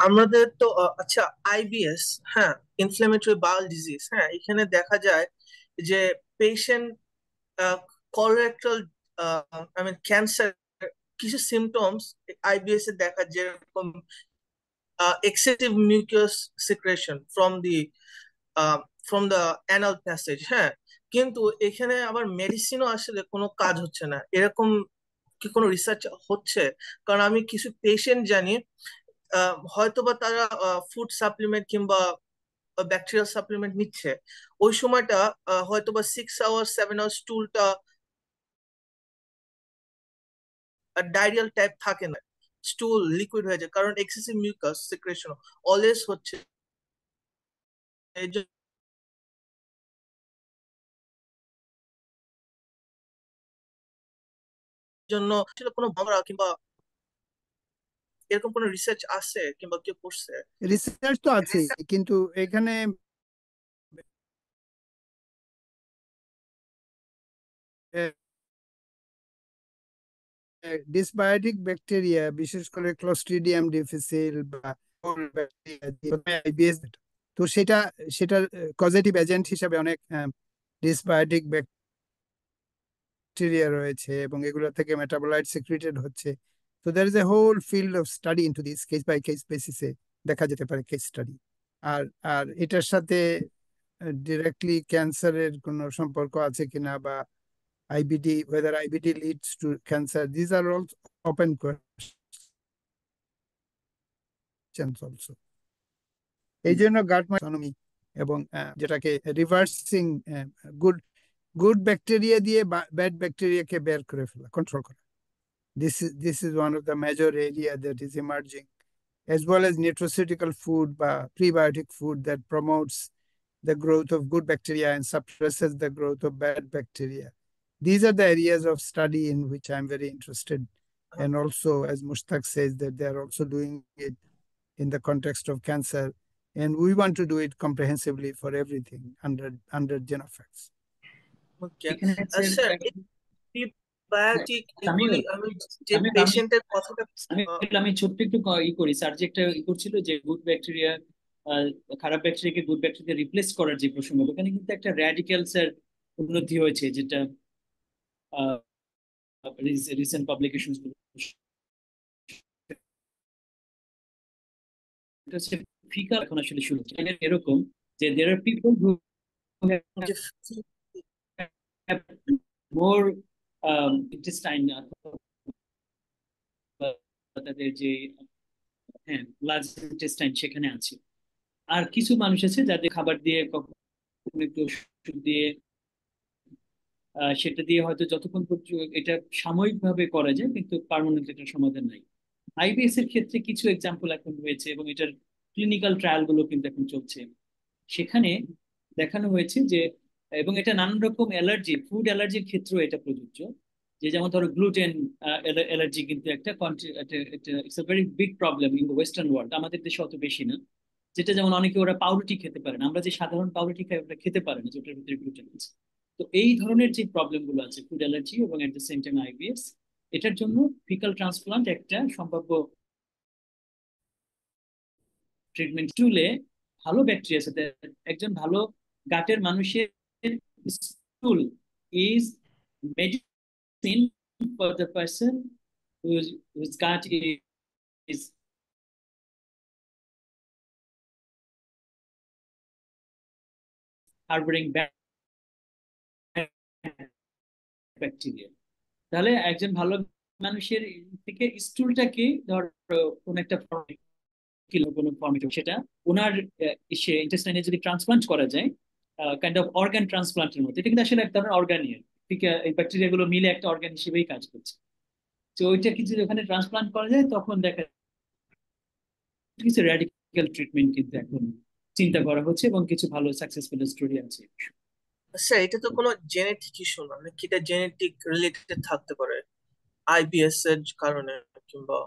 আমাদের তো আচ্ছা আইবিএস, হ্যাঁ, ইনফ্ল্যামেটরি বাউল ডিজিজ, হ্যাঁ, এখানে দেখা যায় যে পেশেন্ট কলোরেক্টাল ক্যান্সার কিছু সিমটমস আইবিএস এ দেখা, যেরকম excessive mucus secretion from the anal passage, হ্যাঁ, কিন্তু এখানে আবার মেডিসিনও আসলে কোনো কাজ হচ্ছে না, এরকম কি কোনো রিসার্চ হচ্ছে? কারণ আমি কিছু পেশেন্ট জানি হয়তোবা তারা ফুড সাপ্লিমেন্ট কিংবা ব্যাকটেরিয়াল সাপ্লিমেন্ট নিচ্ছে, ওই সময়টা হয়তোবা 6 আওয়ার্স 7 আওয়ার্স স্টুলটা ডায়রিয়াল টাইপ থাকে না, স্টুল লিকুইড হয়ে যায়, কারণ এক্সেসিভ মিউকাস সিক্রেশন অলওয়েজ হচ্ছে। এই জন্য আসলে কোনো ভাবনা কিংবা এরকম কোনো রিসার্চ আছে কিংবা কেউ করছে? রিসার্চ তো আছে, কিন্তু এখানে ডিসবায়োটিক ব্যাকটেরিয়া, বিশেষ করে ক্লোস্ট্রিডিয়াম ডিফিসিল বা আইবিএস, তো সেটার কজেটিভ এজেন্ট হিসাবে অনেক ডিসবায়োটিক ব্যাকটেরিয়া রয়েছে এবং এগুলো থেকে মেটাবোলাইট সিক্রেটেড হচ্ছে। তো there is a whole field of study into this, case by case বেসিসে দেখা যেতে পারে কেস স্টাডি। আর আর এটার সাথে ডিরেক্টলি ক্যান্সারের কোনো সম্পর্ক আছে কিনা, বা IBD, whether IBD leads to cancer, these are all open questions also. এই জন্য গাট ইকোনমি এবং যেটাকে রিভার্সিং গুড গুড ব্যাকটেরিয়া দিয়ে ব্যাড ব্যাকটেরিয়াকে বের করে ফেলা, কন্ট্রোল করা, this is one of the major area that is emerging, as well as nutraceutical food বা prebiotic food that promotes the growth of good bacteria and suppresses the growth of bad bacteria. These are the areas of study in which I'm very interested. And also, as Mushtaq says, that they are also doing it in the context of cancer. And we want to do it comprehensively for everything under Genofacts. ওকে এখানে sir, prebiotic Samiul, এগুলি আমি যে পেশেন্টের কথাটা আমি ছোট্ট একটু করি। স্যার যে একটা করছিল যে গুড ব্যাকটেরিয়া খারাপ ব্যাকটেরিয়াকে গুড ব্যাকটেরিয়া রিপ্লেস করার যে প্রসঙ্গ, ওখানে কিন্তু একটা র্যাডিক্যাল স্যার উন্নতি হয়েছে, যেটা রিসেন্ট পাবলিকেশন ফিকাল এখন আসলে শুরু হচ্ছে। এরকম যে there are people who have more intestine, তাদের যে হ্যাঁ লার্জ ইন্টেস্টাইন সেখানে আছে। আর কিছু মানুষ আছে যাদের খাবার দিয়ে কখনো একটু ওষুধ দিয়ে সেটা দিয়ে হয়তো যতক্ষণ পর্যন্ত এটা সাময়িকভাবে করা যায়, কিন্তু পার্মানেন্ট একটা সমাধান নাই। IBS এর ক্ষেত্রে কিছু এক্সাম্পল এখন হয়েছে এবং এটার ক্লিনিক্যাল ট্রায়াল গুলো কিন্তু এখন চলছে। সেখানে দেখানো হয়েছে যে, এবং এটা নানান রকম অ্যালার্জি, ফুড অ্যালার্জির ক্ষেত্রেও এটা প্রযোজ্য। যে যেমন ধরো গ্লুটেন অ্যালার্জি কিন্তু একটা it's a very big problem in the western world, আমাদের দেশে অত বেশি না। যেটা যেমন অনেকে ওরা পাউরুটি খেতে পারে না, আমরা যে সাধারণ পাউরুটি খাই ওটা খেতে পারে না, যেটার ভিতরে গ্লুটেন আছে। তো এই ধরনের যে প্রবলেম গুলো আছে ফুড অ্যালার্জি এবং at the same time IBS, এটার জন্য ফিকাল ট্রান্সপ্লান্ট একটা সম্ভাব্য ট্রিটমেন্ট। স্টুলে ভালো ব্যাকটেরিয়া সাথে একজন ভালো গাটের মানুষের স্টুল is medicine for the person whose gut is harboring bad bacteria. তাহলে একজন ভালো মানুষের থেকে স্টুলটাকে ধর কোন একটা কোনো ফর্মেট সেটা ওনার সে ইন্টেস্টাইনে যদি ট্রান্সপ্লান্ট করা যায়, কাইন্ড অফ অর্গান ট্রান্সপ্লান্টের মতো, এটা কিন্তু আসলে এক ধরনের অর্গানই, ঠিক এই ব্যাকটেরিয়া গুলো মিলে একটা অর্গান হিসেবেই কাজ করছে। তো ওইটা কিছু ওখানে ট্রান্সপ্লান্ট করা যায়, তখন দেখা কিছু র্যাডিক্যাল ট্রিটমেন্ট কিন্তু এখন চিন্তা করা হচ্ছে এবং কিছু ভালো সাকসেসফুল স্টোরি আছে। স্যার, এটা তো কোনো জেনেটিক ইস্যু না, নাকি এটা জেনেটিক রিলেটেড থাকতে পারে IBS এর কারণে কিংবা?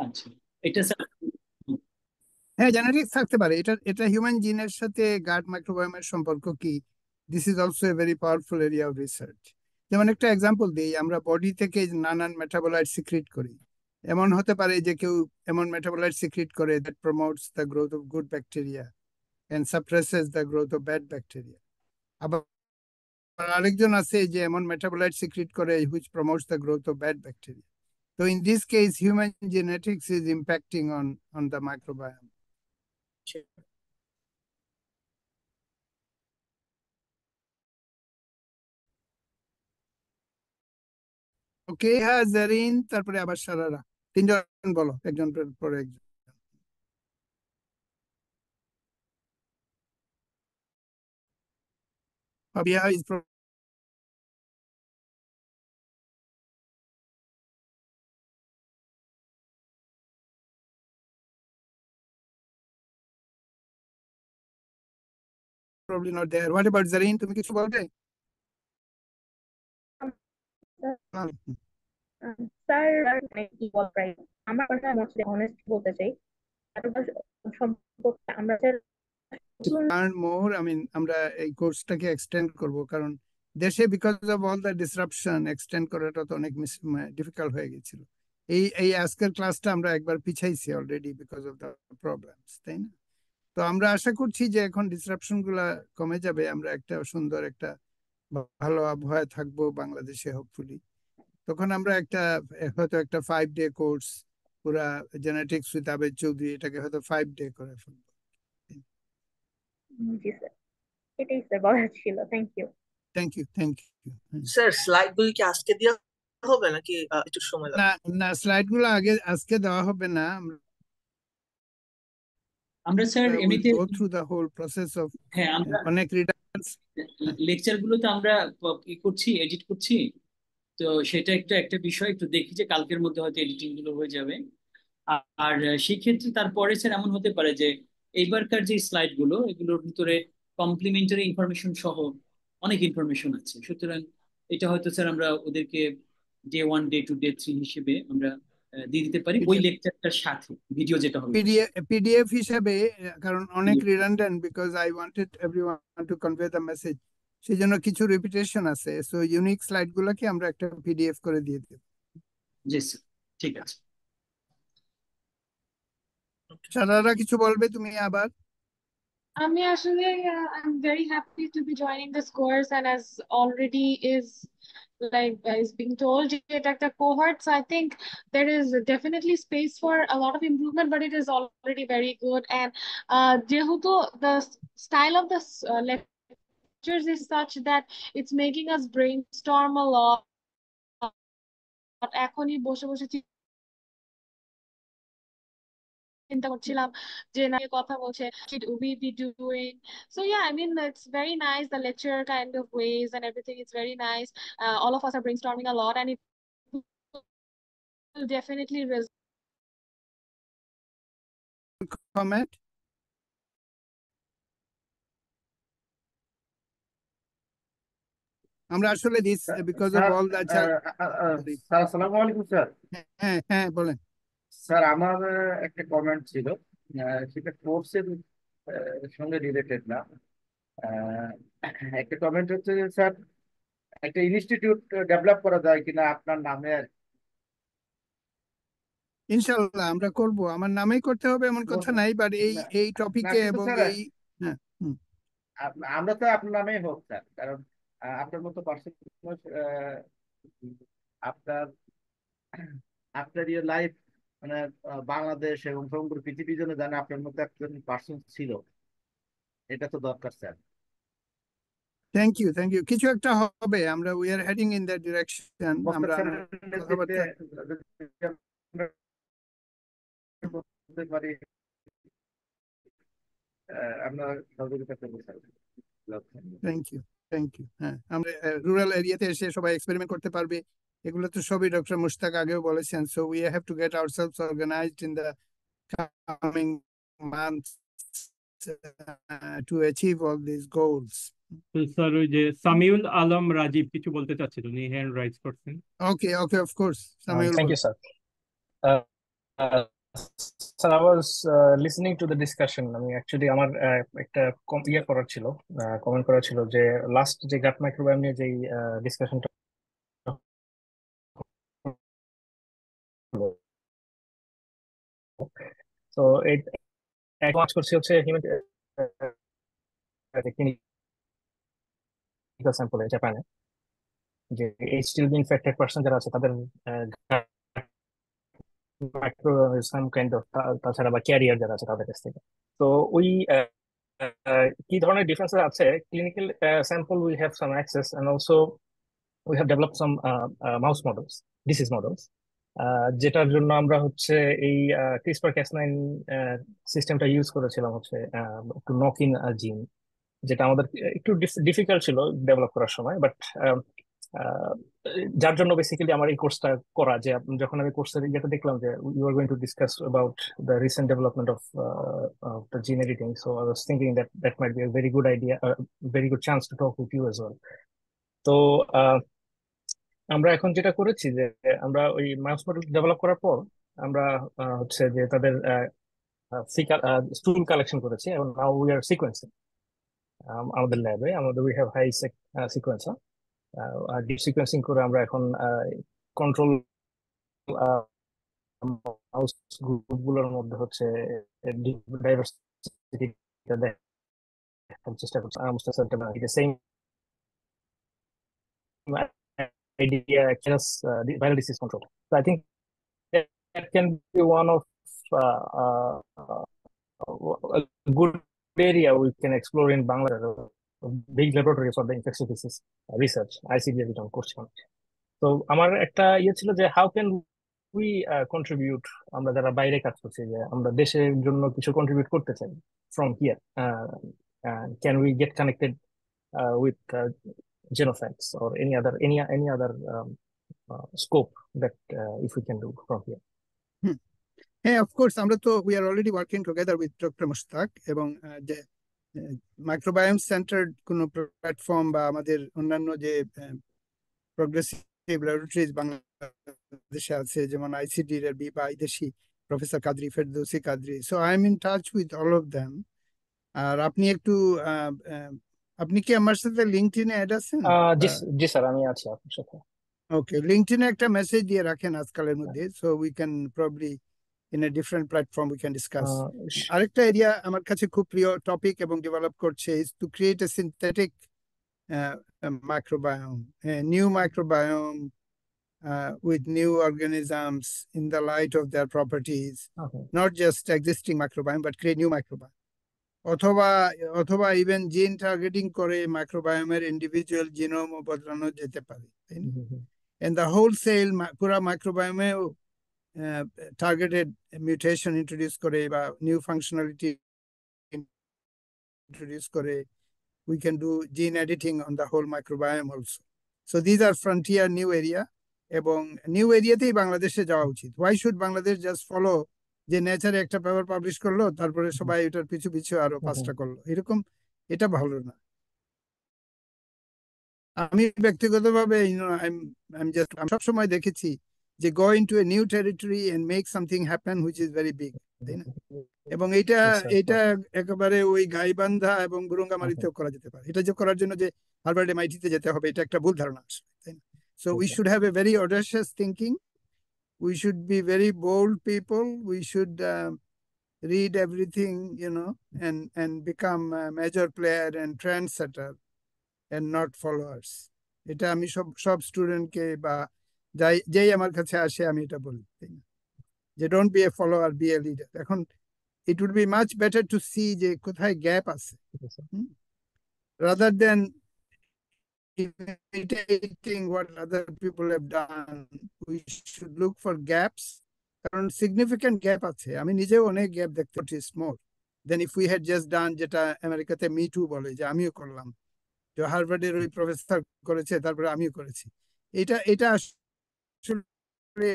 আচ্ছা, এটা স্যার হ্যাঁ, জেনেটিক্স থাকতে পারে। এটা হিউম্যান জিনের সাথে গাট মাইক্রোবায়োমের সম্পর্ক কি, this is also a very powerful area of research. যেমন একটা এক্সাম্পল দিই, আমরা বডি থেকে নানান মেটাবোলাইট সিক্রিট করি। এমন হতে পারে যে কেউ এমন মেটাবোলাইট সিক্রিট করে that promotes the growth of good bacteria and suppresses the growth of bad bacteria. আবার আরেকজন আছে যে এমন মেটাবোলাইট সিক্রিট করে which promotes the growth of bad bacteria. তো in this case human genetics is impacting on the microbiome. Okay, হ্যাঁ, জারিন, তারপরে আবার সারারা, তিনজন বলো, একজন পরে একজন। Fabia is probably not there. What about Zareen? তুমি কিছু বলবে? স্যার কি বলতে আমার কথা মোস্টলি অনেস্ট বলতে চাই সম্পর্কে আমরা To learn more, I mean, আমরা এই কোর্সটাকে এক্সটেন্ড করব, কারণ দেশে because of all the disruption extend করাটা তো অনেক ডিফিকাল্ট হয়ে গেছিল। এই আজকের ক্লাসটা আমরা একবার পিছাইছি already because of the problems, তাই না? তো আমরা আশা করছি যে এখন ডিসরাপশন গুলা কমে যাবে, আমরা একটা সুন্দর একটা ভালো আবহাওয়ায় থাকবো বাংলাদেশে হোপফুলি। তখন আমরা হয়তো একটা 5 ডে কোর্স পুরা জেনেটিক্স উইথ আবেদ চৌধুরী, এটাকে হয়তো 5 ডে করে ফেলবো। জি স্যার, এটাই স্যার বলার ছিল। Thank you. Thank you, thank you. Sir slide গুলি কি আজকে দেওয়া হবে নাকি একটু সময় লাগবে? না না, স্লাইড গুলো আজকে দেওয়া হবে না। আমরা স্যার এমনিতে go through the whole process of হ্যাঁ আমরা অনেক রিডান্ডেন্স লেকচার গুলোতে আমরা কি করছি, এডিট করছি, তো সেটা একটা বিষয় একটু দেখি যে কালকের মধ্যে হয়তো এডিটিং গুলো হয়ে যাবে। আর সেই ক্ষেত্রে তারপরে স্যার এমন হতে পারে যে এইবারকার যে স্লাইড গুলো এগুলোর ভিতরে কমপ্লিমেন্টারি ইনফরমেশন সহ অনেক ইনফরমেশন আছে, সুতরাং এটা হয়তো স্যার আমরা ওদেরকে ডে 1, ডে 2, ডে 3 হিসেবে আমরা দিয়ে দিতে পারি ওই লেকচারটার সাথে ভিডিও যেটা হবে পিডিএফ হিসাবে, কারণ অনেক redundant because I wanted everyone to convey the message, সেই জন্য কিছু রিপিটেশন আছে। সো ইউনিক স্লাইড গুলোকে আমরা একটা পিডিএফ করে দিয়ে দেব। জি স্যার, ঠিক আছে। সারারা কিছু বলবে তুমি আবার? আমি আসলে I'm very happy to be joining this course, and as already is being told এটা একটা cohort, so I think there is definitely space for a lot of improvement, but it is already very good. And যেহেতু the style of the lectures is such that it's making us brainstorm a lot. এখনই বসে বসে চিন্তা করছিলাম যে না কথা বলছে should we be doing, so yeah, I mean it's very nice, the lecture kind of ways and everything, it's very nice. All of us are brainstorming a lot, and it will definitely comment. আমরা আসলে this because of all the sir আসসালামু আলাইকুম sir. হ্যাঁ হ্যাঁ বলেন sir. আমার একটা comment ছিল, সেটা কোর্সের সঙ্গে রিলেটেড না। একটা কমেন্ট হচ্ছে যে স্যার একটা ইনস্টিটিউট ডেভেলপ করা যায় কিনা আপনার নামে। ইনশাআল্লাহ আমরা করব, আমার নামেই করতে হবে এমন কথা নাই, বাট এই টপিকে এবং এই আমরা তো আপনার নামেই হোক স্যার, কারণ আপনার মতো পার্সন, আপনার আপনার ইয়ে লাইফ মানে বাংলাদেশ এবং সমগ্র পৃথিবীর জন্য জানে আপনার মতো একজন পার্সন ছিল, এটা তো দরকার sir. Thank you, thank you. কিছু একটা হবে, আমরা we are heading in that direction. আমরা থ্যাংক ইউ, থ্যাংক ইউ। হ্যাঁ, আমরা রুরাল এরিয়াতে এসে সবাই এক্সপেরিমেন্ট করতে পারবে, এগুলো তো সবই ডক্টর মুশতাক আগেও বলেছেন। So we have to get ourselves organised in the coming months to achieve all these goals. Sir ওই যে সামিউল আলম রাজীব কিছু বলতে চাচ্ছিল, উনি হ্যান্ড রাইজ করছেন। Okay, okay, of course. Samuel, Thank you, sir. Sir, I was listening to the discussion. I mean, actually, আমার একটা ইয়ে করার ছিল, কমেন্ট করার ছিল যে লাস্ট যে গাট মাইক্রোবায়োম নিয়ে যে ডিসকাশনটা তো এক কাজ করছি হচ্ছে হিউম্যান ক্লিনিক্যাল স্যাম্পলে জাপানে যে এইচটিএলভি ইনফেক্টেড পারসন যারা আছে তাদের মাইক্রো সাম কাইন্ড অফ, তাছাড়া বা ক্যারিয়ার যারা আছে তাদের কাছ থেকে। তো ওই কি ধরনের ডিফারেন্স আছে, clinical sample we have some access and also we have develop some mouse models, disease models, যেটার জন্য আমরা হচ্ছে এই CRISPR-Cas9 সিস্টেমটা ইউজ করেছিলাম হচ্ছে একটু নক ইন জিন, যেটা আমাদের একটু ডিফিকাল্ট ছিল ডেভেলপ করার সময়, বাট যার জন্য বেসিক্যালি আমার এই কোর্সটা করা, যে যখন আমি কোর্সের ইয়েটা দেখলাম যে you are going to discuss about the recent development of the gene editing, so I was thinking that might be a very good idea, very good chance to talk with you as well. তো আমরা এখন যেটা করেছি যে আমরা ওই mouse model develop করার পর আমরা হচ্ছে যে তাদের স্টুল কালেকশন করেছি এবং নাও উই আর সিকোয়েন্সিং আমাদের ল্যাবে। আমাদের উই হ্যাভ হাই সিকোয়েন্সার, আর ডিপ সিকোয়েন্সিং করে আমরা এখন কন্ট্রোল মাউস গ্রুপগুলোর মধ্যে হচ্ছে ডাইভার্সিটিটা দেখার চেষ্টা করছি। Same idea as viral disease control. So I think that can be one of a good area we can explore in Bangladesh, a big laboratory for the infectious disease research. ICD যেটা করছিলাম। তো আমার একটা ইয়ে ছিল যে how can we contribute, আমরা যারা বাইরে কাজ করছি, যে আমরা দেশের জন্য কিছু কন্ট্রিবিউট করতে চাই from here. Can we get connected with Genofacts or any other scope that if we can do from here? হ্যাঁ, অফকোর্স আমরা তো we are already working together with doctor Mushtaq, এবং যে মাইক্রোবায়োম সেন্টার কোনো প্ল্যাটফর্ম বা আমাদের অন্যান্য যে প্রগ্রেসিভ ল্যাবরেটরিজ বাংলাদেশে আছে, যেমন আইসিডি এর বা বিদেশি professor Qadri, Ferdousi Qadri, so I am in touch with all of them. আর আপনি একটু আপনি কি আমার সাথে লিঙ্কডইনে অ্যাড আছেন? জি স্যার, আমি আছি আপনার সাথে। ওকে, লিঙ্কডইনে একটা মেসেজ দিয়ে রাখেন আজকালের মধ্যে, so we can probably in a different platform we can discuss. আরেকটা এরিয়া আমার কাছে খুব প্রিয় টপিক এবং ডেভেলপ করছে is to create a synthetic microbiome, a new microbiome with new organisms in the light of their properties, not just existing microbiome but create new microbiome. অথবা even জিন targeting করে মাইক্রোবায়োমের individual genome বদলানো যেতে পারে, তাই না? And the wholesale পুরা মাইক্রোবায়োমে targeted mutation introduce করে বা new functionality introduce করে, we can do gene editing on the whole microbiome also. So these are frontier new area, এবং নিউ এরিয়াতেই বাংলাদেশে যাওয়া উচিত। Why should Bangladesh just follow যে নেচারে একটা পেপার পাবলিশ করলো তারপরে সবাই এটার পিছু পিছু আরো 5টা করলো, এরকম এটা ভালো না। আমি ব্যক্তিগতভাবে আমি সবসময় দেখেছি যে go into a new territory and make something happen which is very big, তাই না? এবং এটা একেবারে ওই গাইবান্ধা এবং গুরুঙ্গামারিতেও করা যেতে পারে। এটা যে করার জন্য যে হার্ভার্ড এমআইটিতে যেতে হবে, এটা একটা ভুল ধারণা আসলে, তাই না? So we should have a very audacious thinking. We should be very bold people. We should read everything, and become a major player and trendsetter and not followers. এটা আমি সব স্টুডেন্টকে বা যেই আমার কাছে আসে আমি এটা বলি, তাই না? যে don't be a follower, be a leader. এখন it would be much better to see যে কোথায় গ্যাপ আছে, rather than imitating what other people have done. We should look for gaps, কারণ সিগনিফিক্যান্ট গ্যাপ আছে। আমি নিজেও অনেক গ্যাপ দেখতে পাচ্ছি, small then if we had just done, যেটা আমেরিকাতে মি টু বলে, যে আমিও করলাম, যে হার্ভার্ডের ওই প্রফেসর করেছে তারপরে আমিও করেছি, এটা আসলে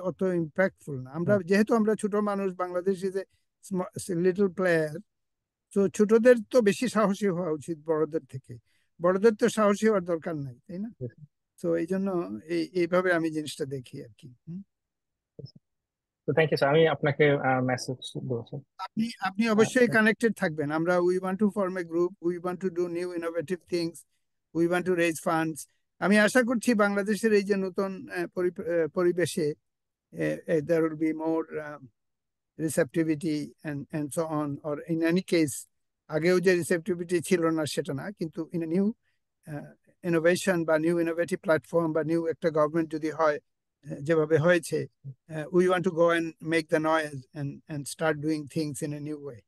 অত ইম্প্যাক্টফুল না। যেহেতু আমরা ছোট মানুষ, Bangladesh is a little player, তো ছোটদের তো বেশি সাহসী হওয়া উচিত বড়দের থেকে। বড়দের তো সাহসী হওয়ার দরকার নাই, তাই না? তো এই জন্য এইভাবে আমি জিনিসটা দেখি আর কি। থ্যাংক ইউ স্যার, আমি আপনাকে মেসেজ দেব স্যার। আপনি অবশ্যই কানেক্টেড থাকবেন। আমরা we want to form a group, we want to do new innovative things, we want to raise funds. আমি আশা করছি বাংলাদেশের এই যে নতুন পরিবেশে there will be more receptivity and so on, or in any case আগেও যে রিসেপটিভিটি ছিল না সেটা না, কিন্তু ইন নিউ ইনোভেশন বা নিউ ইনোভেটিভ প্ল্যাটফর্ম বা নিউ একটা গভর্নমেন্ট যদি হয় যেভাবে হয়েছে, we want to go and make the noise and start doing things in a new way.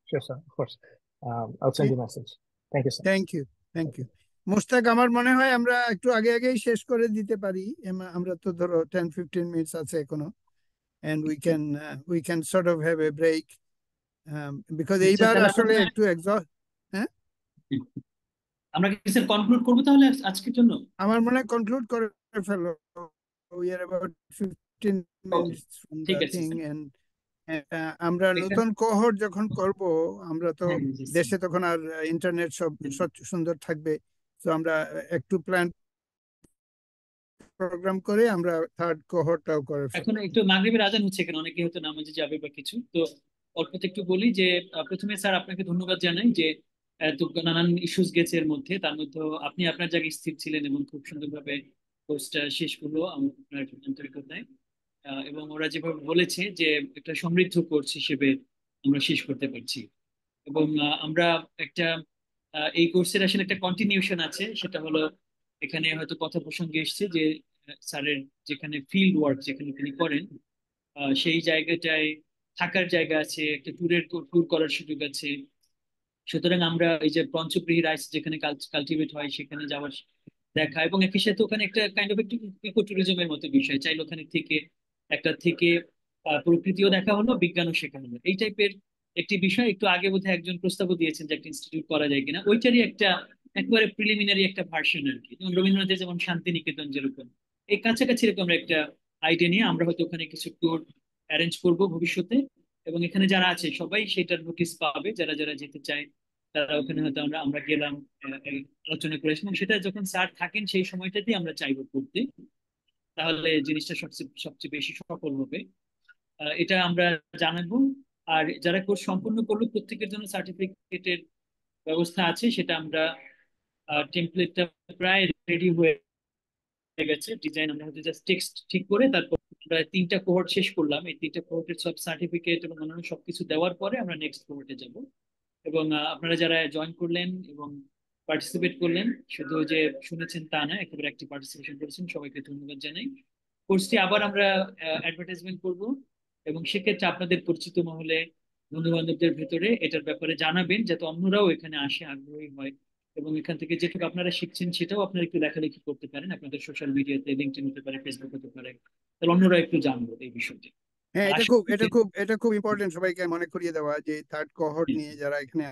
Sure sir, of course. I'll send you a message. Thank you sir. Thank you. Mushtaq, আমার মনে হয় আমরা একটু আগেই শেষ করে দিতে পারি। আমরা তো ধরো 10-15 মিনিটস আছে এখনো, and we can sort of have a break because এইবার আসলে একটু exhaust, হ্যাঁ আমরা কি স্যার কনক্লুড করবো তাহলে আজকের জন্য? আমার মনে হয় কনক্লুড করে ফেলো। We are about 15 okay, minutes from ঠিক the আছে thing, স্যার। and আমরা এটা নতুন কোহর্ট যখন করব, আমরা তো হ্যাঁ জি স্যার। দেশে তখন আর ইন্টারনেট সব সুন্দর থাকবে, তো আমরা একটু প্ল্যান প্রোগ্রাম করে আমরা থার্ড কোহর্টটাও করে এখন ফেলবো। একটু মাগরিবের আজান হচ্ছে, এখানে অনেকে হয়তো নামাজে যাবে বা কিছু, তো অল্পতে একটু বলি যে প্রথমে স্যার আপনাকে ধন্যবাদ জানাই যে তো নানান ইস্যুস গেছে এর মধ্যে, তার মধ্যে আপনি আপনার জায়গায় স্থির ছিলেন এবং খুব সুন্দরভাবে কোর্সটা শেষ করলো আপনার আন্তরিকতায়। এবং ওরা যেভাবে বলেছে যে একটা সমৃদ্ধ কোর্স হিসেবে আমরা শেষ করতে পারছি। এবং আমরা একটা এই কোর্সের আসলে একটা কন্টিনিউশন আছে, সেটা হলো এখানে হয়তো কথা প্রসঙ্গে এসছে যে স্যারের যেখানে ফিল্ড ওয়ার্ক যেখানে তিনি করেন, সেই জায়গাটায় থাকার জায়গা আছে, একটা ট্যুর করার সুযোগ আছে। সুতরাং আমরা এই যে পঞ্চগৃহী রাইস যেখানে কালটিভেট হয় সেখানে যাওয়ার দেখা, এবং একই সাথে ওখানে একটা কাইন্ড অফ একটু ইকো ট্যুরিজমের মতো বিষয়, চাইলে ওখানে থেকে প্রকৃতিও দেখা হলো, বিজ্ঞানও শেখা হলো, এই টাইপের একটি বিষয়। একটু আগে বোধহয় একজন প্রস্তাবও দিয়েছেন যে একটা ইনস্টিটিউট করা যায় কিনা, ওইটারই একটা একেবারে প্রিলিমিনারি একটা ভার্সন আর কি। যেমন রবীন্দ্রনাথের যেমন শান্তিনিকেতন যেরকম, এই কাছাকাছি এরকম একটা আইডিয়া নিয়ে আমরা হয়তো ওখানে কিছু ট্যুর অ্যারেঞ্জ করব ভবিষ্যতে। এবং এখানে যারা আছে সবাই সেটার নোটিস পাবে, যারা যারা যেতে চায় তারা ওখানে হয়তো আমরা আমরা গেলাম, এই আলোচনা করেছি, এবং সেটা যখন স্যার থাকেন সেই সময়টাতেই আমরা চাইবো করতে, তাহলে জিনিসটা সবচেয়ে সবচেয়ে বেশি সফল হবে। এটা আমরা জানাবো। আর যারা কোর্স সম্পূর্ণ করলো প্রত্যেকের জন্য সার্টিফিকেটের ব্যবস্থা আছে, সেটা আমরা টেমপ্লেটটা প্রায় রেডি হয়ে গেছে, ডিজাইন আমরা হয়তো জাস্ট টেক্সট ঠিক করে তারপর প্রায় 3টা কোহর্ট শেষ করলাম, এই 3টা কোহর্টের সব সার্টিফিকেট এবং অন্যান্য সবকিছু দেওয়ার পরে আমরা নেক্সট কোহর্টে যাব। এবং আপনারা যারা জয়েন করলেন এবং পার্টিসিপেট করলেন, শুধু যে শুনেছেন তা না, একেবারে একটি পার্টিসিপেশন করেছেন, সবাইকে ধন্যবাদ জানাই। কোর্সটি আবার আমরা অ্যাডভার্টাইজমেন্ট করব, এবং সেক্ষেত্রে আপনাদের পরিচিত মহলে বন্ধু বান্ধবদের ভেতরে এটার ব্যাপারে জানাবেন, যাতে অন্যরাও এখানে আসে, আগ্রহী হয়, এবং এখান থেকে যেটুকু আপনারা শিখছেন সেটাও আপনারা একটু লেখালেখি করতে পারেন আপনাদের সোশ্যাল মিডিয়াতে, লিঙ্কডইন হতে পারে, ফেসবুক হতে পারে, তাহলে অন্যরা একটু জানবো এই বিষয়টি। হ্যাঁ, আর এটা আশা খুব করি এটা খুব ইম্পর্টেন্ট সবাইকে মনে করিয়ে দেওয়া যে থার্ড কোহর্ট নিয়ে যারা এখানে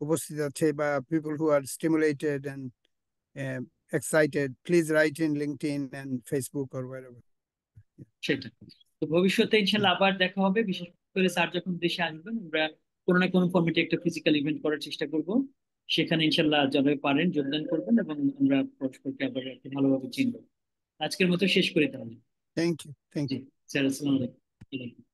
উপস্থিত আছে, বা people who are stimulated and excited, please write in LinkedIn and Facebook or wherever. সেটা। তো ভবিষ্যতে ইনশাল্লাহ আবার দেখা হবে, বিশেষ করে স্যার যখন দেশে আসবেন আমরা কোনো না কোনো ফর্মেটে একটা ফিজিক্যাল ইভেন্ট করার চেষ্টা করব, সেখানে ইনশাল্লাহ যারা পারেন যোগদান করবেন, এবং আমরা পরস্পরকে আবার একটু ভালোভাবে চিনব। আজকের মতো শেষ করি তাহলে। Thank you. জি স্যার, আসসালামু আলাইকুম।